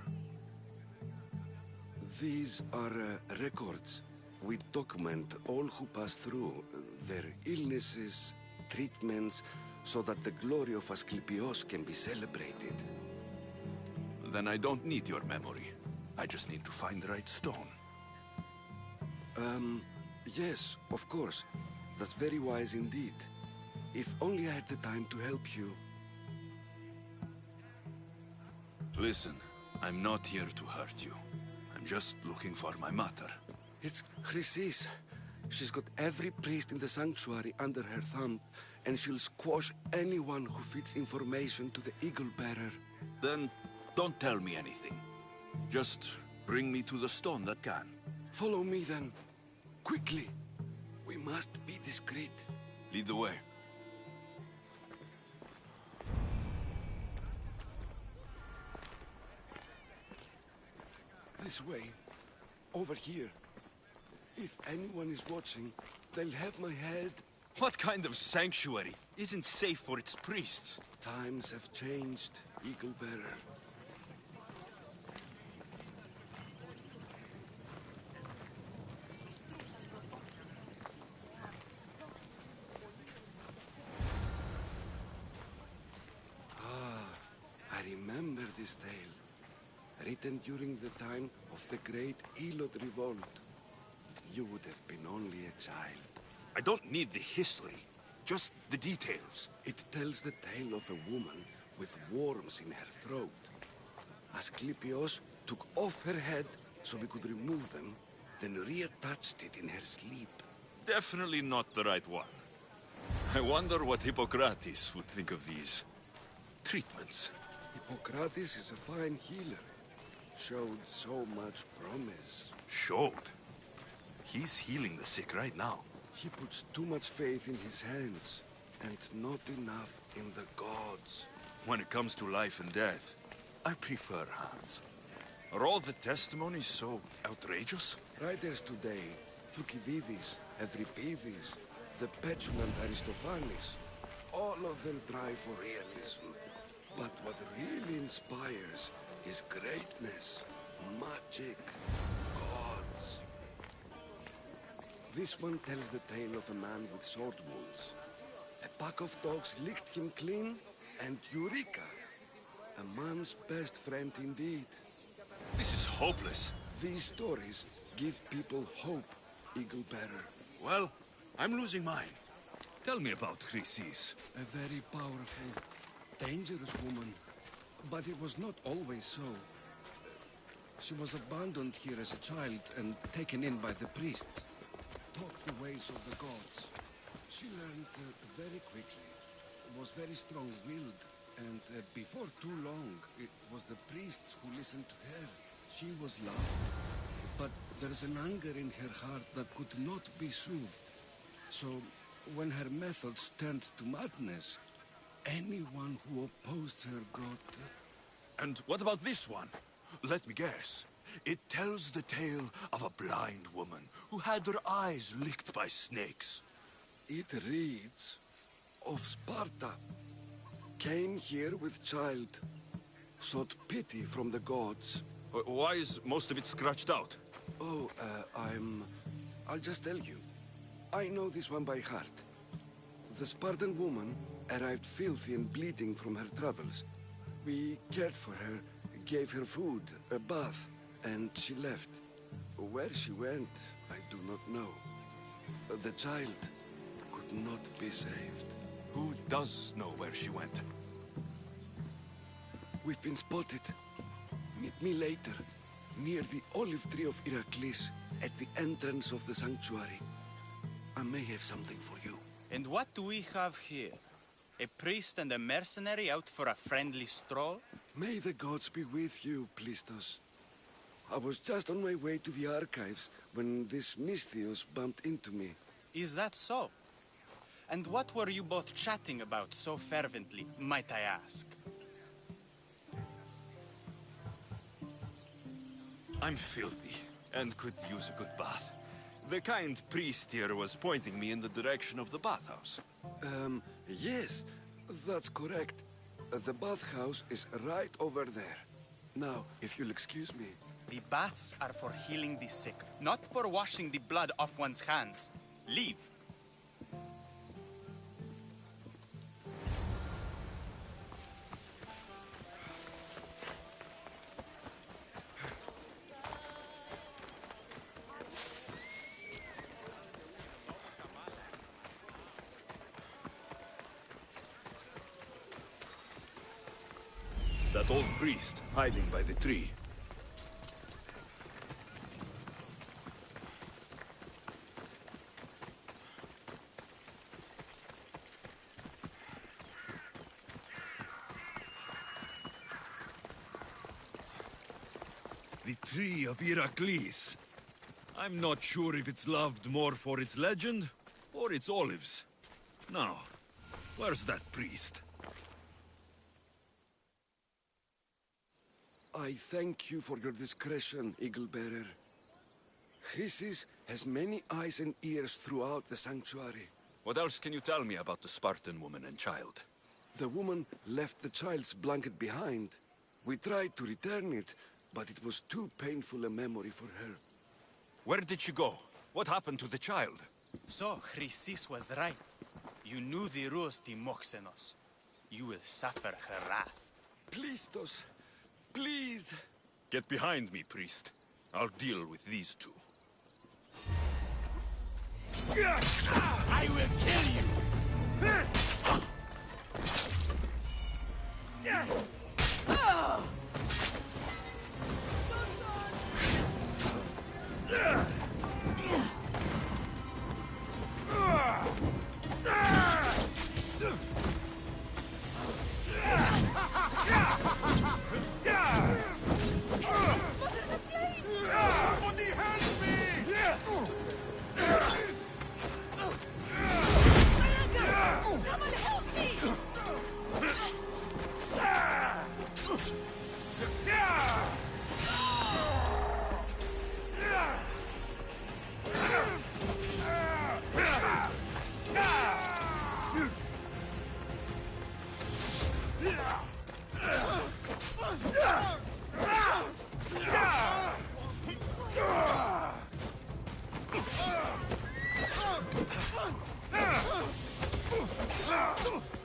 These are records. We document all who pass through, their illnesses, treatments, so that the glory of Asclepios can be celebrated. Then I don't need your memory. I just need to find the right stone. Yes, of course. That's very wise indeed. If only I had the time to help you. Listen, I'm not here to hurt you. I'm just looking for my mother. It's Chrysis. She's got every priest in the sanctuary under her thumb, and she'll squash anyone who feeds information to the Eagle Bearer. Then don't tell me anything. Just bring me to the stone that can. Follow me then. Quickly. We must be discreet. Lead the way. This way. Over here. If anyone is watching, they'll have my head. What kind of sanctuary isn't safe for its priests? Times have changed, Eagle Bearer. I remember this tale. Written during the time of the great Elot Revolt. You would have been only a child. I don't need the history, just the details. It tells the tale of a woman with worms in her throat. Asclepios took off her head so we could remove them, then reattached it in her sleep. Definitely not the right one. I wonder what Hippocrates would think of these treatments. Hippocrates is a fine healer. Showed so much promise. Showed? He's healing the sick right now. He puts too much faith in his hands, and not enough in the gods. When it comes to life and death, I prefer hands. Are all the testimonies so outrageous? Writers today, Thucydides, Euripides, the petulant Aristophanes, all of them try for realism. But what really inspires is greatness, magic, gods. This one tells the tale of a man with sword wounds. A pack of dogs licked him clean, and Eureka! A man's best friend indeed. This is hopeless. These stories give people hope, Eagle Bearer. Well, I'm losing mine. Tell me about Chrysis. A very powerful, dangerous woman. But it was not always so. She was abandoned here as a child and taken in by the priests. Taught the ways of the gods. She learned very quickly. Was very strong-willed. And before too long, it was the priests who listened to her. She was loved. But there's an anger in her heart that could not be soothed. So, when her methods turned to madness, anyone who opposed her got... And what about this one? Let me guess. It tells the tale of a blind woman who had her eyes licked by snakes. It reads of Sparta. Came here with child. Sought pity from the gods. Why is most of it scratched out? Oh, I'll just tell you. I know this one by heart. The Spartan woman arrived filthy and bleeding from her travels. We cared for her, gave her food, a bath, and she left. Where she went, I do not know. The child could not be saved. Who does know where she went? We've been spotted. Meet me later, near the olive tree of Iraklis, at the entrance of the sanctuary. I may have something for you. And what do we have here? A priest and a mercenary out for a friendly stroll? May the gods be with you, Plistos. I was just on my way to the archives when this Misthios bumped into me. Is that so? And what were you both chatting about so fervently, might I ask? I'm filthy, and could use a good bath. The kind priest here was pointing me in the direction of the bathhouse. Yes, that's correct. The bathhouse is right over there. Now, if you'll excuse me. The baths are for healing the sick, not for washing the blood off one's hands. Leave. That old priest, hiding by the tree. The tree of Iraklis. I'm not sure if it's loved more for its legend, or its olives. Now, where's that priest? I thank you for your discretion, Eagle-Bearer. Chrysis has many eyes and ears throughout the sanctuary. What else can you tell me about the Spartan woman and child? The woman left the child's blanket behind. We tried to return it, but it was too painful a memory for her. Where did she go? What happened to the child? So, Chrysis was right. You knew the rules, Timoxenos. You will suffer her wrath. Plistos, please! Get behind me, priest. I'll deal with these two. I will kill you! Someone help me!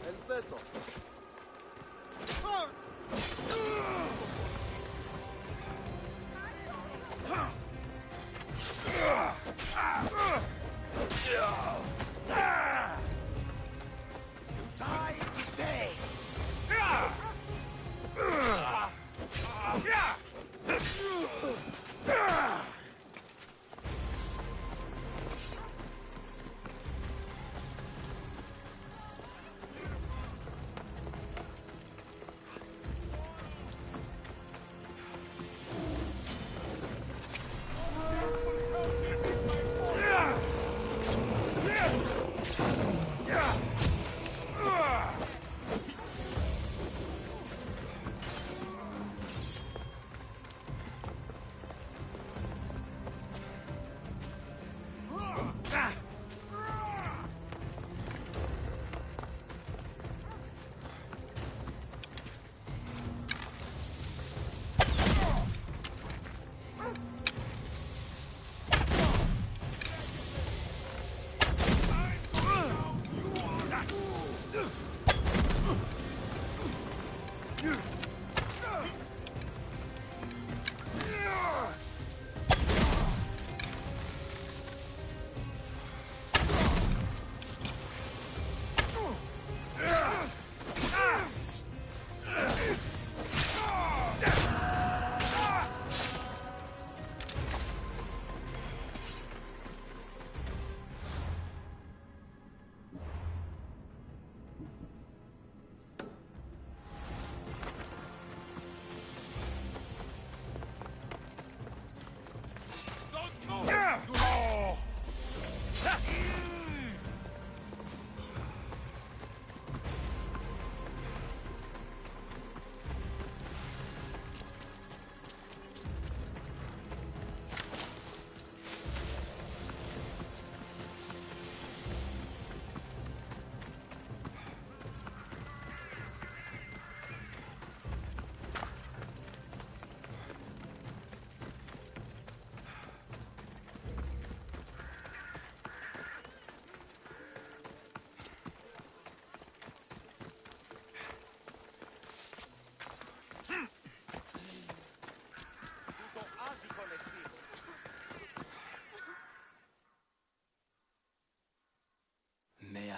Elveto. Die today!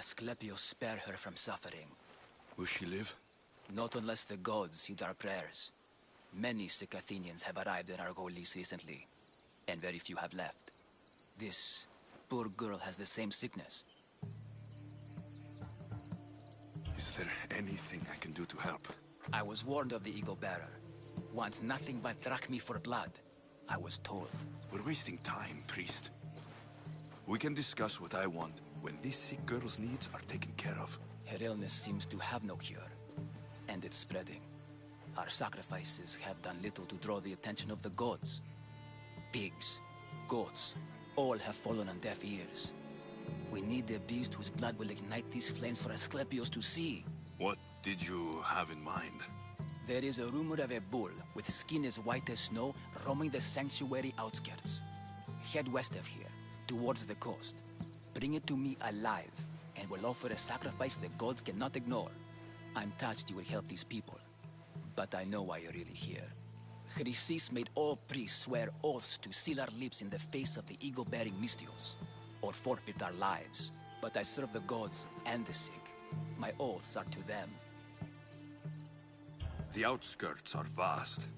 Asclepius spare her from suffering. Will she live? Not unless the gods heed our prayers. Many sick Athenians have arrived in Argolis recently, and very few have left. This poor girl has the same sickness. Is there anything I can do to help? I was warned of the Eagle Bearer. Wants nothing but drachmi for blood. I was told. We're wasting time, priest. We can discuss what I want when this sick girl's needs are taken care of. Her illness seems to have no cure, and it's spreading. Our sacrifices have done little to draw the attention of the gods. Pigs, goats, all have fallen on deaf ears. We need a beast whose blood will ignite these flames for Asclepius to see. What did you have in mind? There is a rumor of a bull with skin as white as snow roaming the sanctuary outskirts. Head west of here, towards the coast. Bring it to me alive, and we'll offer a sacrifice the gods cannot ignore. I'm touched you will help these people, but I know why you're really here. Chrysis made all priests swear oaths to seal our lips in the face of the eagle-bearing Mystios, or forfeit our lives. But I serve the gods and the sick. My oaths are to them. The outskirts are vast.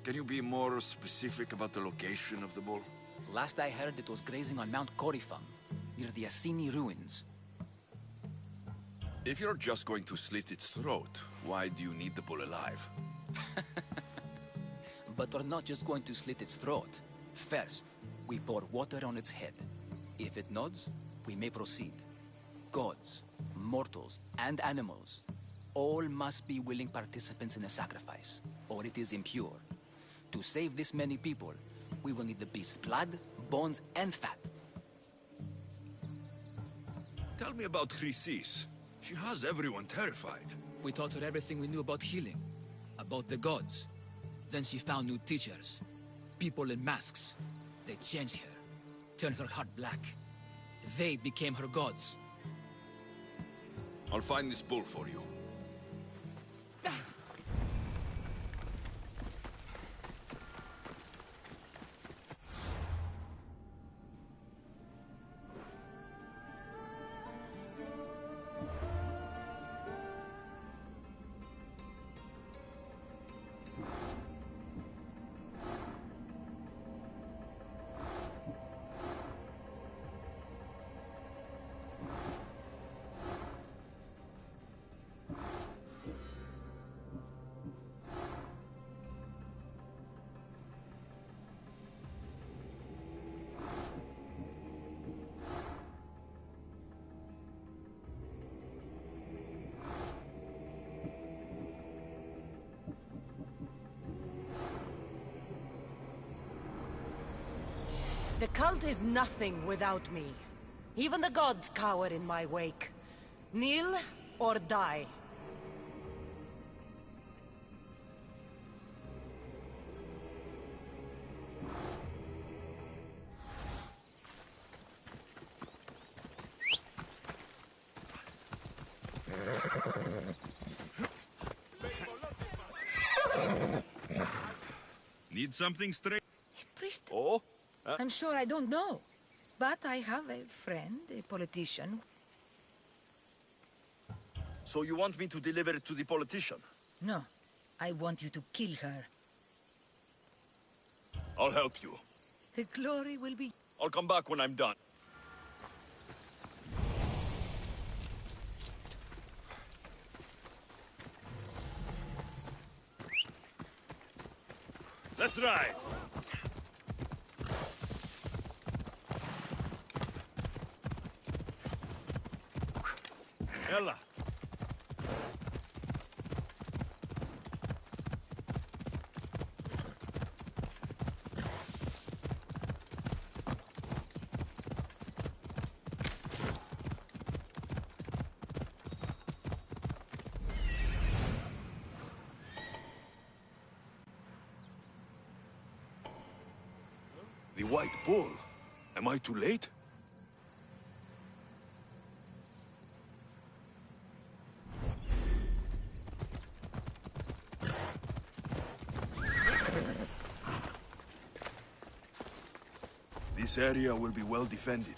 Can you be more specific about the location of the bull? Last I heard, it was grazing on Mount Corifum, near the Assini ruins. If you're just going to slit its throat, why do you need the bull alive? But we're not just going to slit its throat. First, we pour water on its head. If it nods, we may proceed. Gods, mortals, and animals, all must be willing participants in the sacrifice, or it is impure. To save this many people, we will need the beast's blood, bones, and fat. Tell me about Chrysis. She has everyone terrified. We taught her everything we knew about healing, about the gods. Then she found new teachers, people in masks. They changed her, turned her heart black. They became her gods. I'll find this bull for you. The cult is nothing without me. Even the gods cower in my wake. Kneel or die. Need something straight? Priest? Oh? I'm sure I don't know. But I have a friend, a politician. So you want me to deliver it to the politician? No. I want you to kill her. I'll help you. The glory will be... I'll come back when I'm done. Let's ride! Ella! The White Bull. Am I too late? This area will be well defended.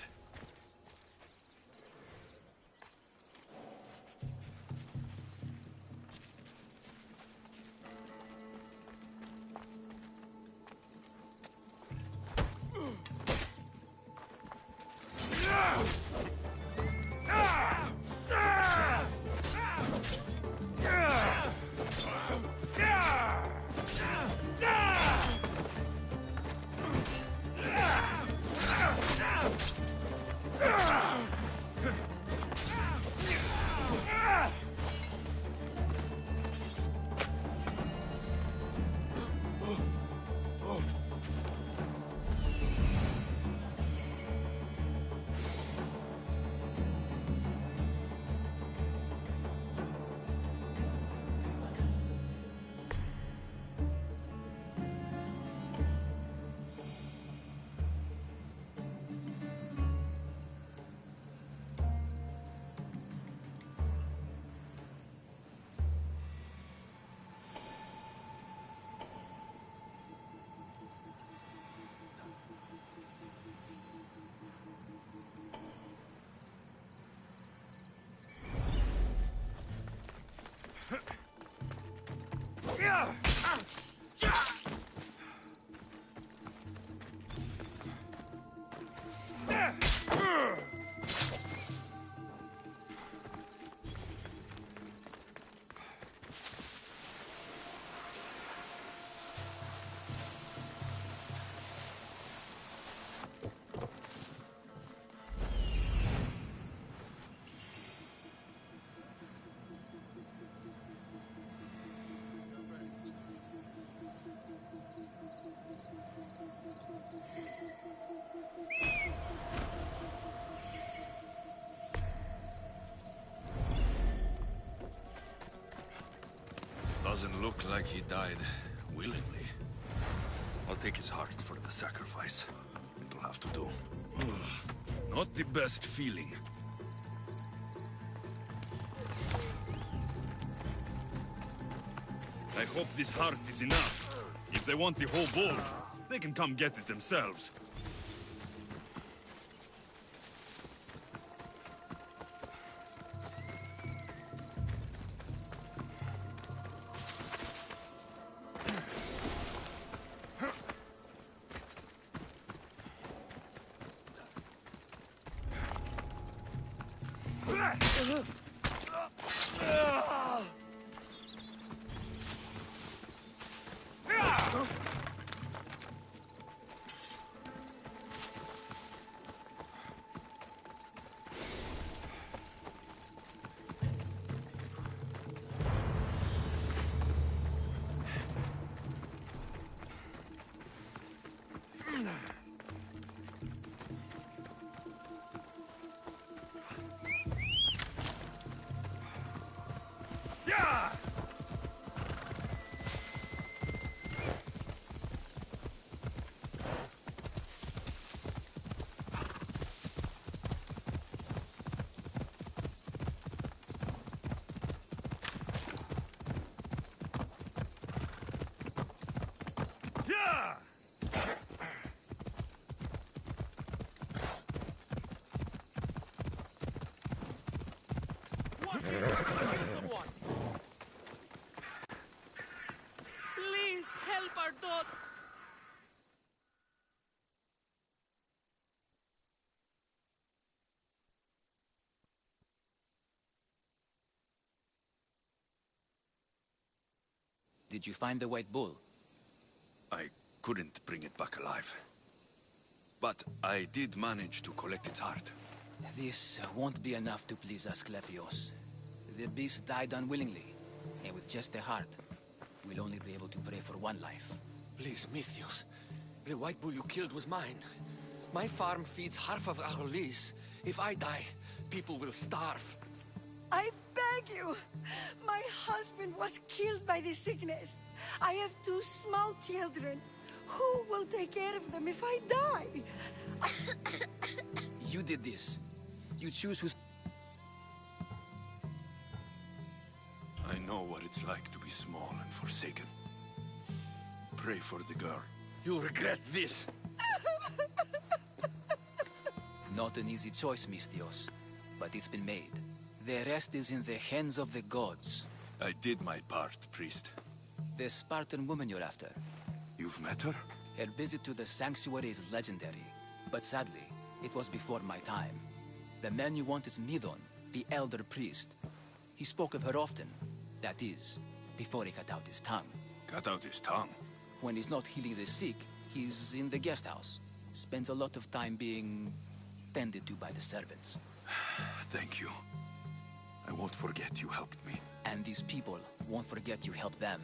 Doesn't look like he died willingly. I'll take his heart for the sacrifice. It'll have to do. Not the best feeling. I hope this heart is enough. If they want the whole bowl, they can come get it themselves. Please help our daughter. Did you find the white bull? I couldn't bring it back alive. But I did manage to collect its heart. This won't be enough to please Asclepios. The beast died unwillingly, and with just a heart, we'll only be able to pray for one life. Please, Mythios. The white bull you killed was mine. My farm feeds half of our lease. If I die, people will starve. I beg you! My husband was killed by the sickness. I have 2 small children. Who will take care of them if I die? You did this. You choose who's... I know what it's like to be small and forsaken. Pray for the girl. You'll regret this. Not an easy choice, Mystios, but it's been made. The rest is in the hands of the gods. I did my part, priest. The Spartan woman you're after. You've met her? Her visit to the sanctuary is legendary, but sadly, it was before my time. The man you want is Midon, the elder priest. He spoke of her often. That is, before he cut out his tongue. Cut out his tongue? When he's not healing the sick, he's in the guest house. Spends a lot of time being tended to by the servants. Thank you. I won't forget you helped me. And these people won't forget you helped them.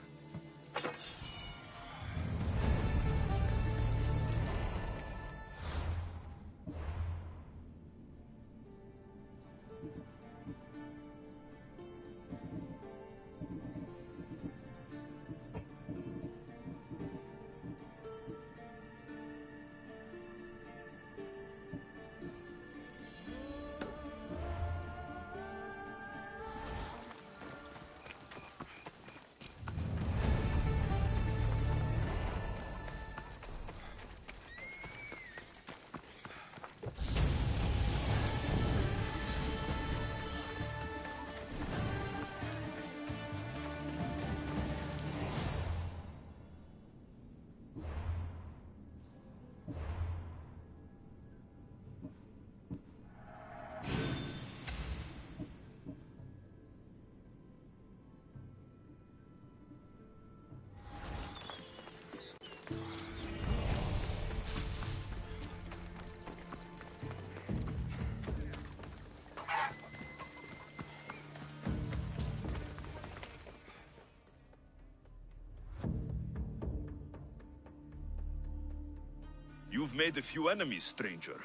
You've made a few enemies, stranger.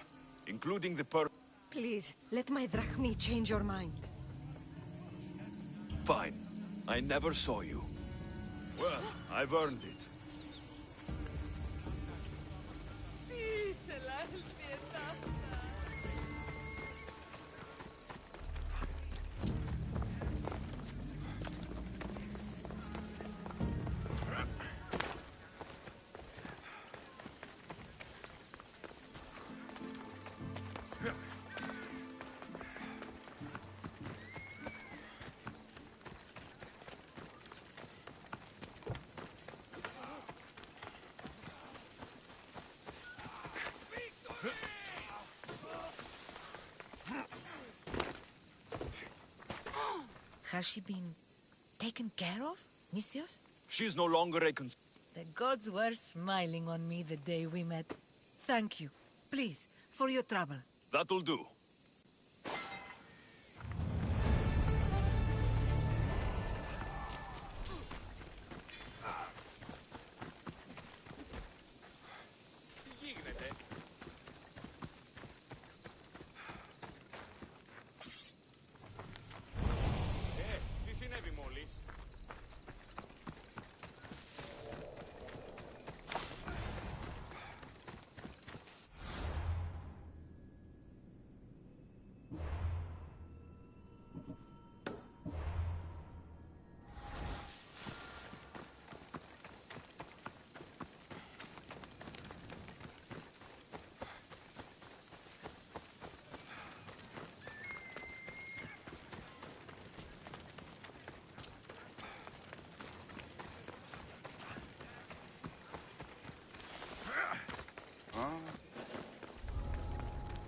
Including the Please, let my drachmi change your mind. Fine. I never saw you. Well, I've earned it. Has she been taken care of, Misthios? She's no longer a The gods were smiling on me the day we met. Thank you. Please, for your trouble. That'll do.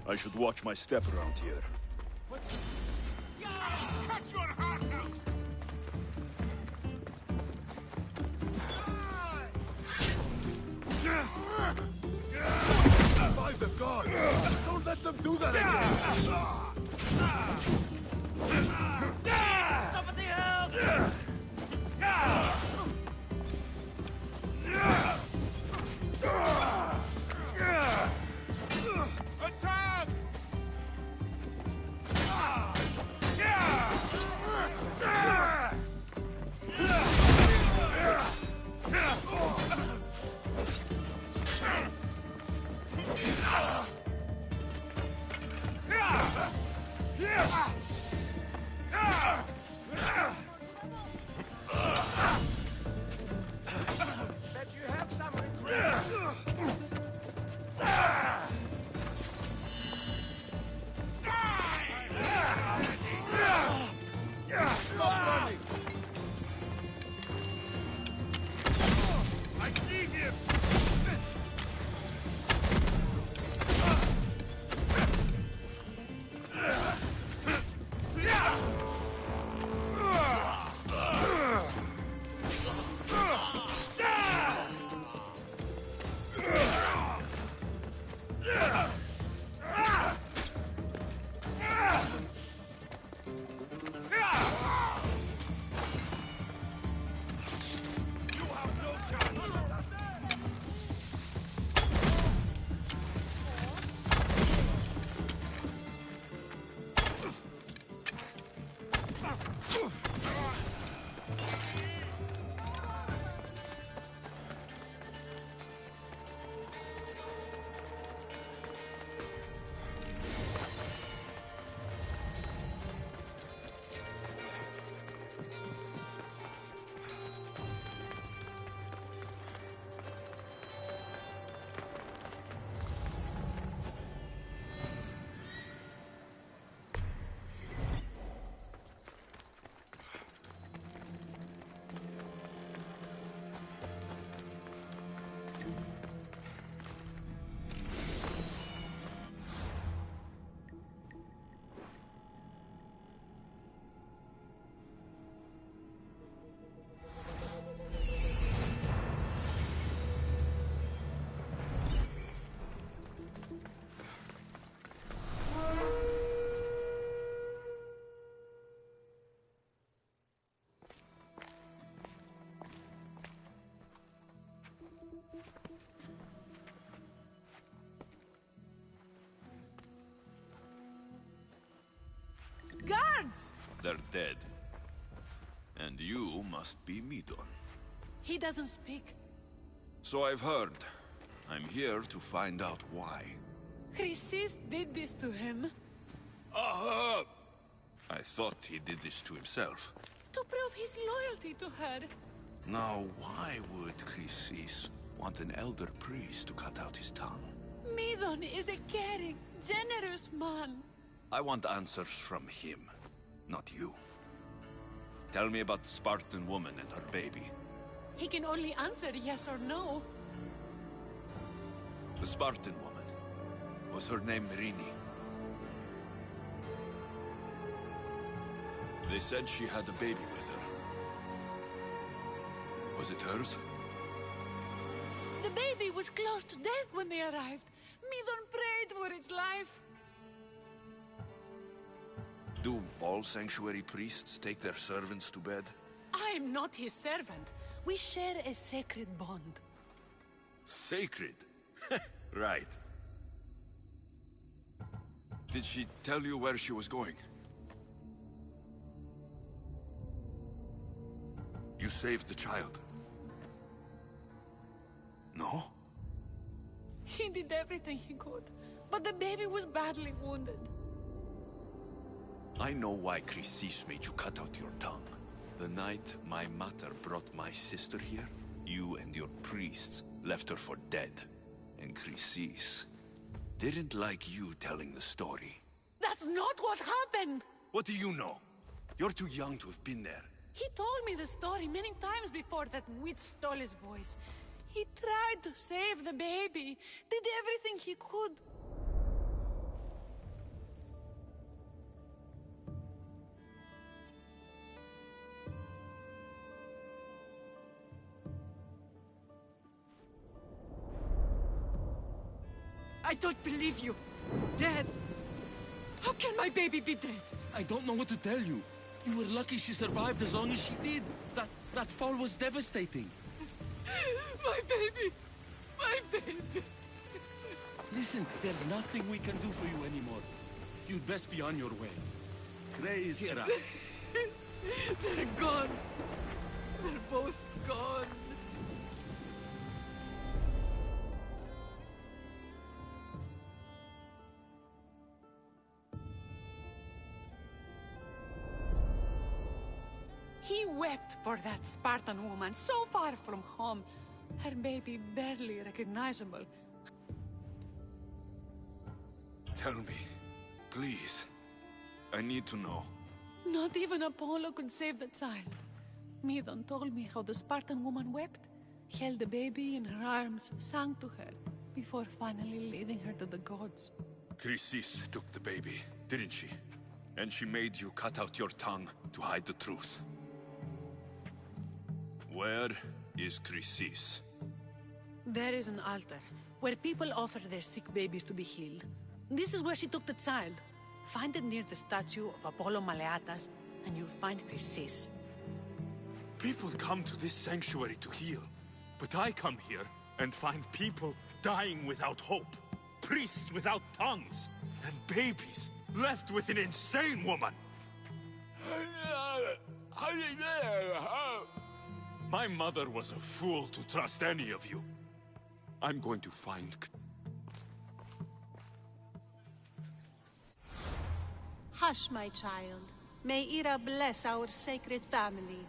I should watch my step around here. Cut your heart out! By the gods! Don't let them do that again! Somebody help! Attack! Bet you have some regret! Stop running! I need him! gods! They're dead. And you must be Midon. He doesn't speak. So I've heard. I'm here to find out why. Chrysis did this to him. I thought he did this to himself. To prove his loyalty to her. Now, why would Chrysis want an elder priest to cut out his tongue? Midon is a caring, generous man. I want answers from him, not you. Tell me about the Spartan woman and her baby. He can only answer yes or no. The Spartan woman. Was her name Merini? They said she had a baby with her. Was it hers? The baby was close to death when they arrived. Midon prayed for its life. Do all sanctuary priests take their servants to bed? I'm not his servant. We share a sacred bond. Sacred? Right. Did she tell you where she was going? You saved the child. No? He did everything he could, but the baby was badly wounded. I know why Chrysis made you cut out your tongue. The night my mother brought my sister here, you and your priests left her for dead. And Chrysis didn't like you telling the story. That's not what happened! What do you know? You're too young to have been there. He told me the story many times before that witch stole his voice. He tried to save the baby, did everything he could. I don't believe you. Dead? How can my baby be dead? I don't know what to tell you. You were lucky she survived as long as she did. That fall was devastating. My baby! My baby! Listen, there's nothing we can do for you anymore. You'd best be on your way. Grace, here. They're gone. They're both gone. He wept for that Spartan woman so far from home. Her baby barely recognizable. Tell me, please. I need to know. Not even Apollo could save the child. Midon told me how the Spartan woman wept, held the baby in her arms, sang to her, before finally leading her to the gods. Chrysis took the baby, didn't she? And she made you cut out your tongue to hide the truth. Where is Chrysis? There is an altar, where people offer their sick babies to be healed. This is where she took the child. Find it near the statue of Apollo Maleatas, and you'll find Chrysis. People come to this sanctuary to heal, but I come here and find people dying without hope, priests without tongues, and babies left with an insane woman. My mother was a fool to trust any of you. I'm going to find... Hush, my child. May Ira bless our sacred family.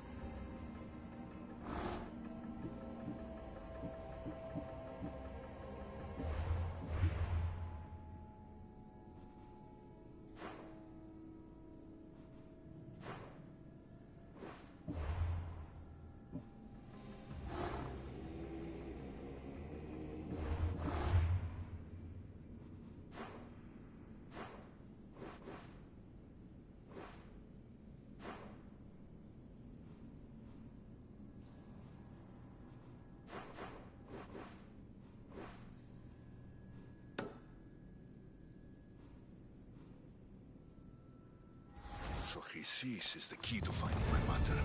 So Chrysis is the key to finding my mother.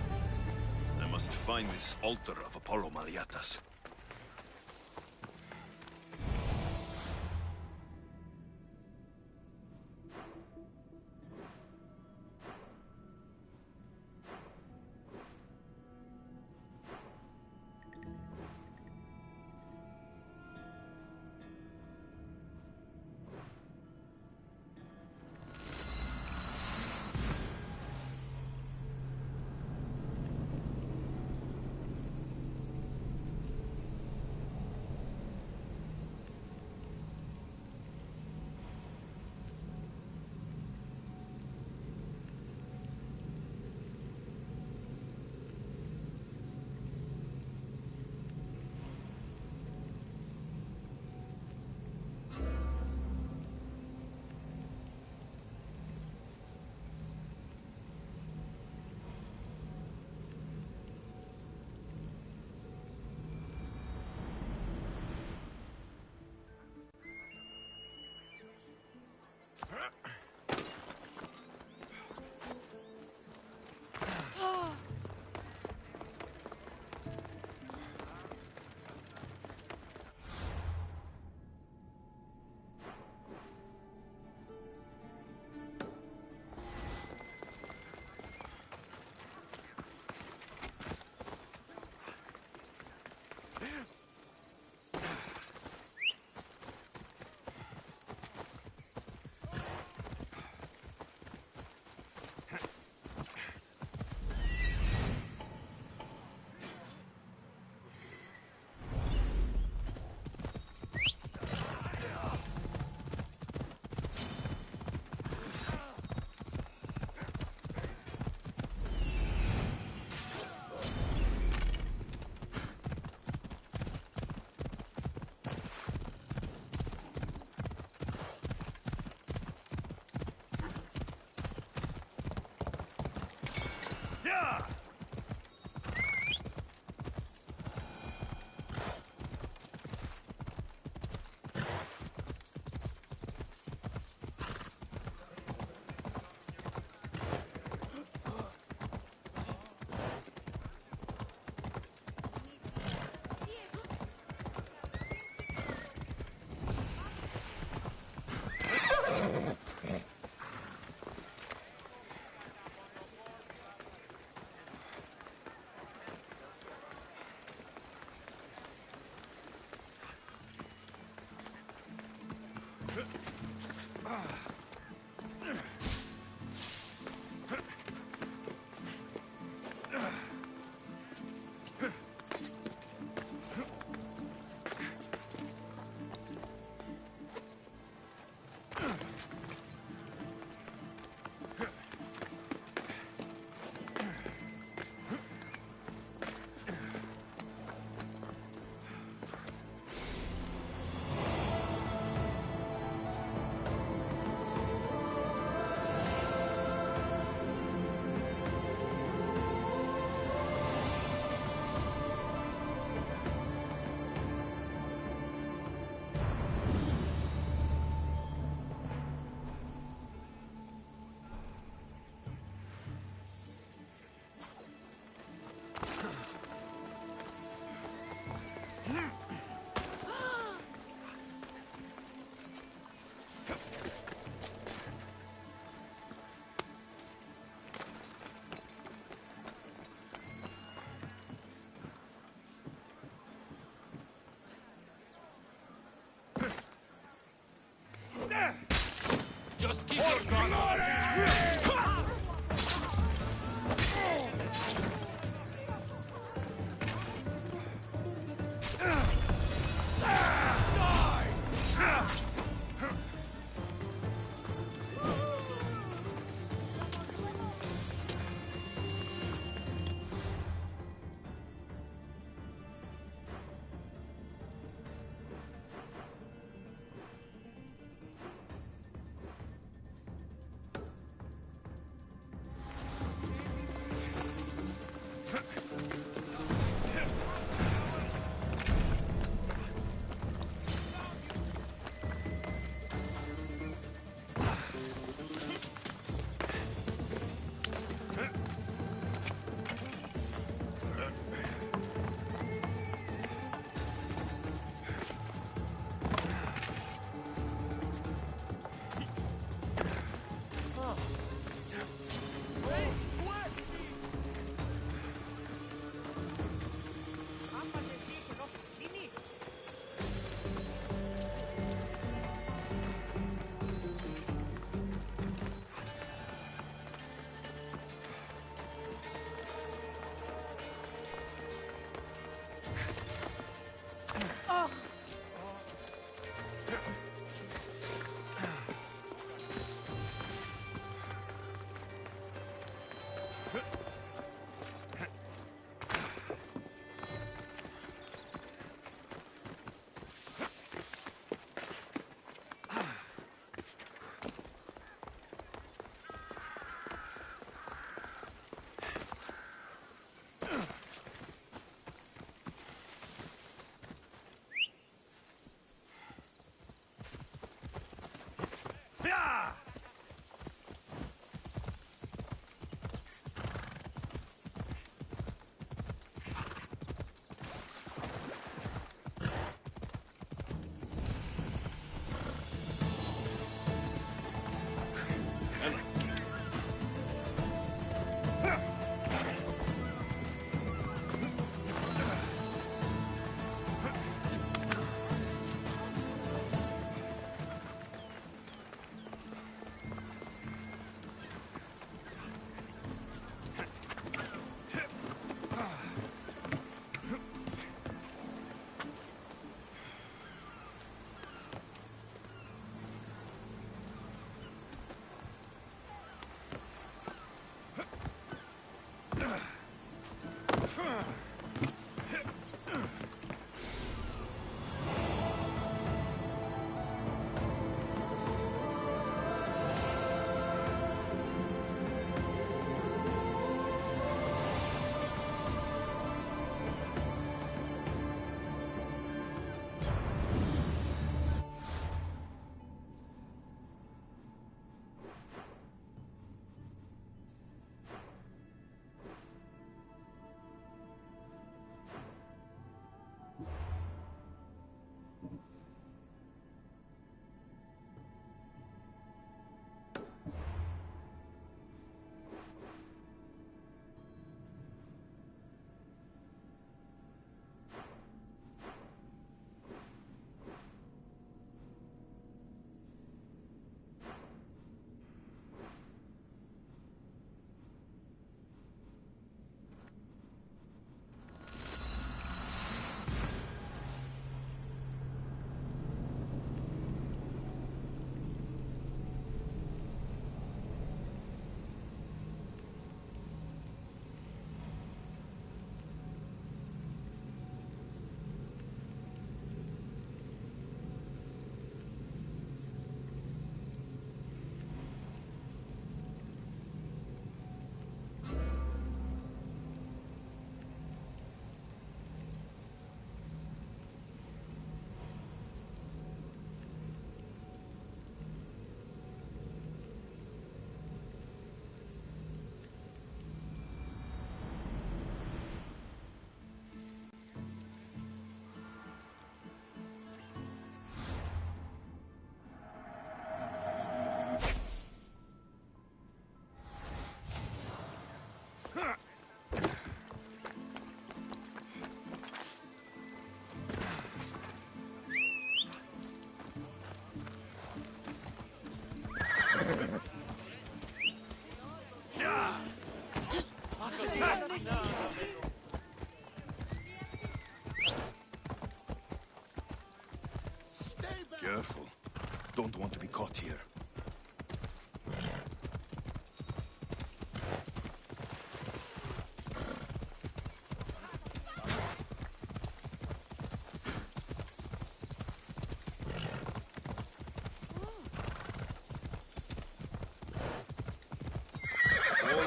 I must find this altar of Apollo Maleatas.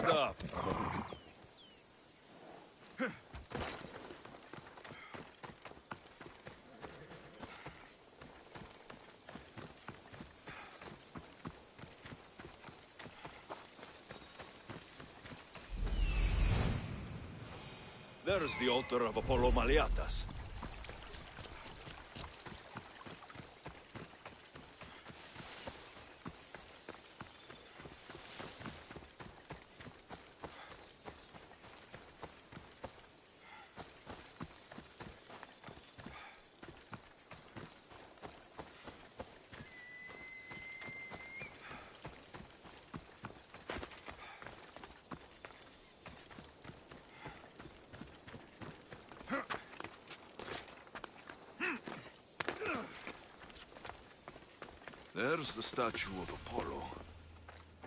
Hold up. There's the altar of Apollo Maliatas. There's the statue of Apollo.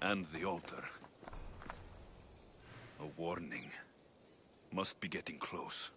And the altar. A warning. Must be getting close.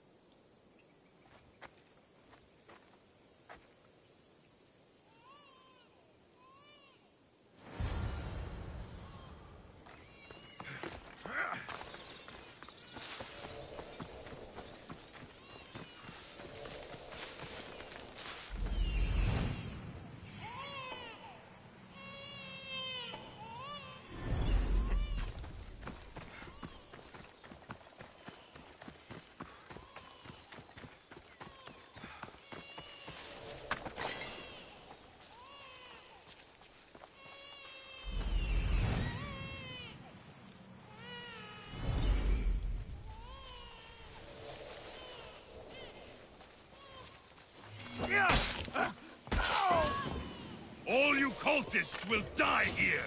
All you cultists will die here!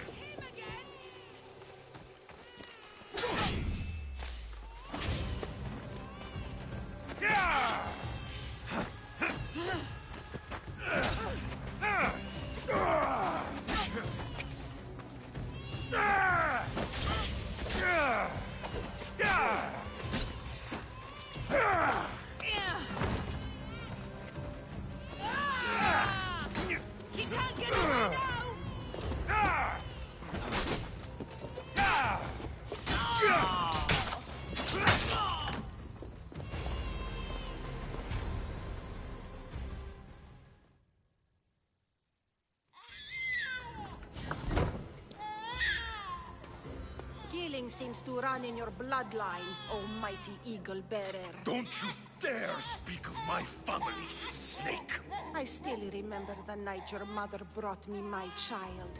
Killing seems to run in your bloodline, almighty eagle bearer. Don't you dare speak of my family, snake! I still remember the night your mother brought me my child.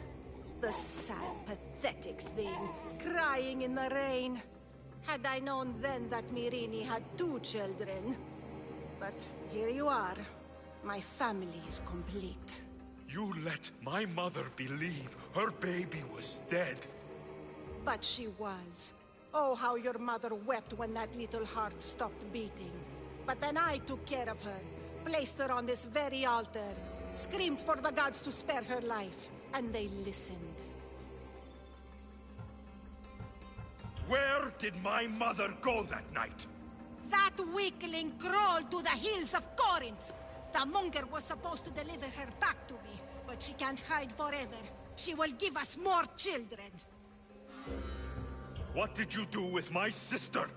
The sad, pathetic thing, crying in the rain. Had I known then that Mirini had 2 children. But here you are. My family is complete. You let my mother believe her baby was dead. But she was. Oh, how your mother wept when that little heart stopped beating. But then I took care of her, placed her on this very altar, screamed for the gods to spare her life, and they listened. Where did my mother go that night? That weakling crawled to the hills of Corinth. The monger was supposed to deliver her back to me, but she can't hide forever. She will give us more children. What did you do with my sister?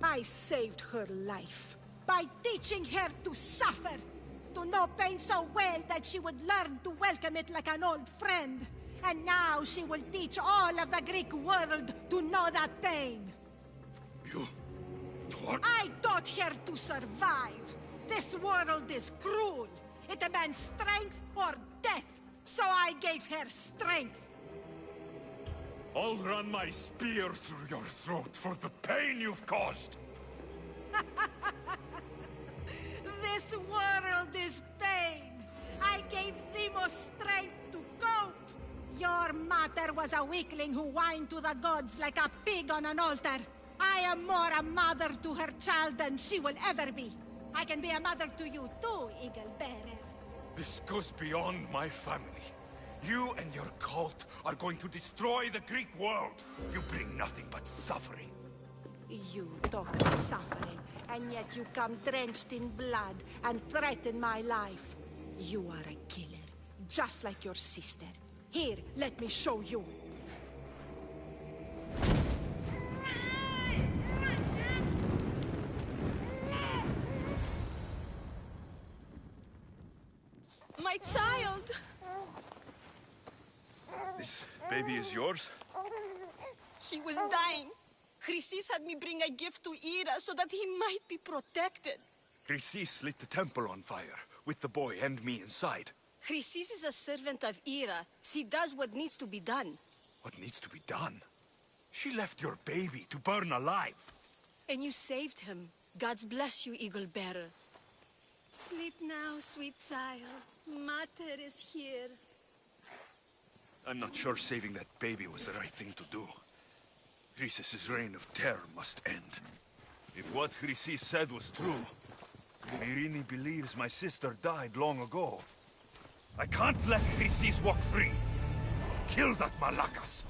I saved her life by teaching her to suffer, to know pain so well that she would learn to welcome it like an old friend. And now she will teach all of the Greek world to know that pain. You taught? I taught her to survive. This world is cruel. It demands strength or death. So I gave her strength. I'll run my spear through your throat for the pain you've caused. This world is pain. I gave Demos strength to cope. Your mother was a weakling who whined to the gods like a pig on an altar. I am more a mother to her child than she will ever be. I can be a mother to you too, Eagle Bearer. This goes beyond my family. You and your cult are going to destroy the Greek world. You bring nothing but suffering. You talk of suffering, and yet you come drenched in blood and threaten my life. You are a killer, just like your sister. Here, let me show you. baby is yours? He was dying. Chrysis had me bring a gift to Ira so that he might be protected. Chrysis lit the temple on fire, with the boy and me inside. Chrysis is a servant of Ira. She does what needs to be done. What needs to be done? She left your baby to burn alive. And you saved him. God's bless you, Eagle Bearer. Sleep now, sweet child. Mater is here. I'm not sure saving that baby was the right thing to do. Chrysis' reign of terror must end. If what Chrysis said was true, Myrini believes my sister died long ago. I can't let Chrysis walk free. Kill that Malakas!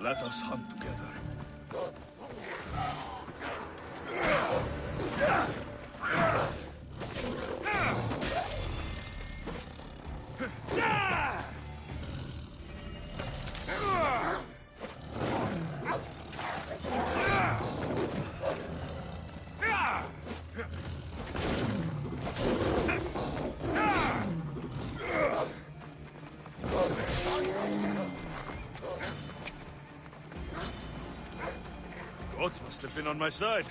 Let us hunt together. Gods must have been on my side.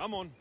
Come on.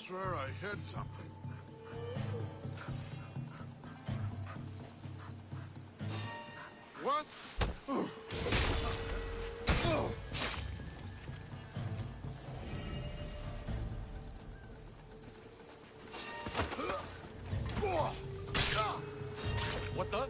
Swear I heard something. What? What the?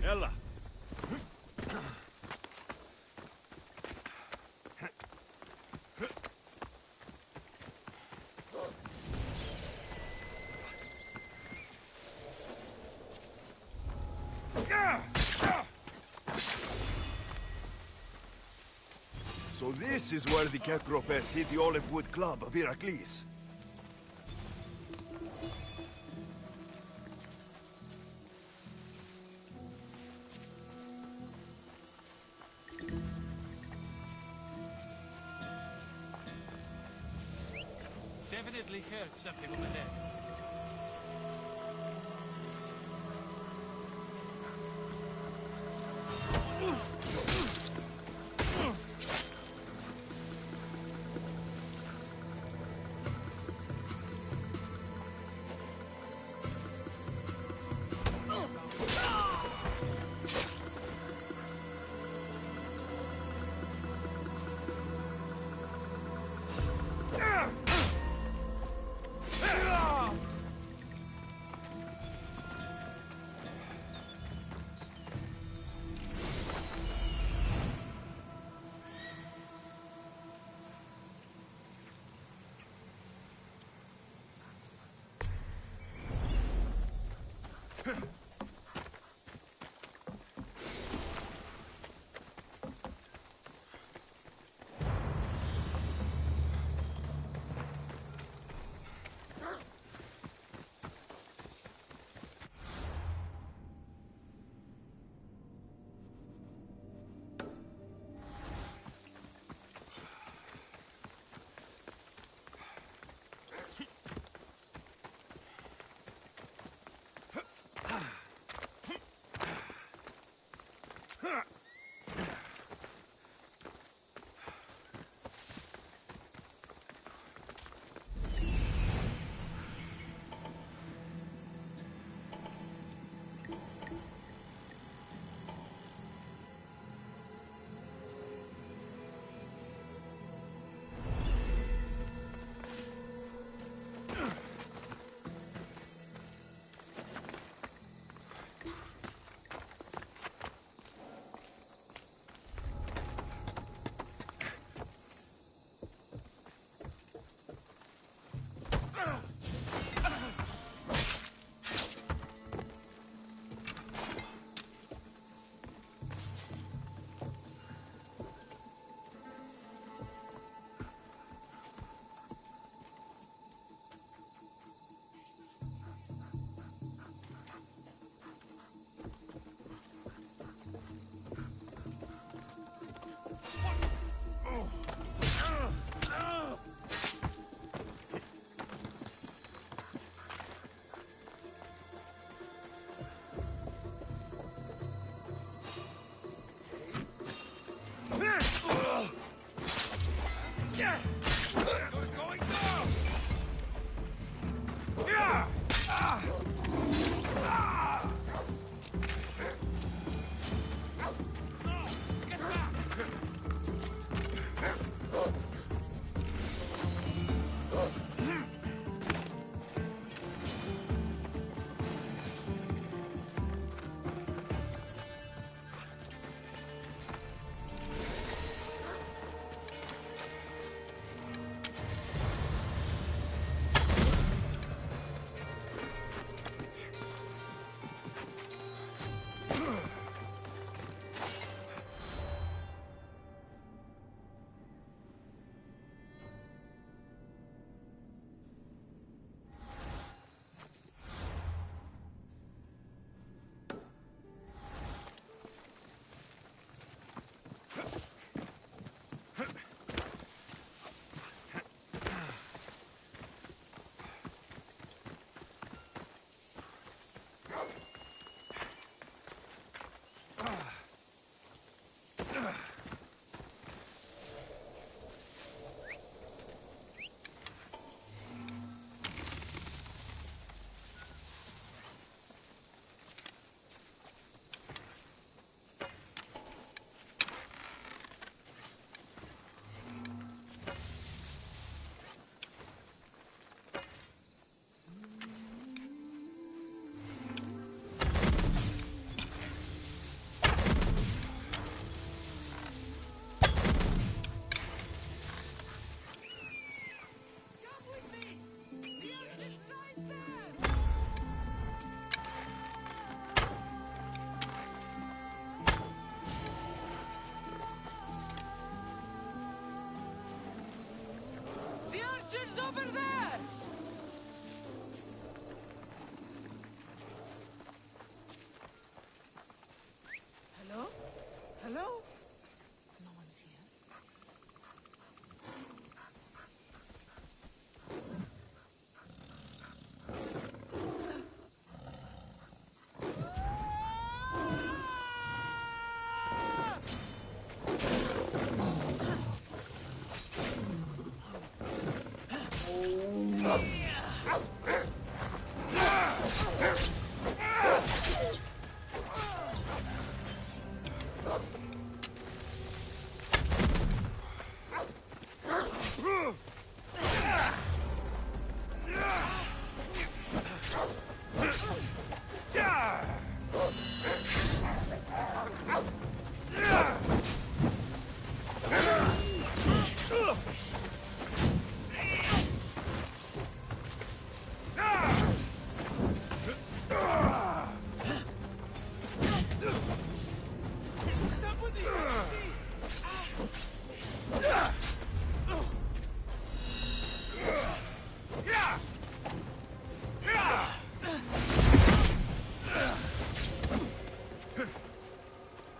Ella. So this is where the Kekropes hid the olive wood club of Heracles. Definitely heard something over there.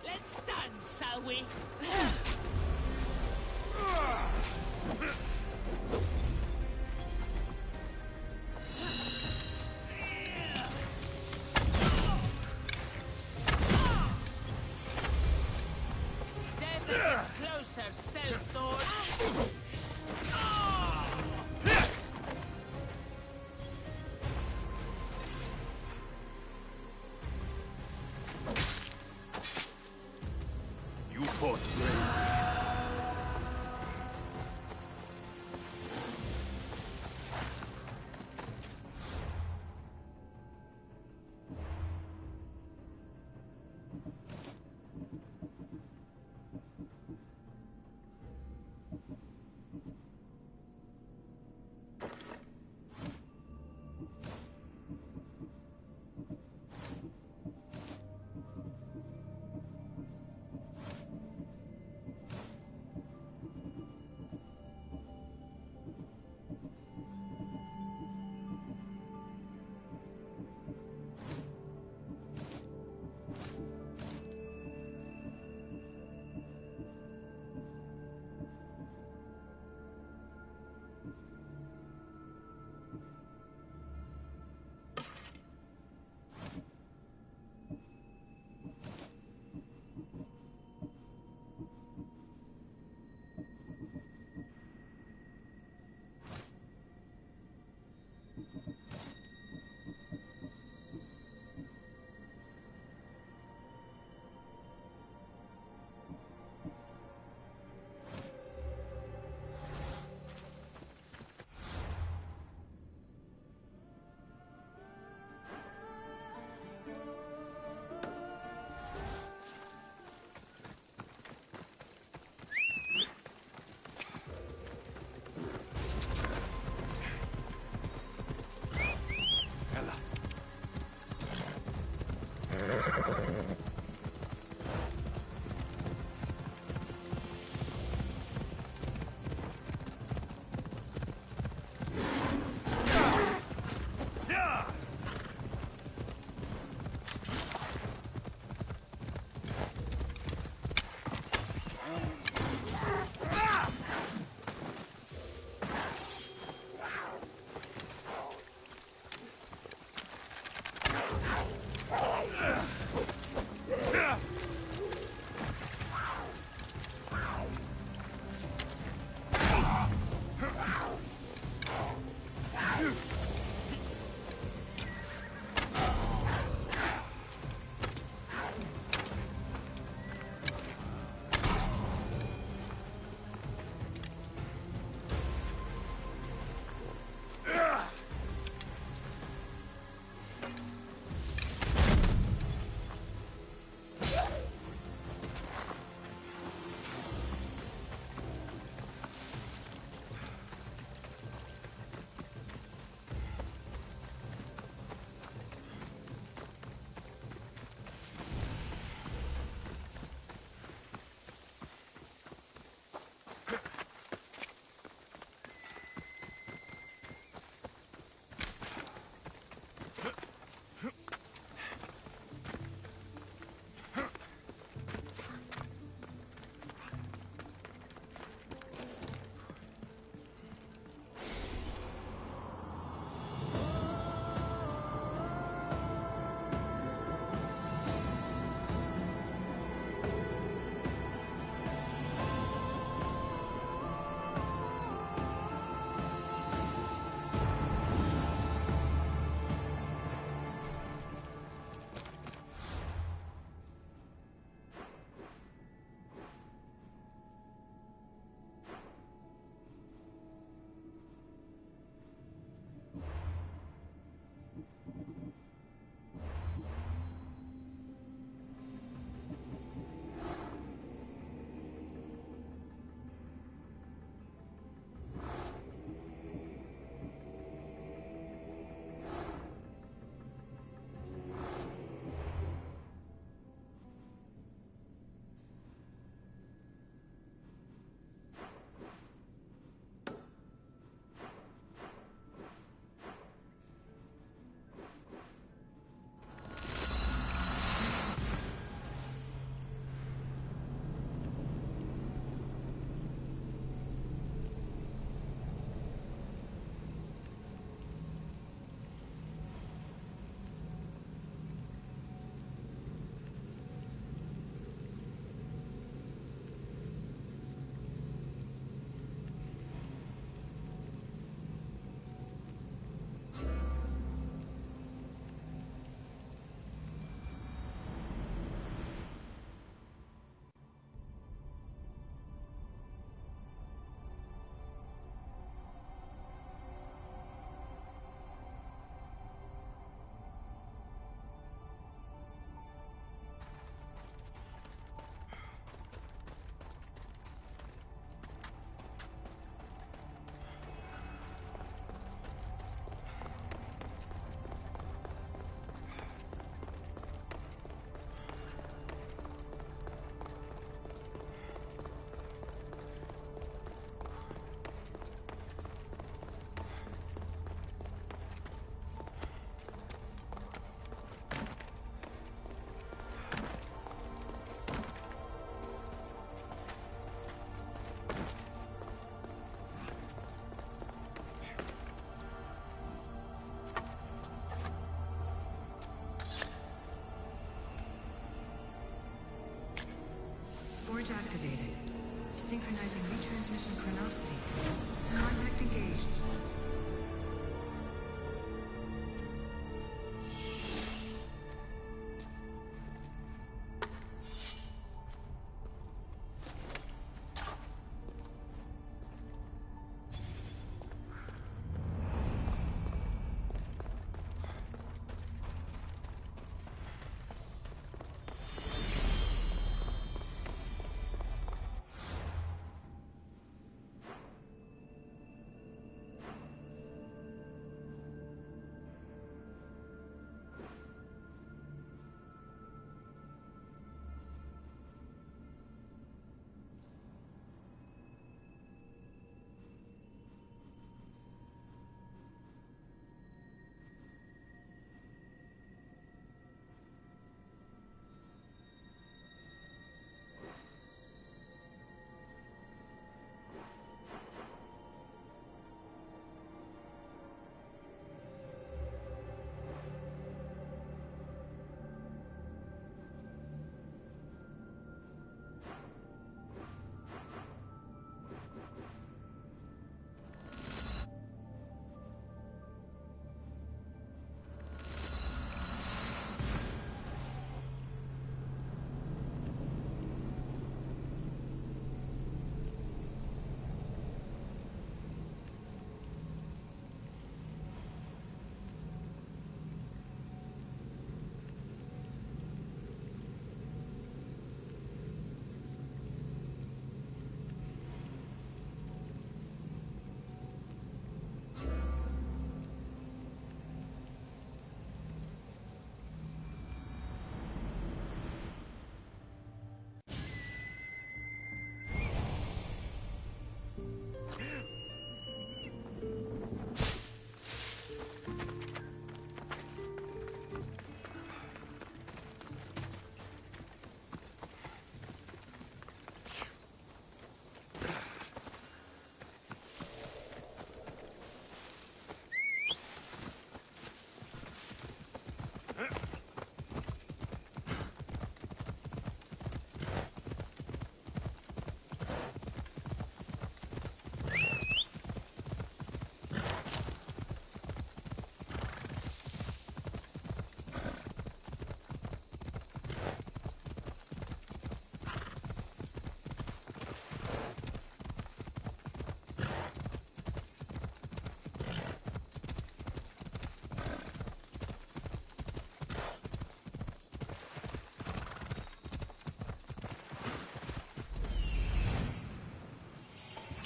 Let's dance, shall we? Death is closer, sellsword. You fought bravely.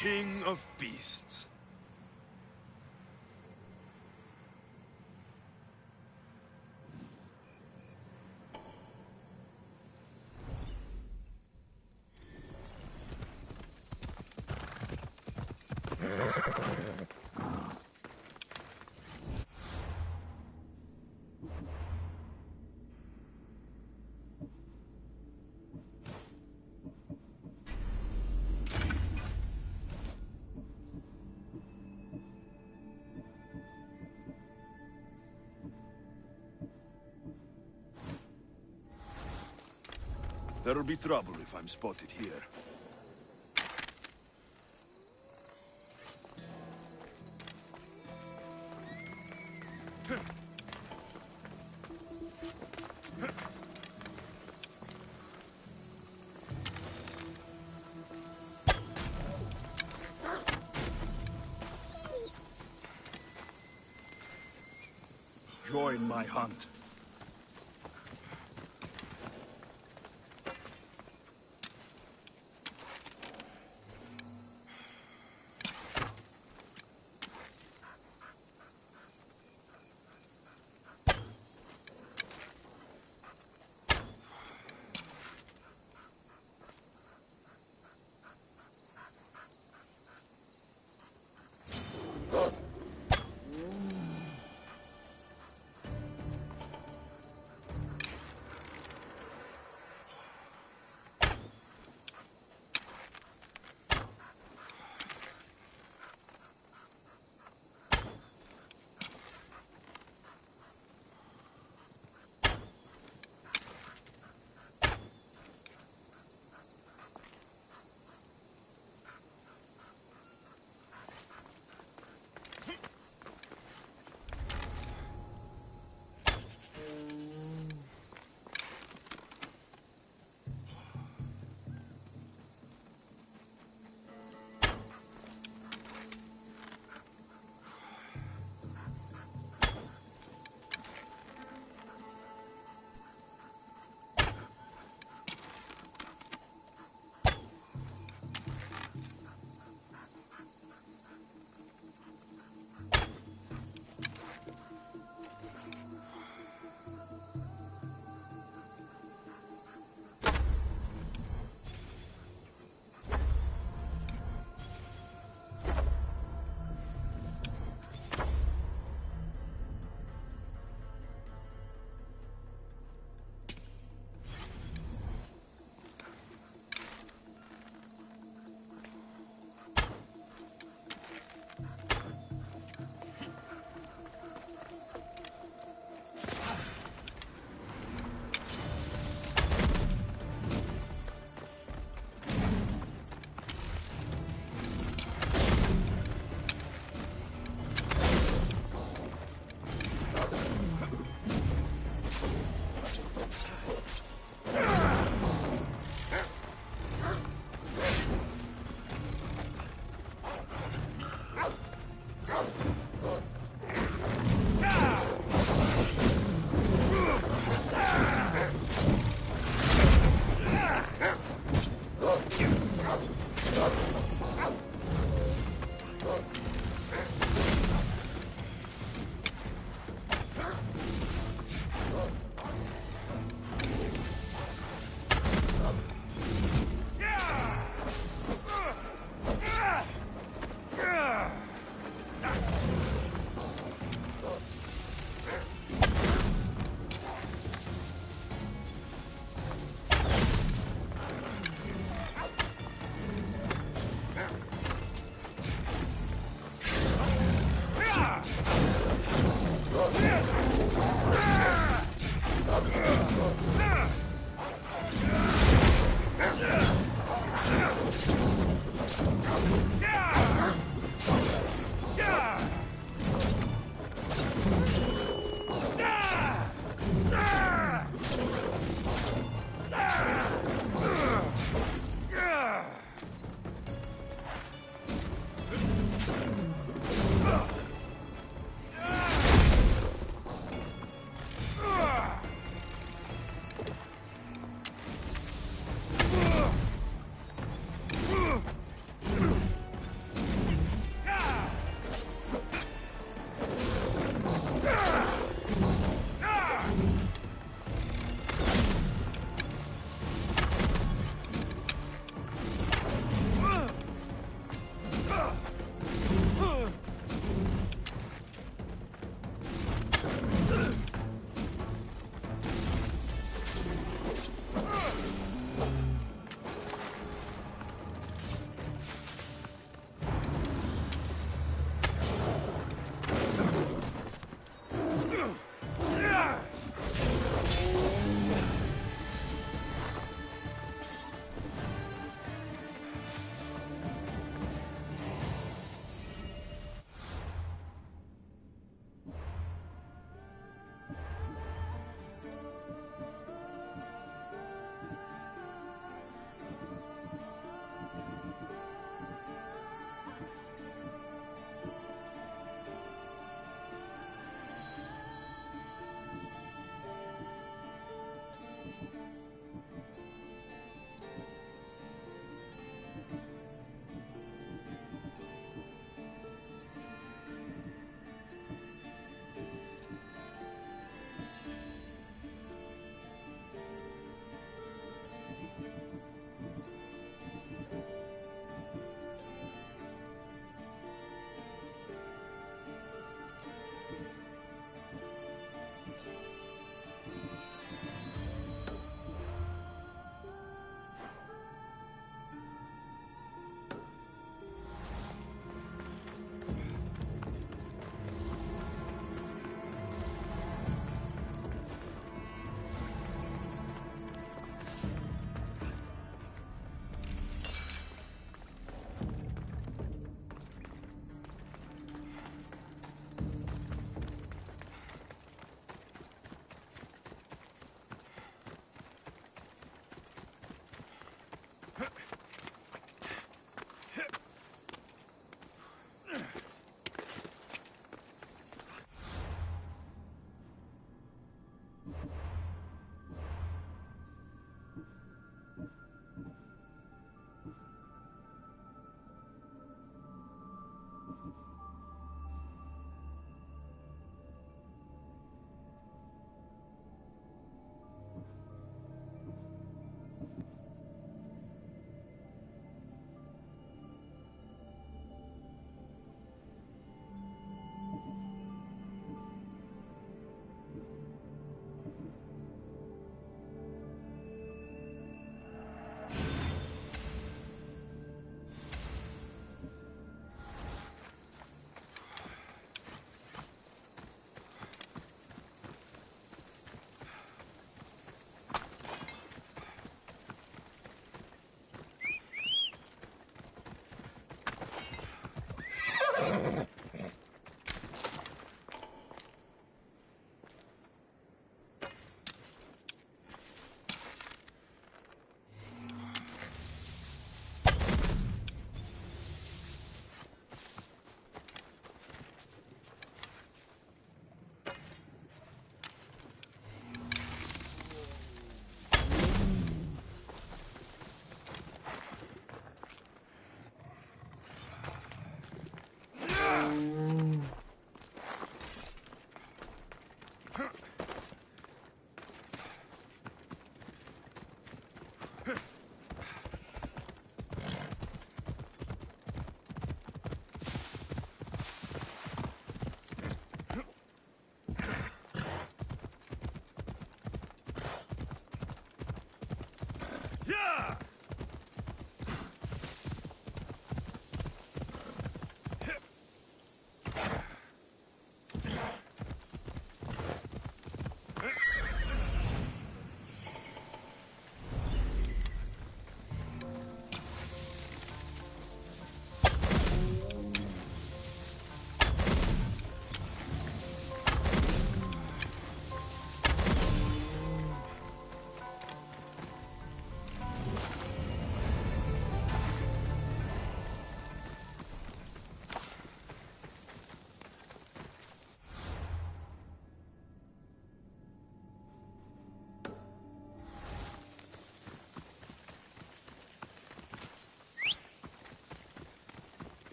king of beasts. There'll be trouble if I'm spotted here. Join my hunt.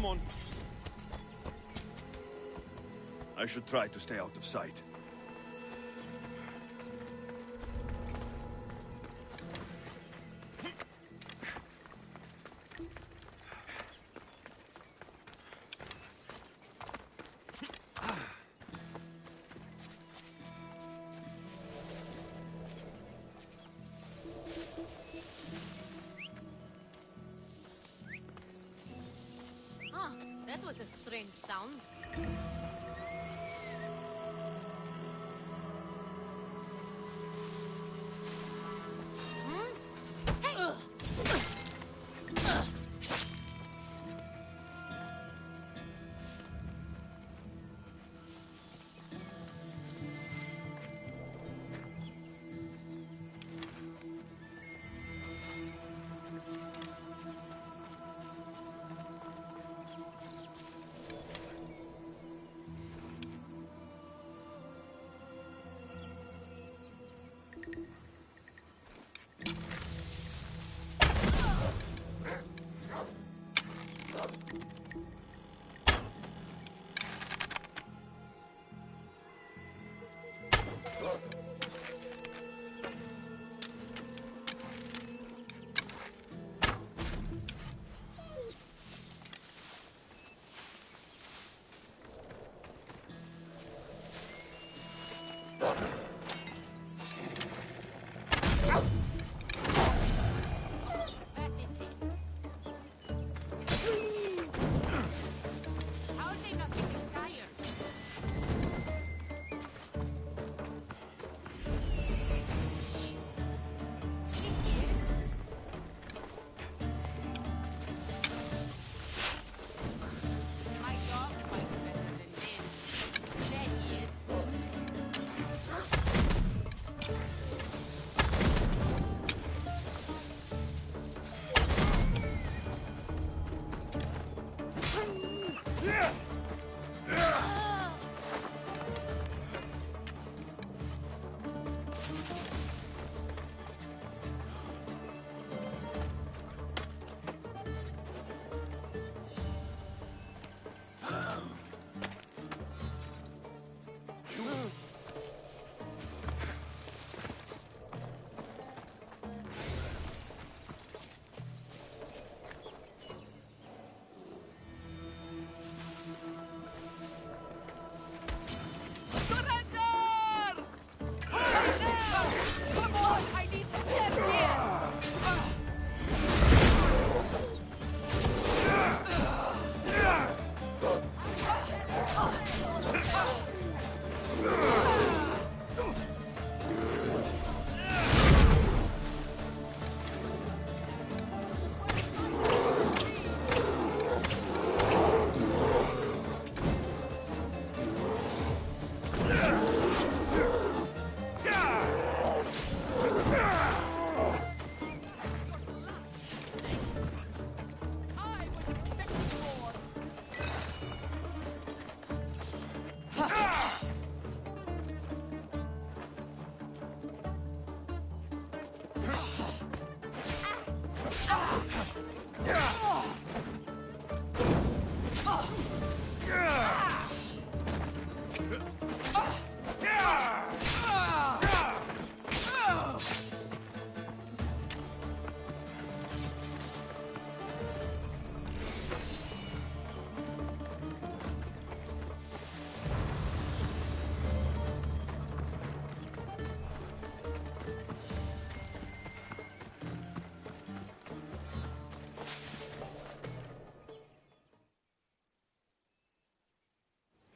Come on. I should try to stay out of sight. Ah, that was a strange sound.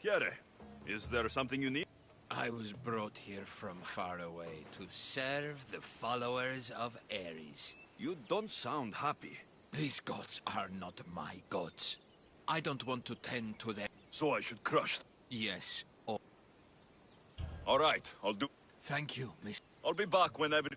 Chiere, is there something you need? I was brought here from far away to serve the followers of Ares. You don't sound happy. These gods are not my gods. I don't want to tend to them. So I should crush them? Yes. All right, I'll do... Thank you, miss. I'll be back whenever...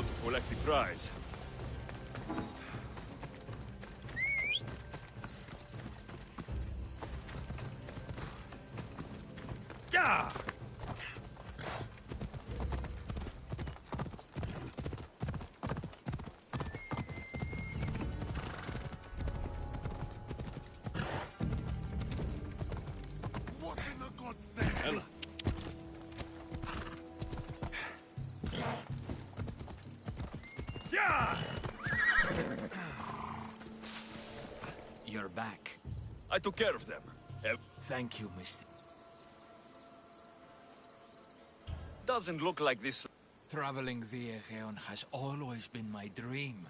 out to collect the prize. Yeah! What in the God's name? Ella. Yeah! You're back. I took care of them. Thank you, Mister. Doesn't look like this. Traveling the Aegean has always been my dream.